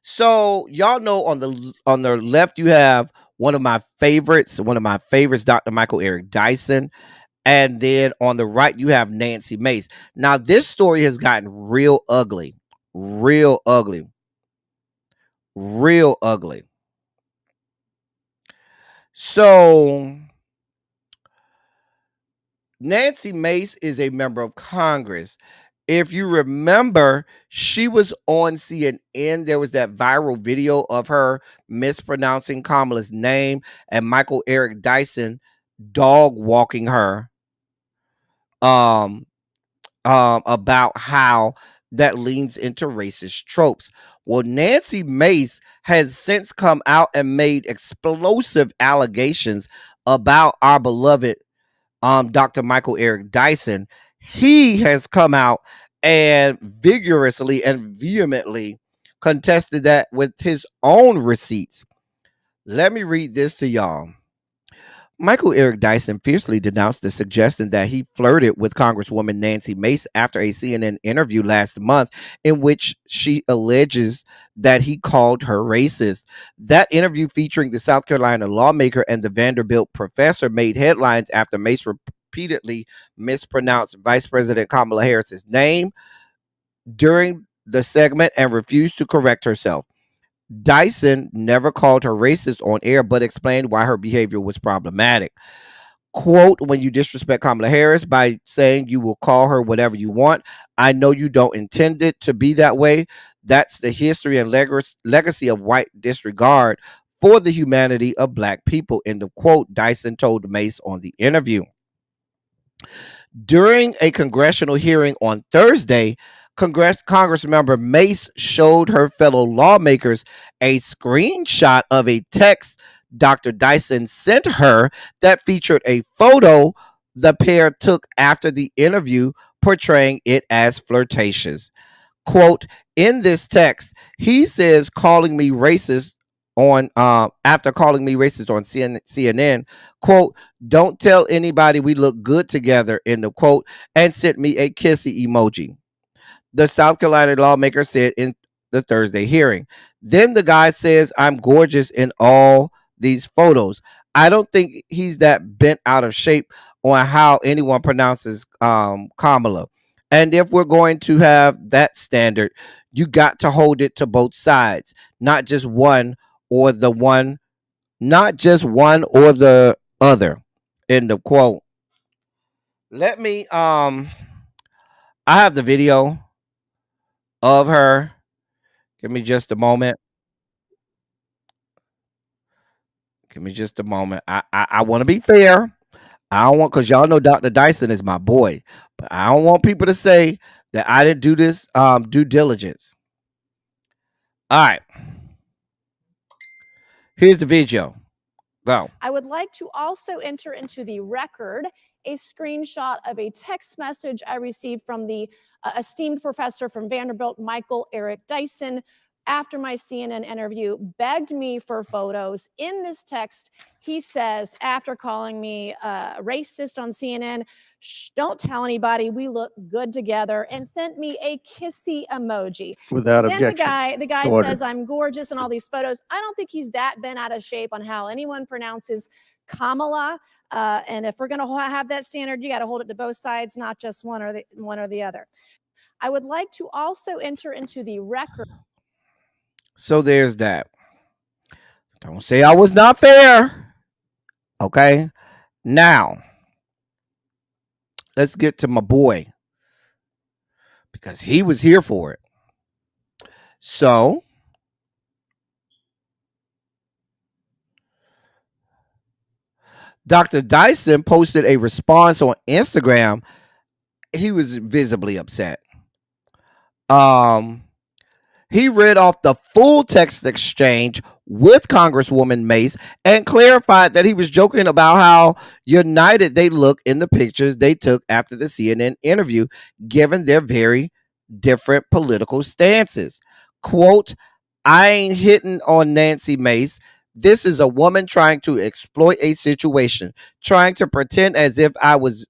So y'all know on the left you have one of my favorites, Dr. Michael Eric Dyson. And then on the right, you have Nancy Mace. Now, this story has gotten real ugly. So, Nancy Mace is a member of Congress. If you remember, she was on CNN. There was that viral video of her mispronouncing Kamala's name and Michael Eric Dyson dog walking her about how that leans into racist tropes. Well, Nancy Mace has since come out and made explosive allegations about our beloved Dr. Michael Eric Dyson. He has come out and vigorously and vehemently contested that with his own receipts. Let me read this to y'all. Michael Eric Dyson fiercely denounced the suggestion that he flirted with Congresswoman Nancy Mace after a CNN interview last month in which she alleges that he called her racist. That interview, featuring the South Carolina lawmaker and the Vanderbilt professor, made headlines after Mace repeatedly mispronounced Vice President Kamala Harris's name during the segment and refused to correct herself. Dyson never called her racist on air, but explained why her behavior was problematic. Quote, when you disrespect Kamala Harris by saying you will call her whatever you want, I know you don't intend it to be that way. That's the history and legacy of white disregard for the humanity of black people, end of quote, Dyson told Mace on the interview. During a congressional hearing on Thursday, Congressmember Mace showed her fellow lawmakers a screenshot of a text Dr. Dyson sent her that featured a photo the pair took after the interview, portraying it as flirtatious. Quote, in this text, he says calling me racist on after calling me racist on CNN, quote, don't tell anybody we look good together, end of quote, and sent me a kissy emoji. The South Carolina lawmaker said in the Thursday hearing. Then the guy says, I'm gorgeous in all these photos. I don't think he's that bent out of shape on how anyone pronounces Kamala. And if we're going to have that standard, you got to hold it to both sides, not just one or the other. End of quote. Let me I have the video of her. Give me just a moment. I want to be fair. I don't want, because y'all know Dr. Dyson is my boy, but I don't want people to say that I didn't do this due diligence. All right. Here's the video. Go. I would like to also enter into the record a screenshot of a text message I received from the esteemed professor from Vanderbilt, Michael Eric Dyson, after my CNN interview, begged me for photos. In this text, he says, after calling me racist on CNN, don't tell anybody, we look good together, and sent me a kissy emoji. Without then objection. The guy Order. says I'm gorgeous in all these photos. I don't think he's that bent out of shape on how anyone pronounces Kamala. And if we're going to have that standard, you got to hold it to both sides, not just one or the other. I would like to also enter into the record. So there's that. Don't say I was not fair. Okay. Now, let's get to my boy, because he was here for it. So, Dr. Dyson posted a response on Instagram. He was visibly upset. He read off the full text exchange with Congresswoman Mace and clarified that he was joking about how united they look in the pictures they took after the CNN interview, given their very different political stances. Quote, I ain't hitting on Nancy Mace. This is a woman trying to exploit a situation, trying to pretend as if I was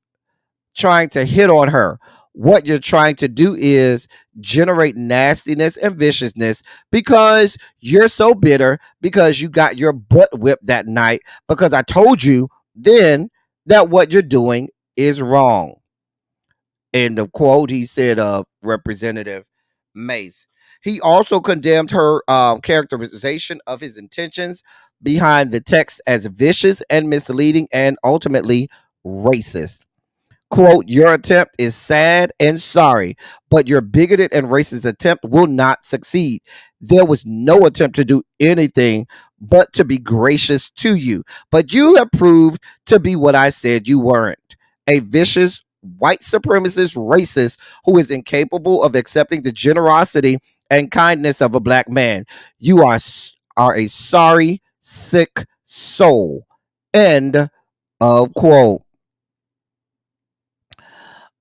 trying to hit on her. What you're trying to do is generate nastiness and viciousness because you're so bitter because you got your butt whipped that night because I told you then that what you're doing is wrong. End of quote, he said of Representative Mace. He also condemned her characterization of his intentions behind the text as vicious and misleading and ultimately racist. Quote, your attempt is sad and sorry, but your bigoted and racist attempt will not succeed. There was no attempt to do anything but to be gracious to you, but you have proved to be what I said you weren't, a vicious white supremacist racist who is incapable of accepting the generosity and kindness of a black man. You are a sorry, sick soul. End of quote.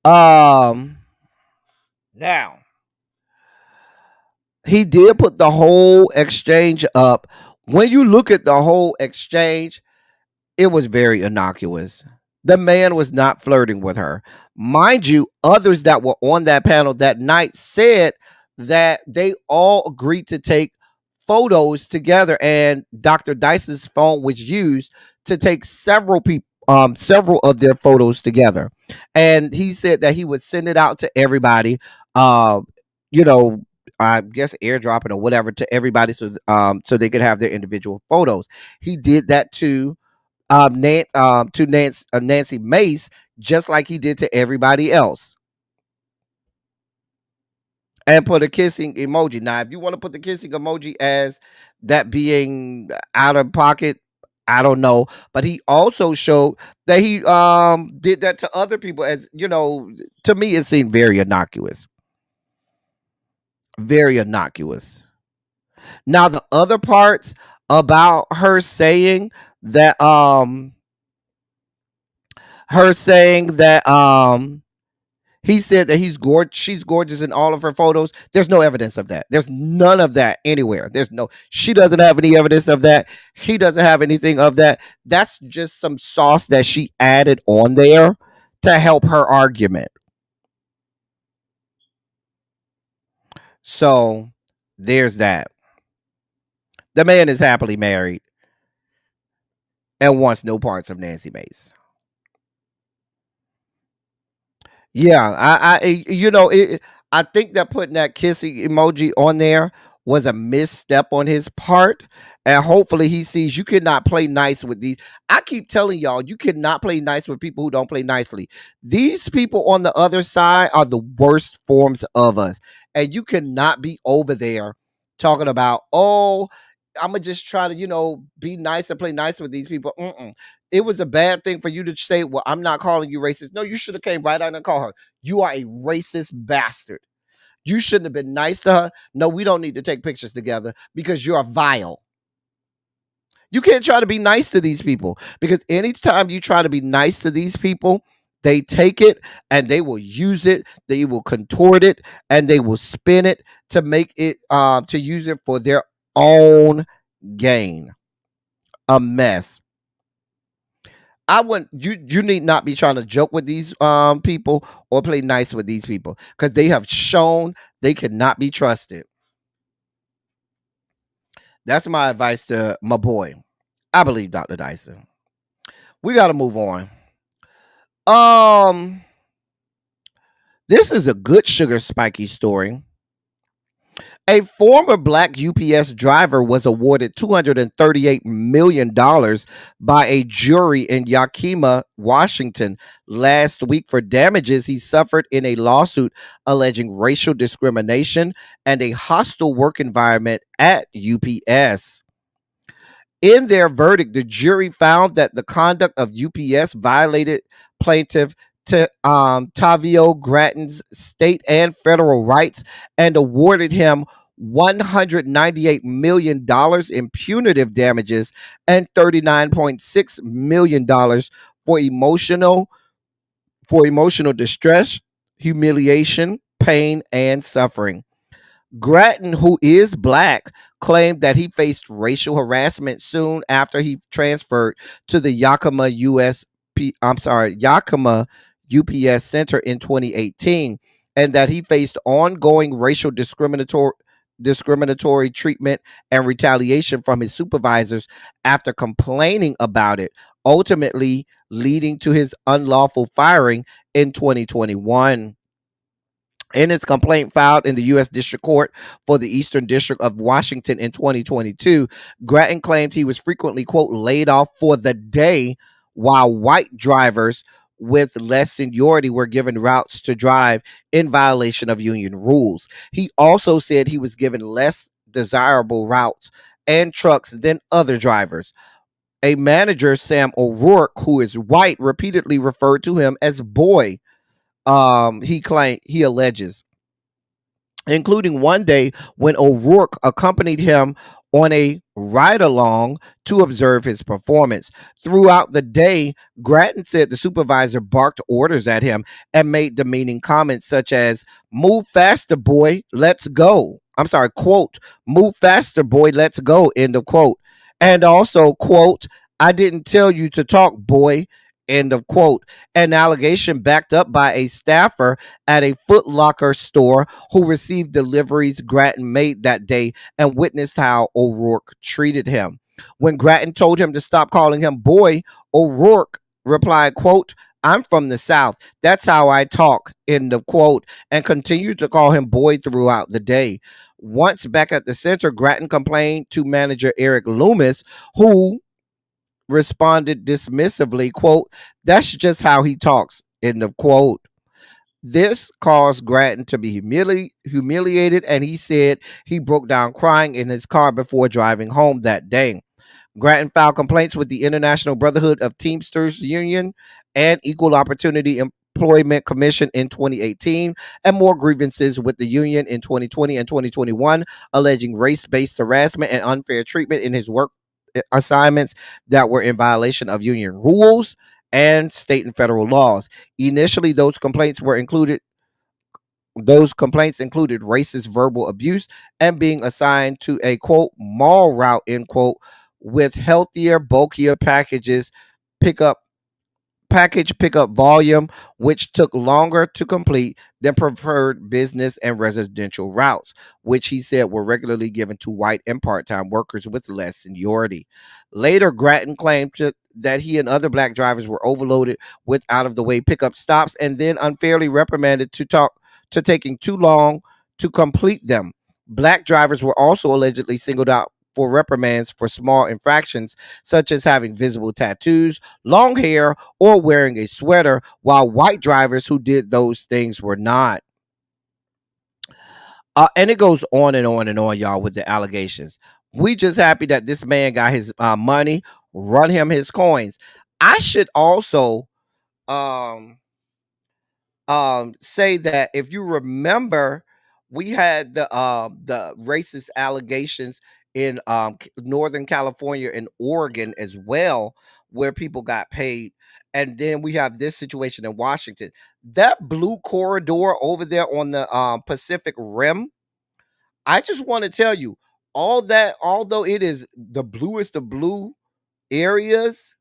Now he did put the whole exchange up. When you look at the whole exchange, it was very innocuous. The man was not flirting with her. Mind you, others that were on that panel that night said that they all agreed to take photos together, and Dr. Dyson's phone was used to take several of their photos together. And he said that he would send it out to everybody, you know, I guess airdropping or whatever to everybody so they could have their individual photos. He did that to Nancy Mace, just like he did to everybody else, and put a kissing emoji. Now, if you want to put the kissing emoji as that being out of pocket, I don't know, but he also showed that he did that to other people. As you know, to me, it seemed very innocuous. Very innocuous. Now, the other parts about her saying that he said that she's gorgeous in all of her photos. There's no evidence of that. There's none of that anywhere. She doesn't have any evidence of that. He doesn't have anything of that. That's just some sauce that she added on there to help her argument. So there's that. The man is happily married and wants no parts of Nancy Mace. Yeah, I think that putting that kissing emoji on there was a misstep on his part, and hopefully he sees you cannot play nice with these. I keep telling y'all, you cannot play nice with people who don't play nicely. These people on the other side are the worst forms of us, and you cannot be over there talking about, oh, I'm gonna just try to, be nice and play nice with these people. It was a bad thing for you to say, well, I'm not calling you racist. No, you should have came right out and called her. You are a racist bastard. You shouldn't have been nice to her. No, we don't need to take pictures together because you're vile. You can't try to be nice to these people, because anytime you try to be nice to these people, they take it and they will use it. They will contort it and they will spin it to make it, to use it for their own gain. A mess. You need not be trying to joke with these people or play nice with these people, because they have shown they cannot be trusted. That's my advice to my boy. I believe Dr. Dyson. We got to move on. This is a good sugar spiky story. A former black UPS driver was awarded $238 million by a jury in Yakima, Washington last week for damages he suffered in a lawsuit alleging racial discrimination and a hostile work environment at UPS. In their verdict, the jury found that the conduct of UPS violated plaintiff Tavio Gratton's state and federal rights and awarded him $198 million in punitive damages and $39.6 million for emotional distress, humiliation, pain, and suffering. Gratton, who is black, claimed that he faced racial harassment soon after he transferred to the Yakima UPS Center in 2018, and that he faced ongoing racial discriminatory treatment and retaliation from his supervisors after complaining about it, ultimately leading to his unlawful firing in 2021. In its complaint filed in the U.S. District Court for the Eastern District of Washington in 2022, Gratton claimed he was frequently, quote, laid off for the day, while white drivers with less seniority were given routes to drive in violation of union rules. He also said he was given less desirable routes and trucks than other drivers. A manager, Sam O'Rourke, who is white, repeatedly referred to him as boy. he alleges, including one day when O'Rourke accompanied him on a ride along to observe his performance. Throughout the day, Grattan said the supervisor barked orders at him and made demeaning comments such as, "Move faster, boy, let's go." I'm sorry, quote, "Move faster, boy, let's go," end of quote. And also, quote, "I didn't tell you to talk, boy," end of quote. An allegation backed up by a staffer at a Foot Locker store who received deliveries Grattan made that day and witnessed how O'Rourke treated him. When Grattan told him to stop calling him boy, O'Rourke replied, quote, "I'm from the South. That's how I talk," end of quote, and continued to call him boy throughout the day. Once back at the center, Grattan complained to manager Eric Loomis, who responded dismissively, quote, "That's just how he talks," end of quote. This caused Grattan to be humiliated, and he said he broke down crying in his car before driving home that day. Grattan filed complaints with the International Brotherhood of Teamsters Union and Equal Opportunity Employment Commission in 2018, and more grievances with the union in 2020 and 2021, alleging race-based harassment and unfair treatment in his work assignments that were in violation of union rules and state and federal laws. Initially, those complaints included racist verbal abuse and being assigned to a quote mall route end quote with healthier, bulkier package pickup volume, which took longer to complete than preferred business and residential routes, which he said were regularly given to white and part-time workers with less seniority. Later, Grattan claimed that he and other black drivers were overloaded with out-of-the-way pickup stops and then unfairly reprimanded to taking too long to complete them. Black drivers were also allegedly singled out for reprimands for small infractions, such as having visible tattoos, long hair, or wearing a sweater, while white drivers who did those things were not. And it goes on and on and on, y'all, with the allegations. We just happy that this man got his money, run him his coins. I should also say that if you remember, we had the racist allegations in Northern California and Oregon as well, where people got paid. And then we have this situation in Washington. That blue corridor over there on the Pacific Rim, I just want to tell you, all that, although it is the bluest of blue areas,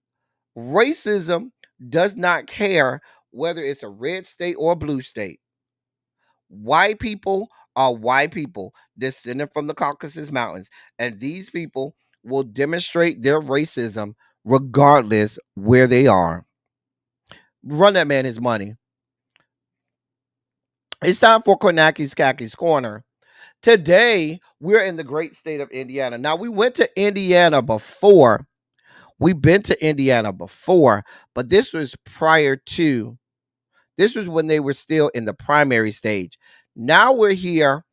racism does not care whether it's a red state or a blue state. White people are white people descended from the Caucasus Mountains, and these people will demonstrate their racism regardless where they are. Run that man his money. It's time for Kornaki's Kaki's Corner. Today, we're in the great state of Indiana. Now, we went to Indiana before. We've been to Indiana before, but this was this was when they were still in the primary stage. Now we're here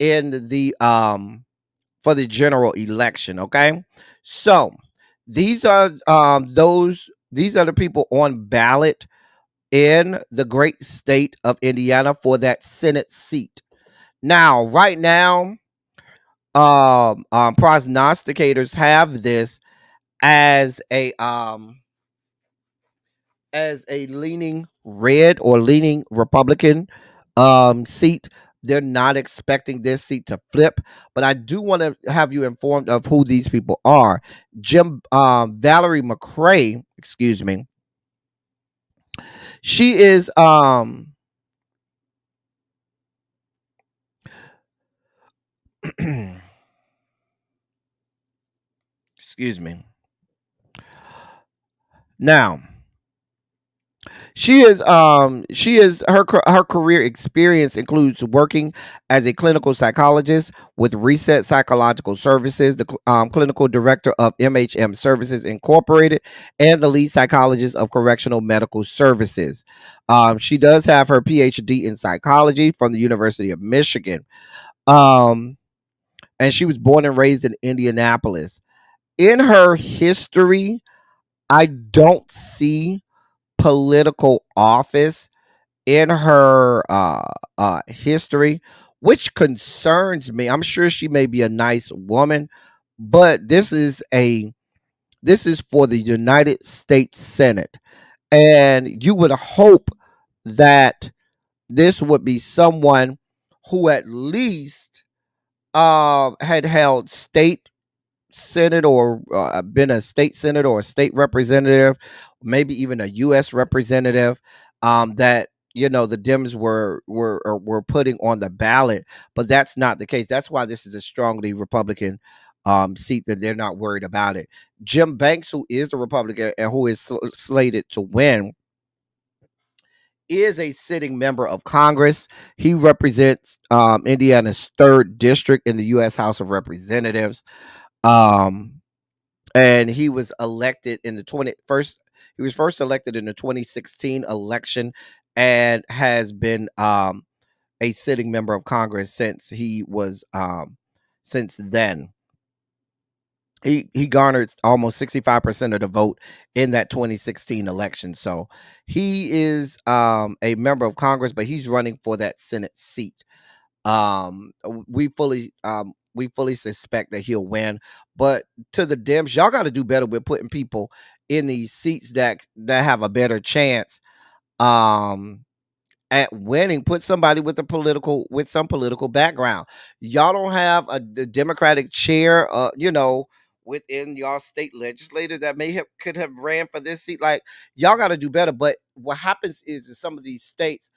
in the for the general election, okay? So, these are the people on ballot in the great state of Indiana for that Senate seat. Now, right now, prognosticators have this as a leaning red or leaning Republican seat. They're not expecting this seat to flip, but I do want to have you informed of who these people are. Valerie McRae, excuse me. She is excuse me. Now, she is her career experience includes working as a clinical psychologist with Reset Psychological Services, the clinical director of MHM Services Incorporated, and the lead psychologist of Correctional Medical Services. She does have her PhD in psychology from the University of Michigan. And she was born and raised in Indianapolis. In her history, I don't see political office in her history, which concerns me. I'm sure she may be a nice woman, but this is for the United States Senate. And you would hope that this would be someone who at least had held state senate or been a state senator or a state representative, maybe even a U.S. representative, that the Dems were putting on the ballot, but that's not the case. That's why this is a strongly Republican seat, that they're not worried about it. Jim Banks, who is the Republican and who is slated to win, is a sitting member of Congress. He represents Indiana's 3rd district in the U.S. House of Representatives. And he was elected in the he was first elected in the 2016 election, and has been a sitting member of Congress since then. He garnered almost 65% of the vote in that 2016 election. So he is a member of Congress, but he's running for that Senate seat. We fully suspect that he'll win, but to the Dems, y'all got to do better with putting people in these seats that have a better chance at winning. Put somebody with some political background. Y'all don't have the Democratic chair, within y'all state legislature that could have ran for this seat. Like, y'all got to do better. But what happens is in some of these states,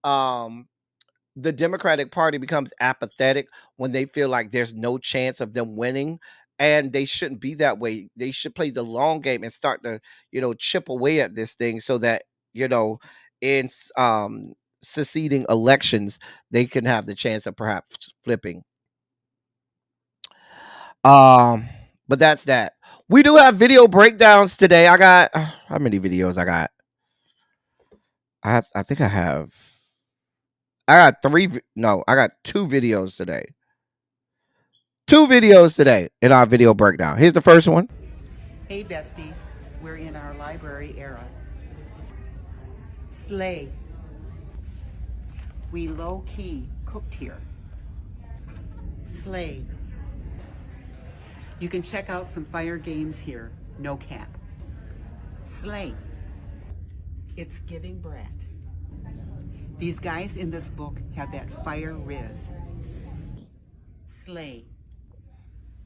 the Democratic Party becomes apathetic when they feel like there's no chance of them winning, and they shouldn't be that way. They should play the long game and start to, chip away at this thing, so that, in succeeding elections, they can have the chance of perhaps flipping. But that's that. We do have video breakdowns today. I got how many videos I got? I think I got 2 videos today. 2 videos today in our video breakdown. Here's the first one. Hey besties, we're in our library era. Slay. We low-key cooked here. Slay. You can check out some fire games here, no cap. Slay. It's giving brat. These guys in this book have that fire riz. Slay.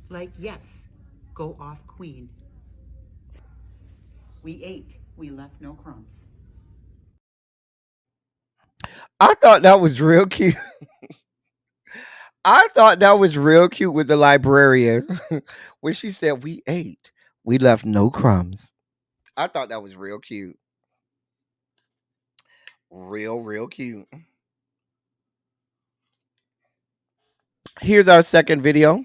Like, yes, go off queen. We ate, we left no crumbs. I thought that was real cute. I thought that was real cute with the librarian when she said, we ate, we left no crumbs. I thought that was real cute. Real cute. Here's our second video.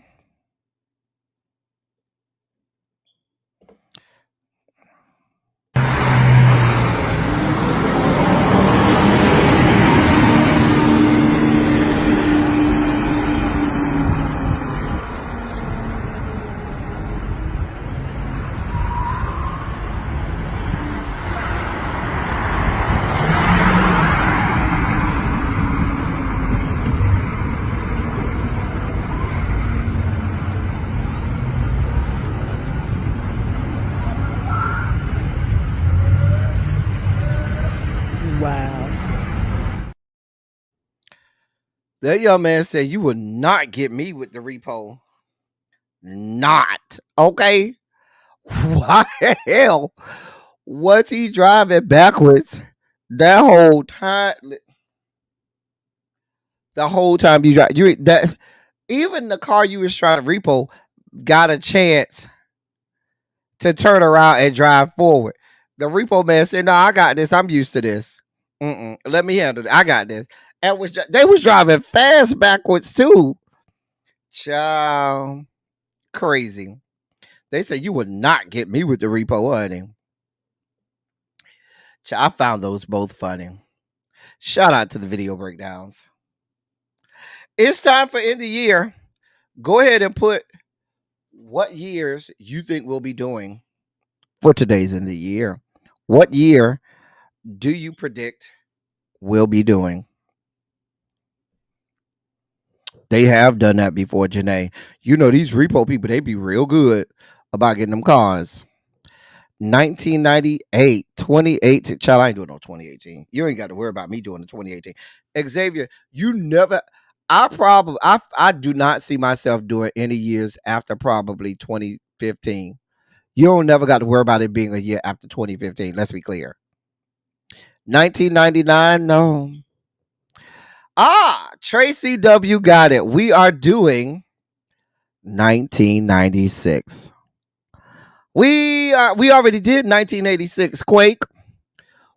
That young man said, you will not get me with the repo. Not. Okay. Why the hell was he driving backwards that whole time? The whole time you drive, even the car you was trying to repo got a chance to turn around and drive forward. The repo man said, no, I got this. I'm used to this. Let me handle it. I got this. And they was driving fast backwards too. Child, crazy. They said you would not get me with the repo, honey. Child, I found those both funny. Shout out to the video breakdowns. It's time for end of year. Go ahead and put what years you think we'll be doing for today's end of the year. What year do you predict will be doing. They have done that before, Janae. You know, these repo people, they be real good about getting them cars. 1998, 2018. Child, I ain't doing no 2018. You ain't got to worry about me doing the 2018. Xavier, you never. I do not see myself doing any years after probably 2015. You don't never got to worry about it being a year after 2015. Let's be clear. 1999, no. Tracy W got it. We are doing 1996. We already did 1986 Quake.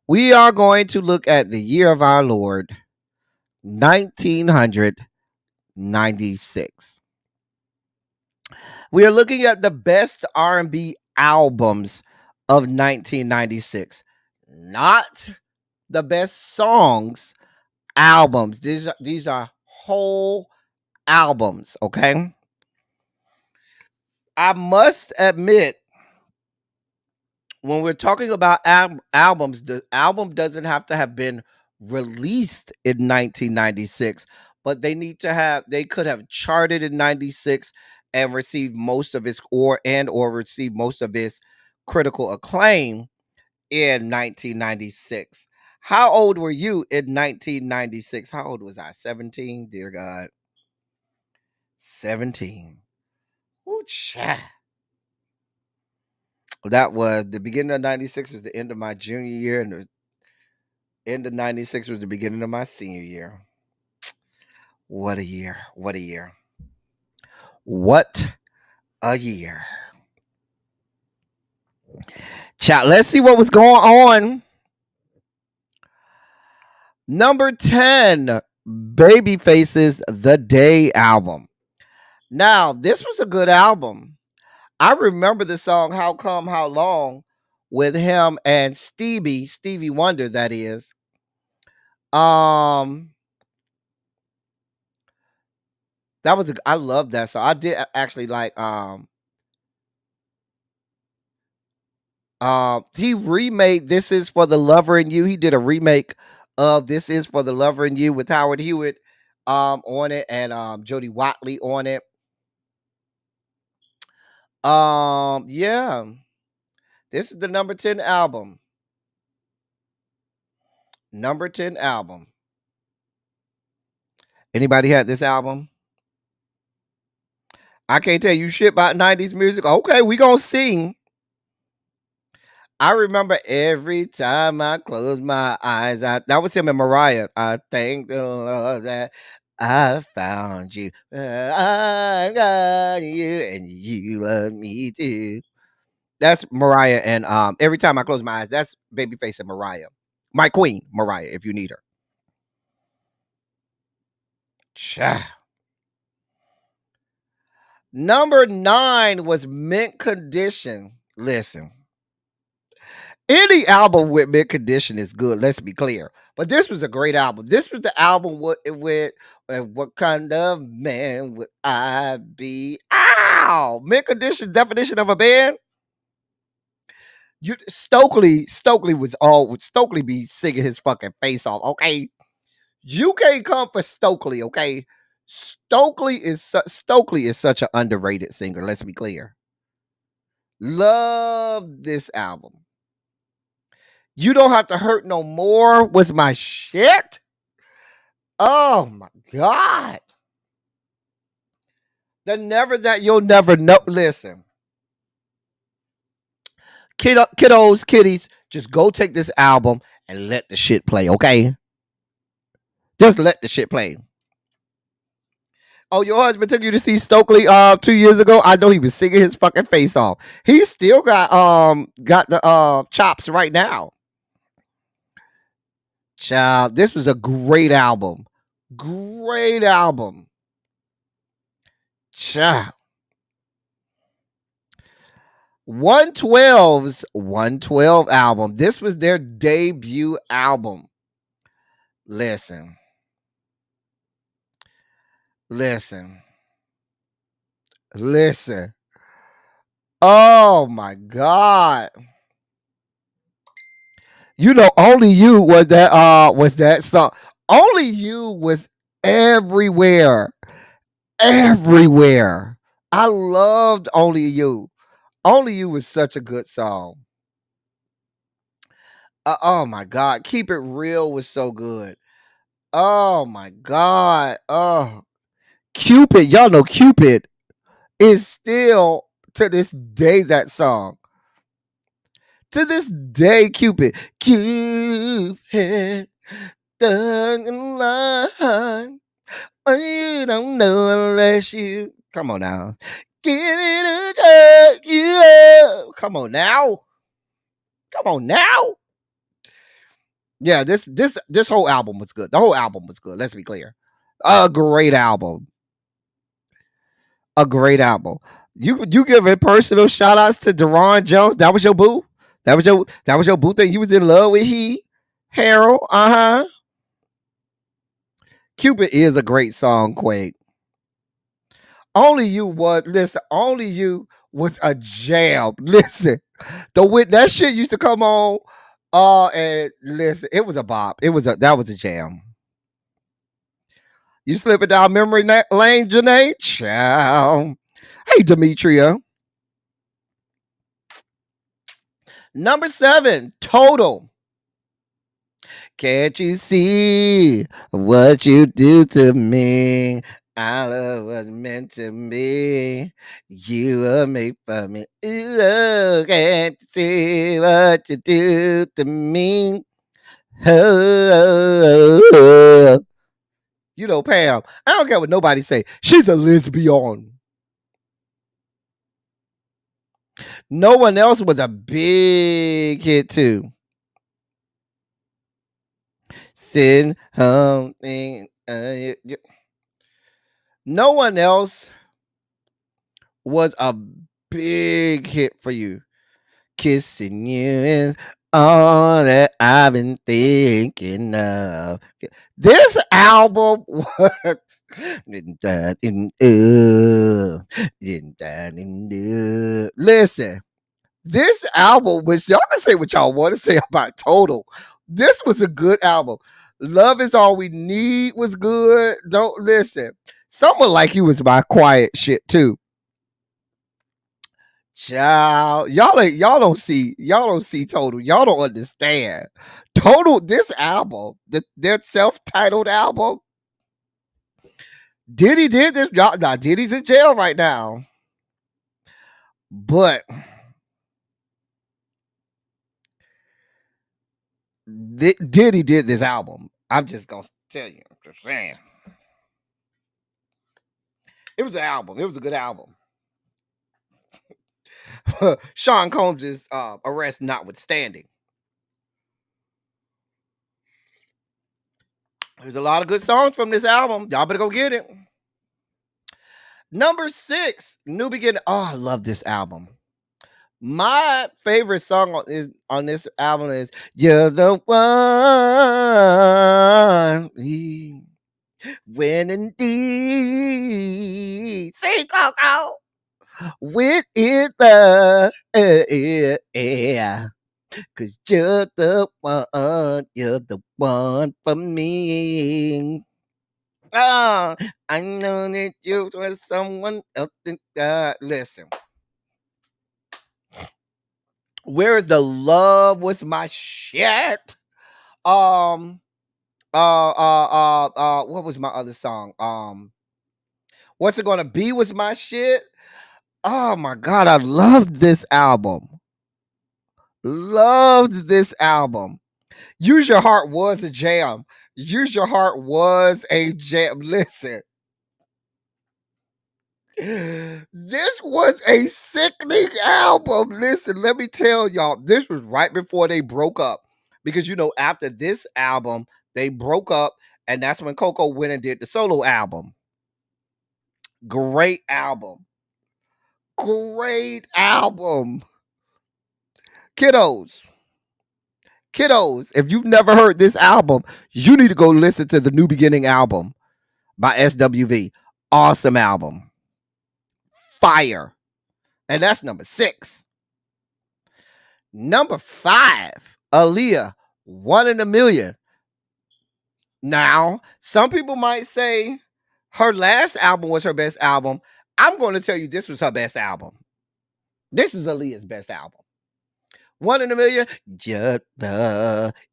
We are going to look at the year of our Lord, 1996. We are looking at the best R&B albums of 1996, not the best songs, albums. These are whole albums, okay? I must admit, when we're talking about albums, the album doesn't have to have been released in 1996, but they could have charted in 96 and received most of its or received most of its critical acclaim in 1996. How old were you in 1996? How old was I? 17? Dear God. 17. Ooh, child. That was the beginning of 96 was the end of my junior year, and the end of 96 was the beginning of my senior year. What a year. What a year. What a year. Chat, let's see what was going on. Number 10, Babyface's The Day album. Now, this was a good album. I remember the song How Come, How Long with him and Stevie Wonder, that is. I love that song. I did actually like he remade This Is for the Lover in You. He did a remake of This Is for the Lover in You with Howard Hewitt on it and Jody Watley on it. Yeah. This is the number 10 album. Number 10 album. Anybody had this album? I can't tell you shit about 90s music. Okay, we gonna sing. I remember every time I close my eyes. That was him and Mariah. I thank the Lord that I found you. I got you and you love me too. That's Mariah and every time I close my eyes. That's Babyface and Mariah. My queen, Mariah, if you need her. Cha. Number 9 was Mint Condition. Listen. Any album with Mint Condition is good, let's be clear. But this was a great album. This was the album with what kind of man would I be? Ow! Mint Condition definition of a band. Stokely would Stokely be singing his fucking face off, okay? You can't come for Stokely, okay? Stokely is such an underrated singer, let's be clear. Love this album. You Don't Have to Hurt No More was my shit. Oh my God. The Never That You'll Never Know. Listen. Kiddos, kiddies, just go take this album and let the shit play, okay? Just let the shit play. Oh, your husband took you to see Stokely 2 years ago. I know he was singing his fucking face off. He still got the chops right now. Child, this was a great album. Great album. Child. 112's 112 album. This was their debut album. Listen. Oh my God. You know, Only You was that song. Only You was everywhere. Everywhere. I loved Only You. Only You was such a good song. Oh my God. Keep It Real was so good. Oh my God. Oh, Cupid. Y'all know Cupid is still to this day that song. To this day, Cupid. Cupid. Done in line. You don't know unless you. Come on now. Give it a try. Yeah. Come on now. Come on now. Yeah, this whole album was good. The whole album was good. Let's be clear. A great album. A great album. You give a personal shout outs to Deron Jones. That was your boo. That was your boo thing. You was in love with Harold. Cupid is a great song, Quake. Only You was a jam. Listen, that shit used to come on. And listen, it was a bop. That was a jam. You slipping down memory lane, Janae? Ciao. Hey, Demetria. Number 7, Total. Can't you see what you do to me? Our love was meant to be. You were made for me. Ooh, can't you see what you do to me? Oh. You know, Pam, I don't care what nobody say. She's a lesbian. No One Else was a big hit too. Send something. No One Else was a big hit for you. Kissing you is all that I've been thinking of. This album was listen. This album was, y'all can say what y'all want to say about Total. This was a good album. Love Is All We Need was good. Don't listen. Someone Like You was my quiet shit too. Child, y'all don't see Total. Y'all don't understand. Total, this album, their self-titled album. Diddy did this. Now Diddy's in jail right now. But Diddy did this album. I'm just gonna tell you. I'm just saying. It was an album. It was a good album. Sean Combs' arrest notwithstanding. There's a lot of good songs from this album. Y'all better go get it. Number 6, New Beginning. Oh, I love this album. My favorite song on this album is You're the One. When indeed. Sing, Coco. When it yeah. Cause you're the one for me. Oh, I know that you were someone else. Listen. Where is the Love was my shit. What was my other song? What's It Gonna Be was my shit. Oh my God, I loved this album. Loved this album. Use Your Heart was a jam. Use Your Heart was a jam. Listen. This was a sickening album. Listen, let me tell y'all. This was right before they broke up. Because, you know, after this album, they broke up. And that's when Coco went and did the solo album. Great album. Great album. Kiddos, if you've never heard this album, you need to go listen to the New Beginning album by SWV. Awesome album. Fire. And that's number 6. Number 5, Aaliyah, 1 in a Million. Now, some people might say her last album was her best album. I'm going to tell you this was her best album. This is Aaliyah's best album. 1 in a Million. Just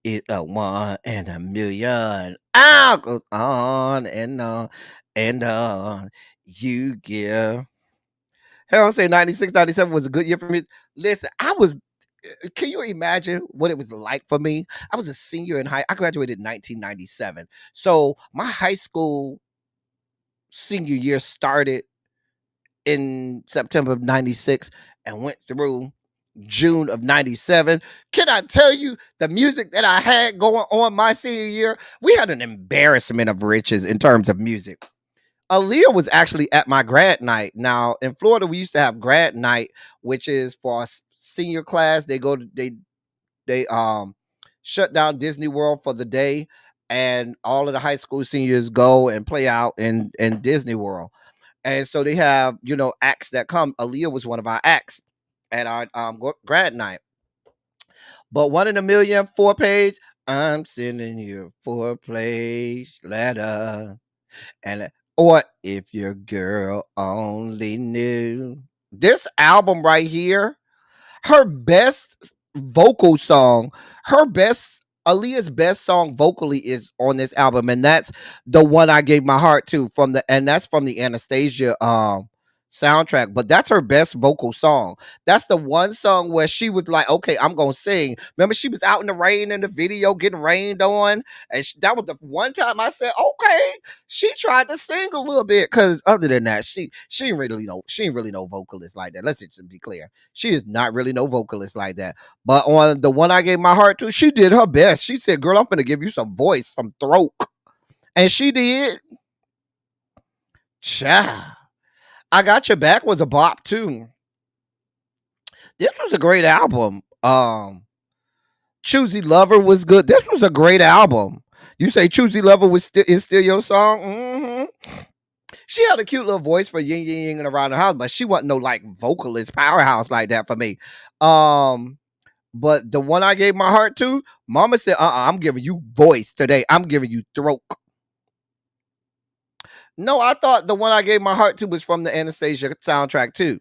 is a 1 in a million. I'll go on and on and on. You give. Hell, I'll say 96, 97 was a good year for me. Listen, can you imagine what it was like for me? I was a senior in I graduated in 1997. So my high school senior year started in September of 96 and went through June of 97. Can I tell you the music that I had going on my senior year? We had an embarrassment of riches in terms of music. Aaliyah was actually at my grad night. Now in Florida, we used to have grad night, which is for our senior class. They shut down Disney World for the day, and all of the high school seniors go and play out in Disney World. And so they have, acts that come. Aaliyah was one of our acts at our grad night. But 1 in a Million, 4-page. I'm sending you a 4-page letter, or if your girl only knew. This album right here, her best vocal song, Aaliyah's best song vocally is on this album, and that's The One I Gave My Heart To, that's from the Anastasia soundtrack. But that's her best vocal song. That's the one song where she was like, okay, I'm gonna sing. Remember, she was out in the rain in the video getting rained on, and that was the one time I said, okay, she tried to sing a little bit. Because other than that, she ain't really no vocalist like that. Let's just be clear, she is not really no vocalist like that. But on The One I Gave My Heart To, she did her best. She said, girl, I'm gonna give you some voice, some throat, and she did. Child. I Got Your Back was a bop too. This was a great album. Choosy Lover was good. This was a great album. You say Choosy Lover is still your song? Mm-hmm. She had a cute little voice for Ying Ying Ying and Around the House, but she wasn't no like vocalist powerhouse like that for me. But The One I Gave My Heart To, Mama said, I'm giving you voice today. I'm giving you throat. No, I thought The One I Gave My Heart To was from the Anastasia soundtrack too.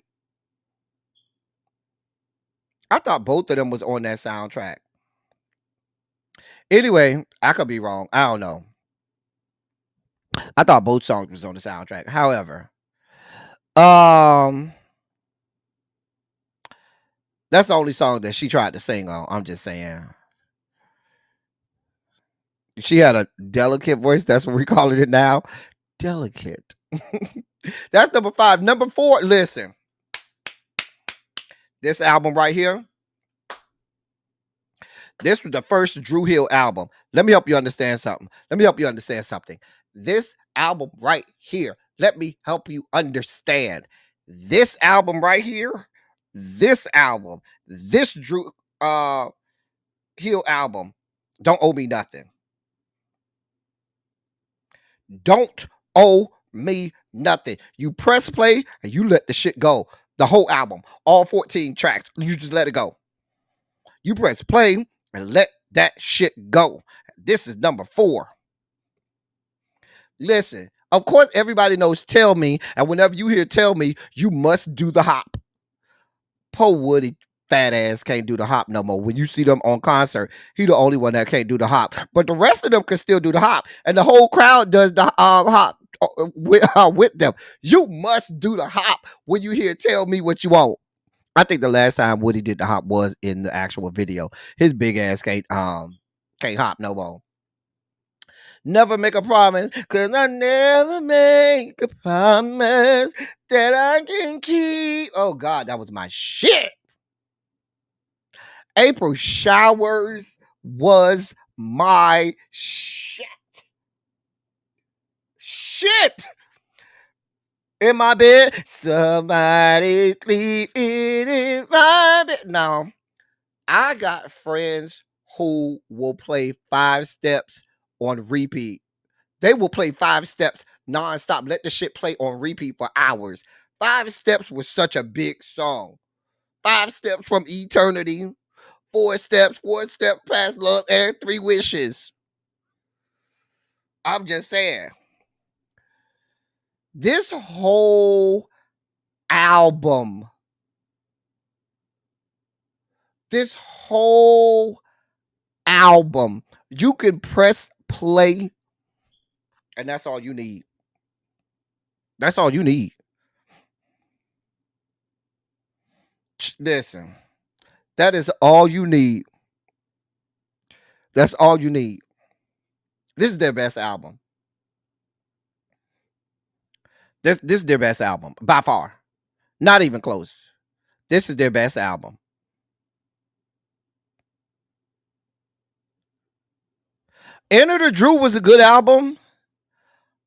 I thought both of them was on that soundtrack. Anyway, I could be wrong. I don't know. I thought both songs was on the soundtrack. However, that's the only song that she tried to sing on. I'm just saying. She had a delicate voice. That's what we call it now. Delicate. That's number 5. Number 4, listen. This album right here. This was the first Dru Hill album. Let me help you understand something. This album right here. Let me help you understand. This album right here. This Dru Hill album. Don't owe me nothing. Don't owe me nothing. You press play and you let the shit go. The whole album, all 14 tracks, you just let it go. You press play and let that shit go. This is number 4. Listen, of course, everybody knows Tell Me, and whenever you hear Tell Me, you must do the hop. Poor Woody fat ass can't do the hop no more. When you see them on concert, he the only one that can't do the hop. But the rest of them can still do the hop, and the whole crowd does the hop with them. You must do the hop when you hear Tell Me What You Want. I think the last time Woody did the hop was in the actual video. His big ass can't hop no more. Never make a promise, cause I never make a promise that I can keep. Oh God, that was my shit. April Showers was my shit. In my bed, somebody sleeping in my bed. Now, I got friends who will play 5 Steps on repeat. They will play 5 Steps nonstop. Let the shit play on repeat for hours. 5 Steps was such a big song. 5 Steps from Eternity. 4 steps past love, and 3 wishes. I'm just saying. This whole album, you can press play, and that's all you need. That's all you need. Listen, that is all you need. That's all you need. This is their best album. This is their best album by far. Not even close. This is their best album. Enter the Drew was a good album,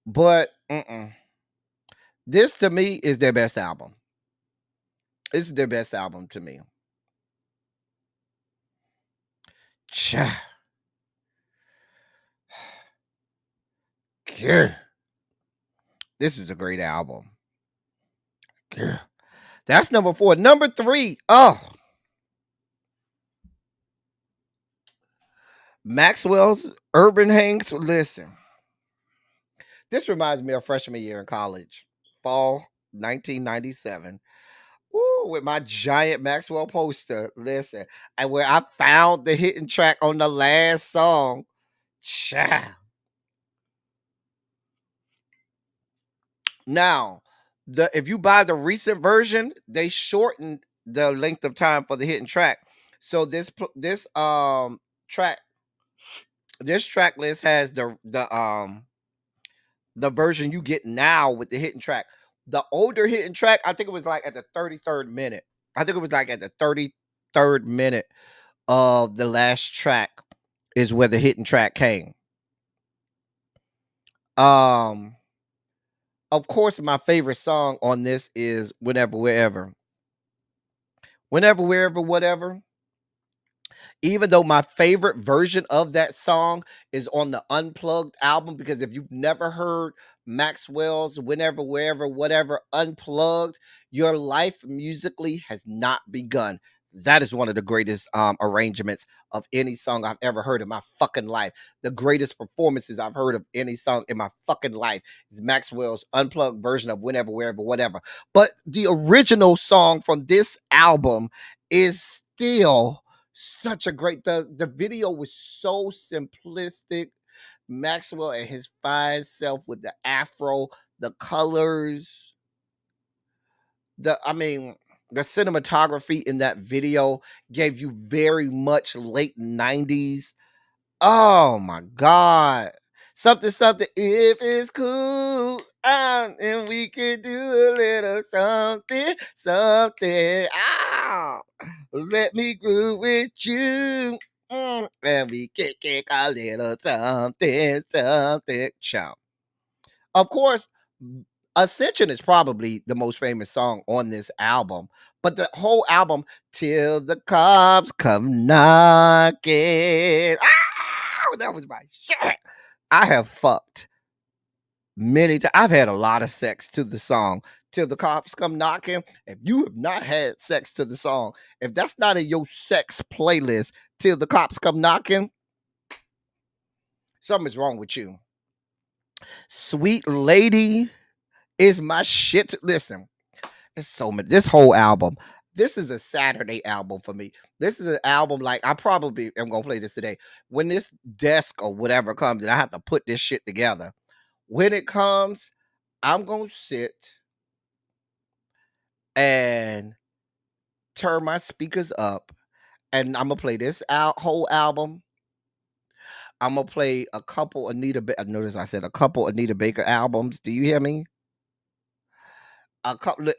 but this to me is their best album. This is their best album to me. This was a great album. That's number 4. Number 3. Maxwell's Urban Hanks. Listen, this reminds me of freshman year in college, fall 1997. Ooh, with my giant Maxwell poster. Listen, and where I found the hidden track on the last song. Now, if you buy the recent version, they shortened the length of time for the hidden track. So this track list has the version you get now with the hidden track. The older hidden track, I think it was like at the 33rd minute. I think it was like at the 33rd minute of the last track is where the hidden track came. Of course, my favorite song on this is Whenever, Wherever. Whenever, Wherever, Whatever. Even though my favorite version of that song is on the Unplugged album, because if you've never heard Maxwell's Whenever, Wherever, Whatever Unplugged, your life musically has not begun. That is one of the greatest arrangements of any song I've ever heard in my fucking life. The greatest performances I've heard of any song in my fucking life is Maxwell's Unplugged version of Whenever, Wherever, Whatever. But the original song from this album is still such a great, the video was so simplistic. Maxwell and his fine self with the afro, the colors, the cinematography in that video gave you very much late 90s. Oh my God. Something, if it's cool, and we can do a little something. Let me groove with you. And we can kick a little something. Ciao. Of course, Ascension is probably the most famous song on this album, but the whole album, Till the Cops Come Knocking. That was my shit. I have fucked many times. I've had a lot of sex to the song, Till the Cops Come Knocking. If you have not had sex to the song, if that's not in your sex playlist, Till the Cops Come Knocking, something's wrong with you. Sweet Lady is my shit. Listen, it's so many. This whole album, this is a Saturday album for me. This is an album like I probably am gonna play this today. When this desk or whatever comes and I have to put this shit together. When it comes, I'm gonna sit and turn my speakers up, and I'm gonna play this whole album. I'm gonna play a couple notice I said a couple Anita Baker albums. Do you hear me? A couple.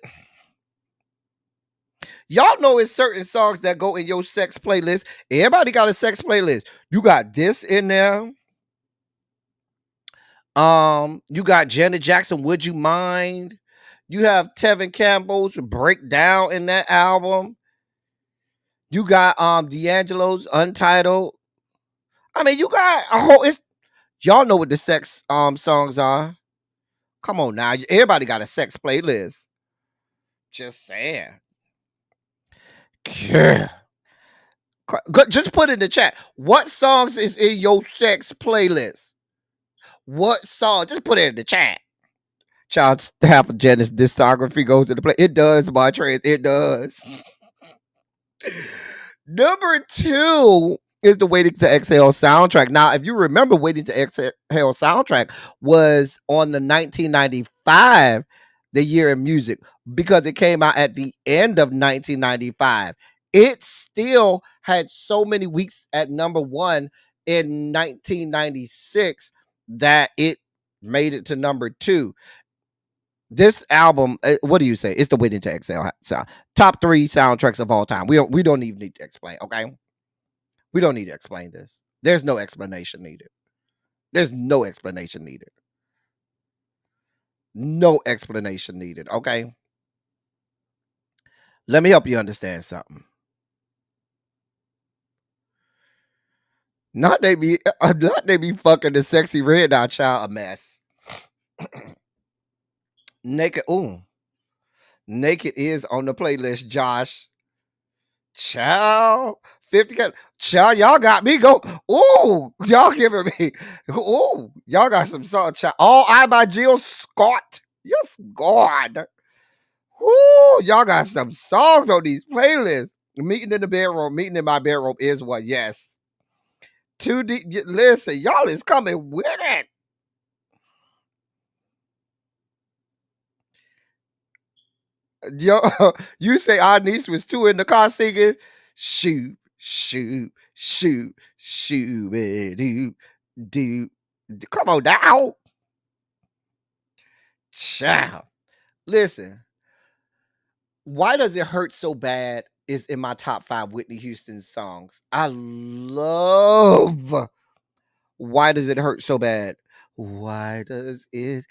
Y'all know it's certain songs that go in your sex playlist. Everybody got a sex playlist. You got this in there. You got Janet Jackson, Would You Mind? You have Tevin Campbell's Breakdown in that album. You got D'Angelo's Untitled. I mean, you got a whole y'all know what the sex songs are. Come on now. Everybody got a sex playlist. Just saying. Yeah. Just put in the chat. What songs is in your sex playlist? What song? Just put it in the chat. Child, half of Janet's discography goes to the play. It does, my trans. It does. Number 2 is the Waiting to Exhale soundtrack. Now, if you remember, Waiting to Exhale soundtrack was on the 1995, the year in music, because it came out at the end of 1995. It still had so many weeks at number 1 in 1996 that it made it to number 2. This album, what do you say? It's the Waiting to Exhale sound. Top 3 soundtracks of all time. We don't even need to explain, okay? We don't need to explain this. There's no explanation needed. There's no explanation needed. No explanation needed, okay? Let me help you understand something. Not they be fucking the sexy red dot child a mess. Naked, Naked is on the playlist, Josh. Child, 50. Child, y'all got me go. Ooh, y'all giving me. Ooh, y'all got some song. Child. All I by Jill Scott. Yes, God. Ooh, y'all got some songs on these playlists. Meeting in the bedroom, meeting in my bedroom is what? Yes. 2D. Listen, y'all is coming with it. Yo, you say our niece was 2 in the car singing, shoot, shoot, shoot, shoot, do. Come on now. Child. Listen, Why Does It Hurt So Bad is in my top 5 Whitney Houston songs. I love Why Does It Hurt So Bad? Why does it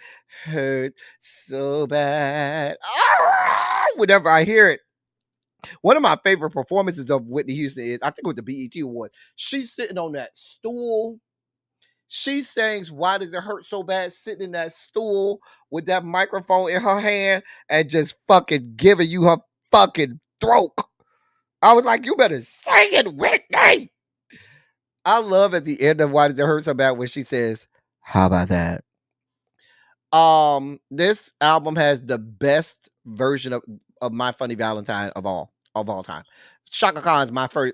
hurt so bad? Whenever I hear it. One of my favorite performances of Whitney Houston is, I think it was the BET Award. She's sitting on that stool. She sings Why Does It Hurt So Bad, sitting in that stool with that microphone in her hand and just fucking giving you her fucking throat. I was like, you better sing it, Whitney. I love at the end of Why Does It Hurt So Bad when she says, how about that? This album has the best version of My Funny Valentine of all time. Shaka Khan's My Funny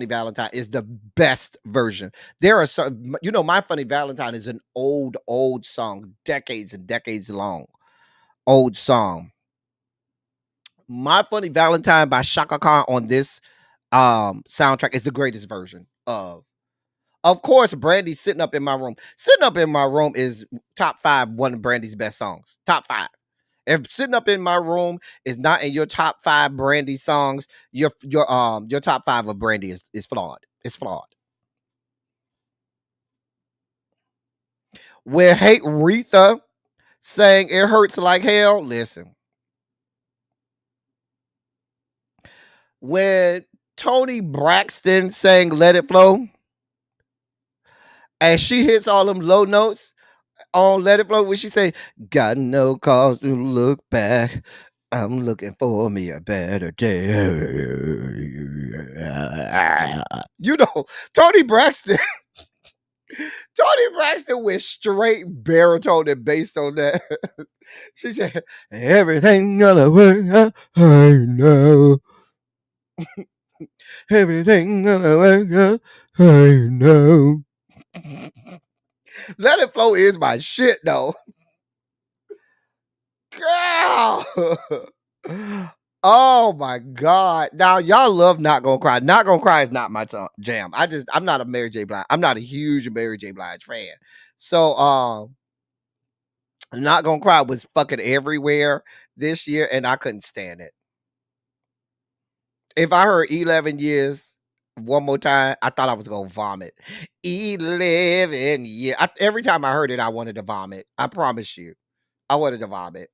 Valentine is the best version. There are some, My Funny Valentine is an old song, decades and decades long. Old song. My Funny Valentine by Shaka Khan on this soundtrack is the greatest version of course, Brandy's Sitting Up in My Room. Sitting Up in My Room is top 5, one of Brandy's best songs. Top 5. If Sitting Up in My Room is not in your top 5 Brandy songs, your top 5 of Brandy is flawed. It's flawed. Where Hate Retha sang It Hurts Like Hell, listen. When Toni Braxton sang Let It Flow, and she hits all them low notes on Let It Flow, when she say, got no cause to look back, I'm looking for me a better day. Toni Braxton went straight baritone and bass on that. She said, everything gonna work out, I know. Everything gonna work out, I know. Let It Flow is my shit, though. Girl. Oh my God. Now y'all love Not Gonna Cry. Not Gonna Cry is not my jam. I'm not a Mary J. Blige. I'm not a huge Mary J. Blige fan. So Not Gonna Cry was fucking everywhere this year, and I couldn't stand it. If I heard 11 years one more time, I thought I was gonna vomit. 11 years. Every time I heard it, I wanted to vomit. I promise you. I wanted to vomit.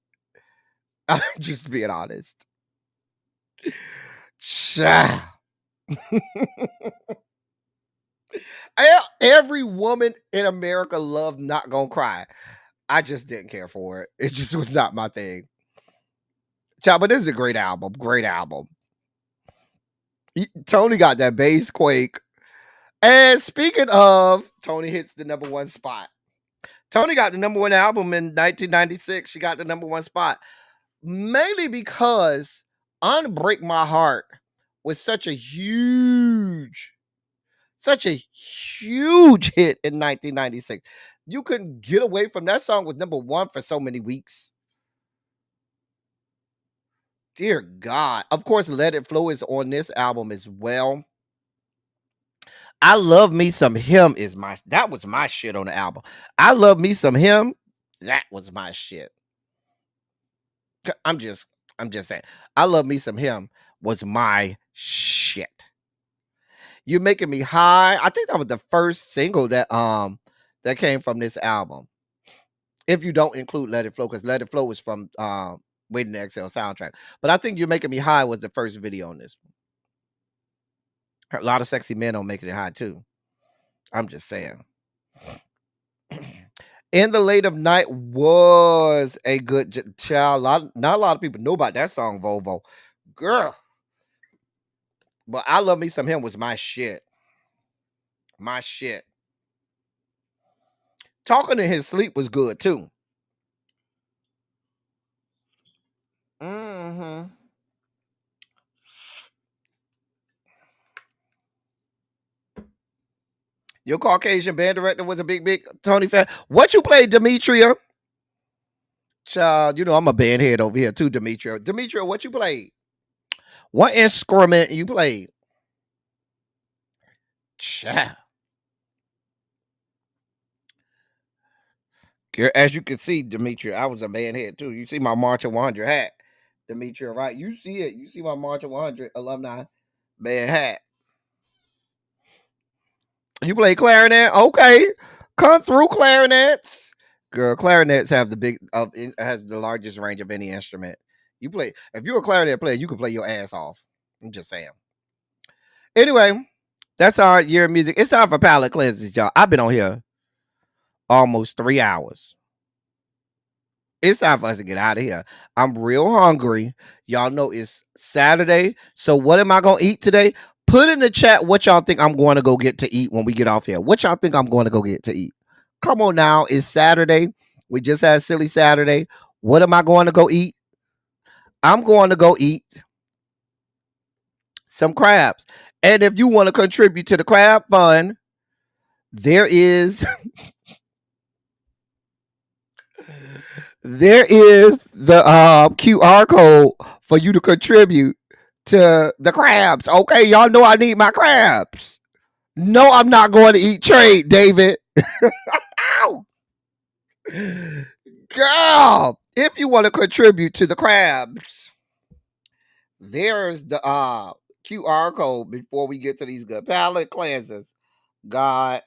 I'm just being honest. Every woman in America loved Not Gonna Cry. I just didn't care for it. It just was not my thing. Child, but this is a great album. Great album. Tony got that bass quake. And speaking of, Tony hits the #1 spot. Tony got the #1 album in 1996. She got the #1 spot. Mainly because Unbreak My Heart was such a huge hit in 1996. You couldn't get away from that song was #1 for so many weeks. Dear God. Of course, Let It Flow is on this album as well. I Love Me Some Him that was my shit on the album. I Love Me Some Him, that was my shit. I'm just saying. I Love Me Some Him was my shit. You're Making Me High. I think that was the first single that came from this album. If you don't include Let It Flow, because Let It Flow was from Waiting to Exhale soundtrack. But I think You're Making Me High was the first video on this one. A lot of sexy men on Making It High too. I'm just saying. In the Late of Night was a good child. Not a lot of people know about that song, Volvo. Girl. But I Love Me Some Him was my shit. My shit. Talking in His Sleep was good too. Mm-hmm. Your Caucasian band director was a big Tony fan. What you played, Demetria? Child, you know I'm a band head over here too, Demetria. Demetria, what you played? What instrument you played? Child. As you can see, Demetria, I was a band head too. You see my March of 100 hat, Demetria, right? You see it. You see my March of 100 alumni band hat. You play clarinet? Okay. Come through, clarinets. Girl, clarinets have has the largest range of any instrument. You play, if you're a clarinet player, you can play your ass off. I'm just saying. Anyway, that's our year of music. It's time for palate cleanses, y'all. I've been on here almost 3 hours. It's time for us to get out of here. I'm real hungry. Y'all know it's Saturday. So what am I going to eat today? Put in the chat what y'all think I'm going to go get to eat when we get off here. What y'all think I'm going to go get to eat? Come on now. It's Saturday. We just had Silly Saturday. What am I going to go eat? I'm going to go eat some crabs. And if you want to contribute to the crab fund, there is the QR code for you to contribute to the crabs. Okay, y'all know I need my crabs. No, I'm not going to eat trade, David. Ow. Girl, if you want to contribute to the crabs, there's the QR code before we get to these good palate cleansers. God.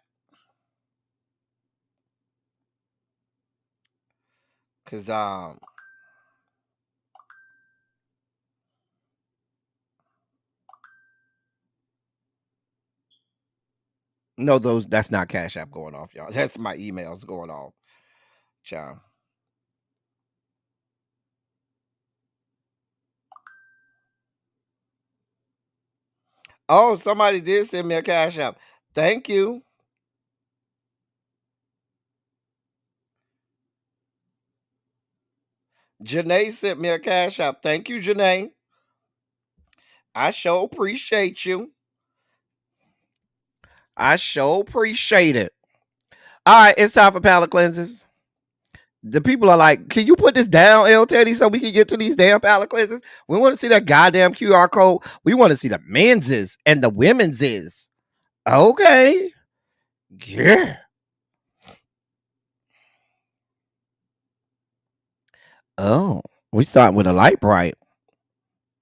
Cause no, that's not Cash App going off, y'all. That's my emails going off. Child. Oh, somebody did send me a Cash App. Thank you. Janae sent me a Cash App. Thank you, Janae. I sure appreciate you. I sure appreciate it. All right, it's time for palate cleanses. The people are like, can you put this down, L Teddy, so we can get to these damn palate cleanses? We want to see that goddamn QR code. We want to see the men's and the women's. Okay. Yeah. Oh, we starting with a light bright.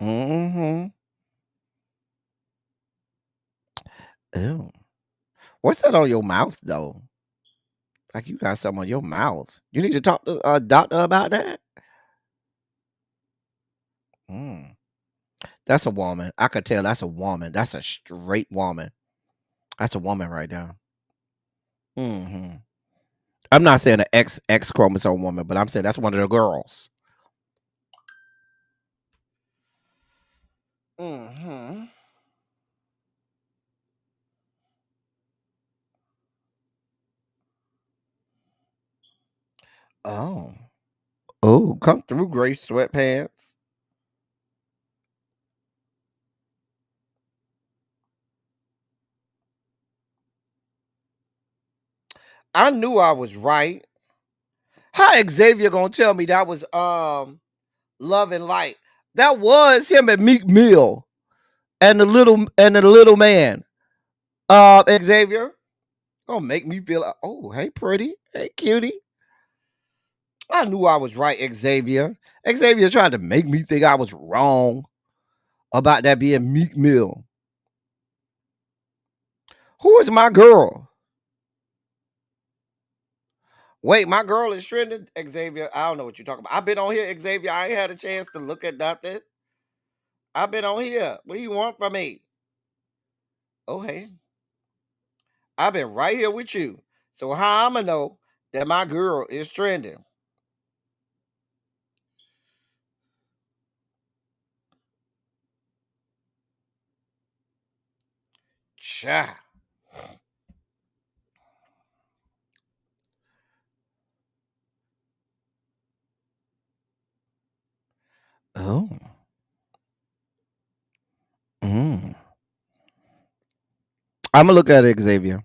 Mm-hmm. Oh. What's that on your mouth, though? Like you got something on your mouth. You need to talk to a doctor about that. That's a woman. I could tell that's a woman. That's a straight woman. That's a woman right there. Mm-hmm. I'm not saying an X chromosome woman, but I'm saying that's one of the girls. Mm-hmm. Oh. Oh, come through, gray sweatpants. I knew I was right. How Xavier gonna tell me that was Love and Light? That was him and Meek Mill and the little man. Xavier. Don't make me feel oh, hey pretty. Hey cutie. I knew I was right, Xavier. Xavier tried to make me think I was wrong about that being Meek Mill. Who is my girl? Wait, my girl is trending, Xavier. I don't know what you're talking about. I've been on here, Xavier. I ain't had a chance to look at nothing. I've been on here. What do you want from me? Oh, hey. I've been right here with you. So how I'ma know that my girl is trending? Cha. Oh. Mm. I'm gonna look at it, Xavier.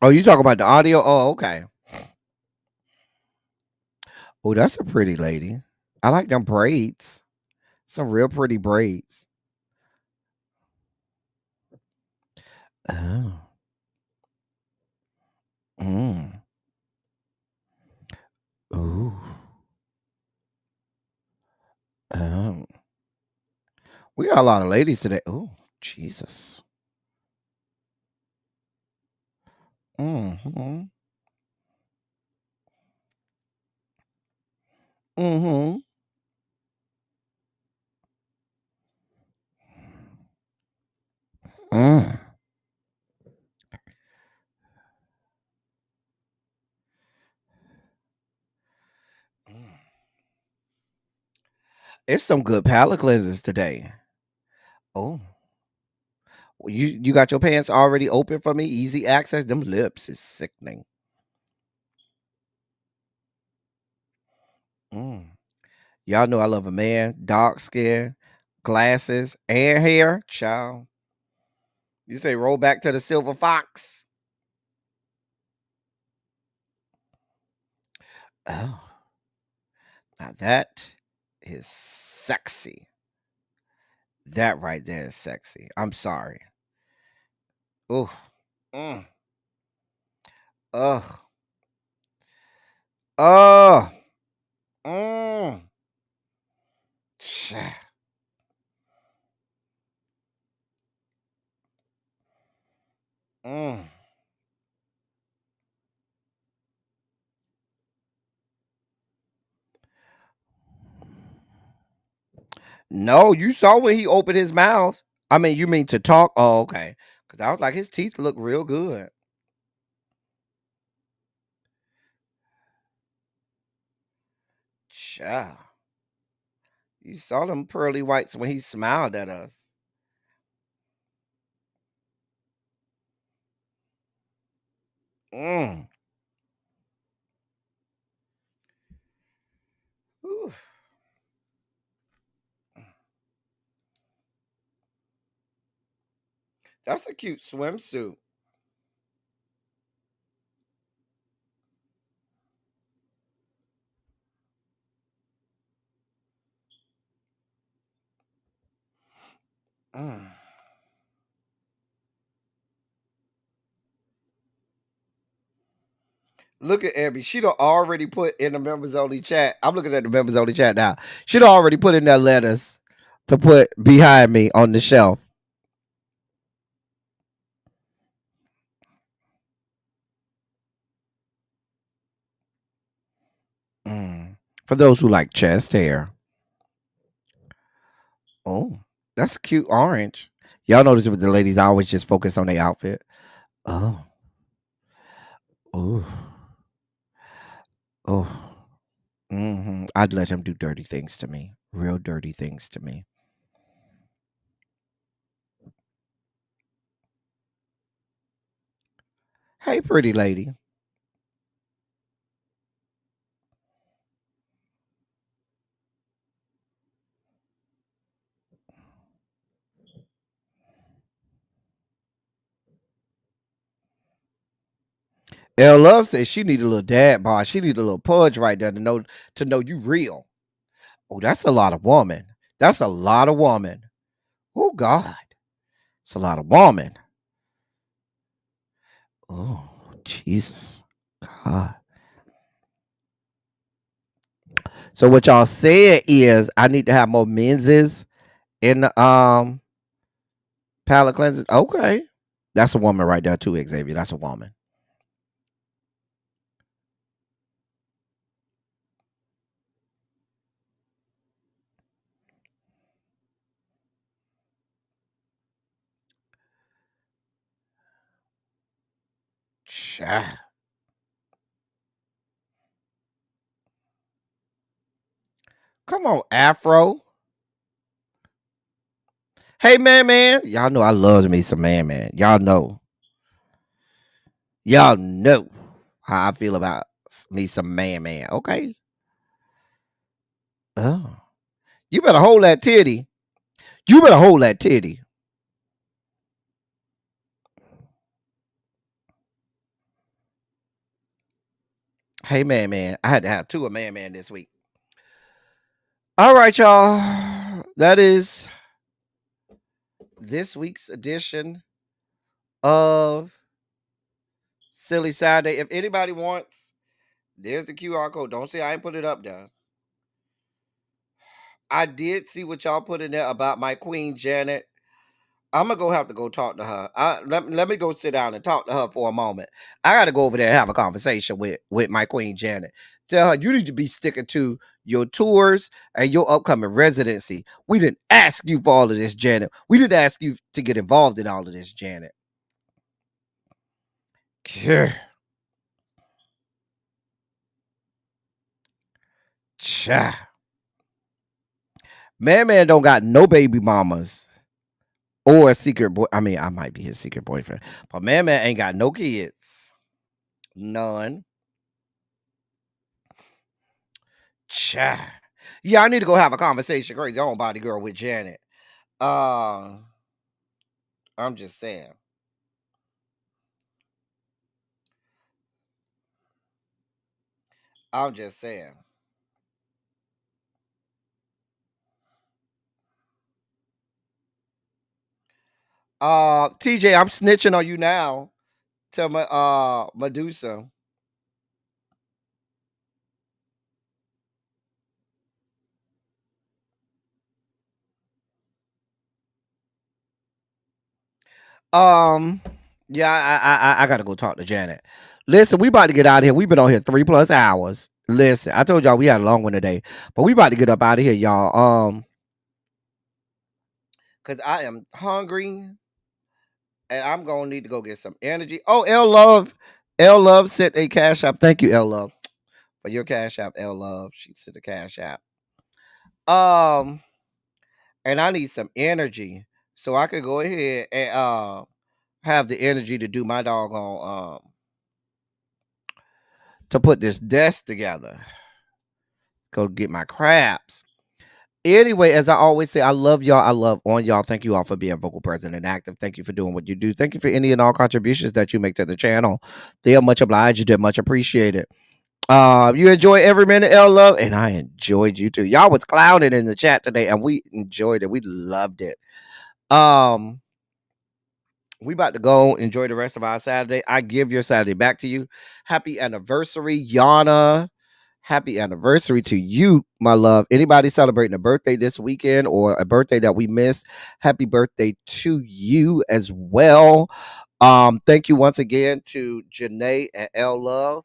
Oh, you talking about the audio? Oh, okay. Oh, that's a pretty lady. I like them braids. Some real pretty braids. Oh. Mm. Ooh. Oh. We got a lot of ladies today. Oh, Jesus. Mm-hmm. Mm-hmm. Mm. It's some good palate cleansers today. Oh. You got your pants already open for me? Easy access. Them lips is sickening. Mm. Y'all know I love a man, dark skin, glasses, and hair. Child. You say roll back to the silver fox. Oh. Now that is sexy. That right there is sexy. I'm sorry. Oh. Mm. Ugh. Oh. Mm. Cha. Mm. No, you saw when he opened his mouth. I mean, you mean to talk? Oh, okay. Because I was like, his teeth look real good. Cha. You saw them pearly whites when he smiled at us. Mm. Whew. That's a cute swimsuit. Mm. Look at Abby. She'd already put in the members only chat. I'm looking at the members only chat now. She'd already put in their letters to put behind me on the shelf. Mm. For those who like chest hair. Oh, that's cute orange. Y'all notice with the ladies, I always just focus on their outfit. Oh. Oh. Oh. I'd let him do dirty things to me. Real dirty things to me. Hey, pretty lady. L Love says she need a little dad bar. She need a little pudge right there to know you real. Oh, that's a lot of woman. That's a lot of woman. Oh God, it's a lot of woman. Oh Jesus, God. So what y'all said is I need to have more menses in the palate cleansers. Okay, that's a woman right there too, Xavier. That's a woman. Child. Come on, Afro. Hey, man. Y'all know I love me some man. Y'all know. Y'all know how I feel about me some man. Okay. Oh. You better hold that titty. You better hold that titty. Hey, man. I had to have two of man this week. All right, y'all. That is this week's edition of Silly Saturday. If anybody wants, there's the QR code. Don't say I ain't put it up there. I did see what y'all put in there about my Queen Janet. I'm gonna have to go talk to her. Let me go sit down and talk to her for a moment. I gotta go over there and have a conversation with my Queen Janet. Tell her you need to be sticking to your tours and your upcoming residency. We didn't ask you for all of this, Janet. We didn't ask you to get involved in all of this, Janet. Cha. Man don't got no baby mamas or a secret boy. I mean, I might be his secret boyfriend, but man ain't got no kids. None. Cha. Yeah, I need to go have a conversation. Crazy on body girl with Janet. I'm just saying. I'm just saying. TJ, I'm snitching on you now. Tell my Medusa. Yeah, I gotta go talk to Janet. Listen, we about to get out of here. We've been on here 3+ hours. Listen, I told y'all we had a long one today, but we about to get up out of here, y'all. Cause I am hungry and I'm gonna need to go get some energy. Oh, L Love sent a cash app. Thank you, L Love, for your cash app. L Love, she sent a cash app. And I need some energy so I could go ahead and have the energy to do my doggone to put this desk together. Go get my crabs. Anyway, as I always say, I love y'all. I love on y'all. Thank you all for being vocal, present, and active. Thank you for doing what you do. Thank you for any and all contributions that you make to the channel. They are much obliged. You did much appreciated. You enjoy every minute, L Love, and I enjoyed you too. Y'all was clowning in the chat today, and we enjoyed it. We loved it. We about to go enjoy the rest of our Saturday. I give your Saturday back to you. Happy anniversary, Yana. Happy anniversary to you, my love. Anybody celebrating a birthday this weekend or a birthday that we missed, happy birthday to you as well. Thank you once again to Janae and L Love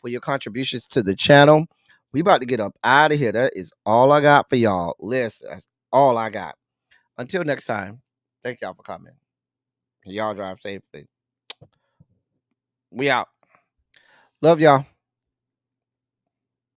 for your contributions to the channel. We about to get up out of here. That is all I got for y'all. Listen, that's all I got. Until next time, thank y'all for coming. Y'all drive safely. We out. Love y'all.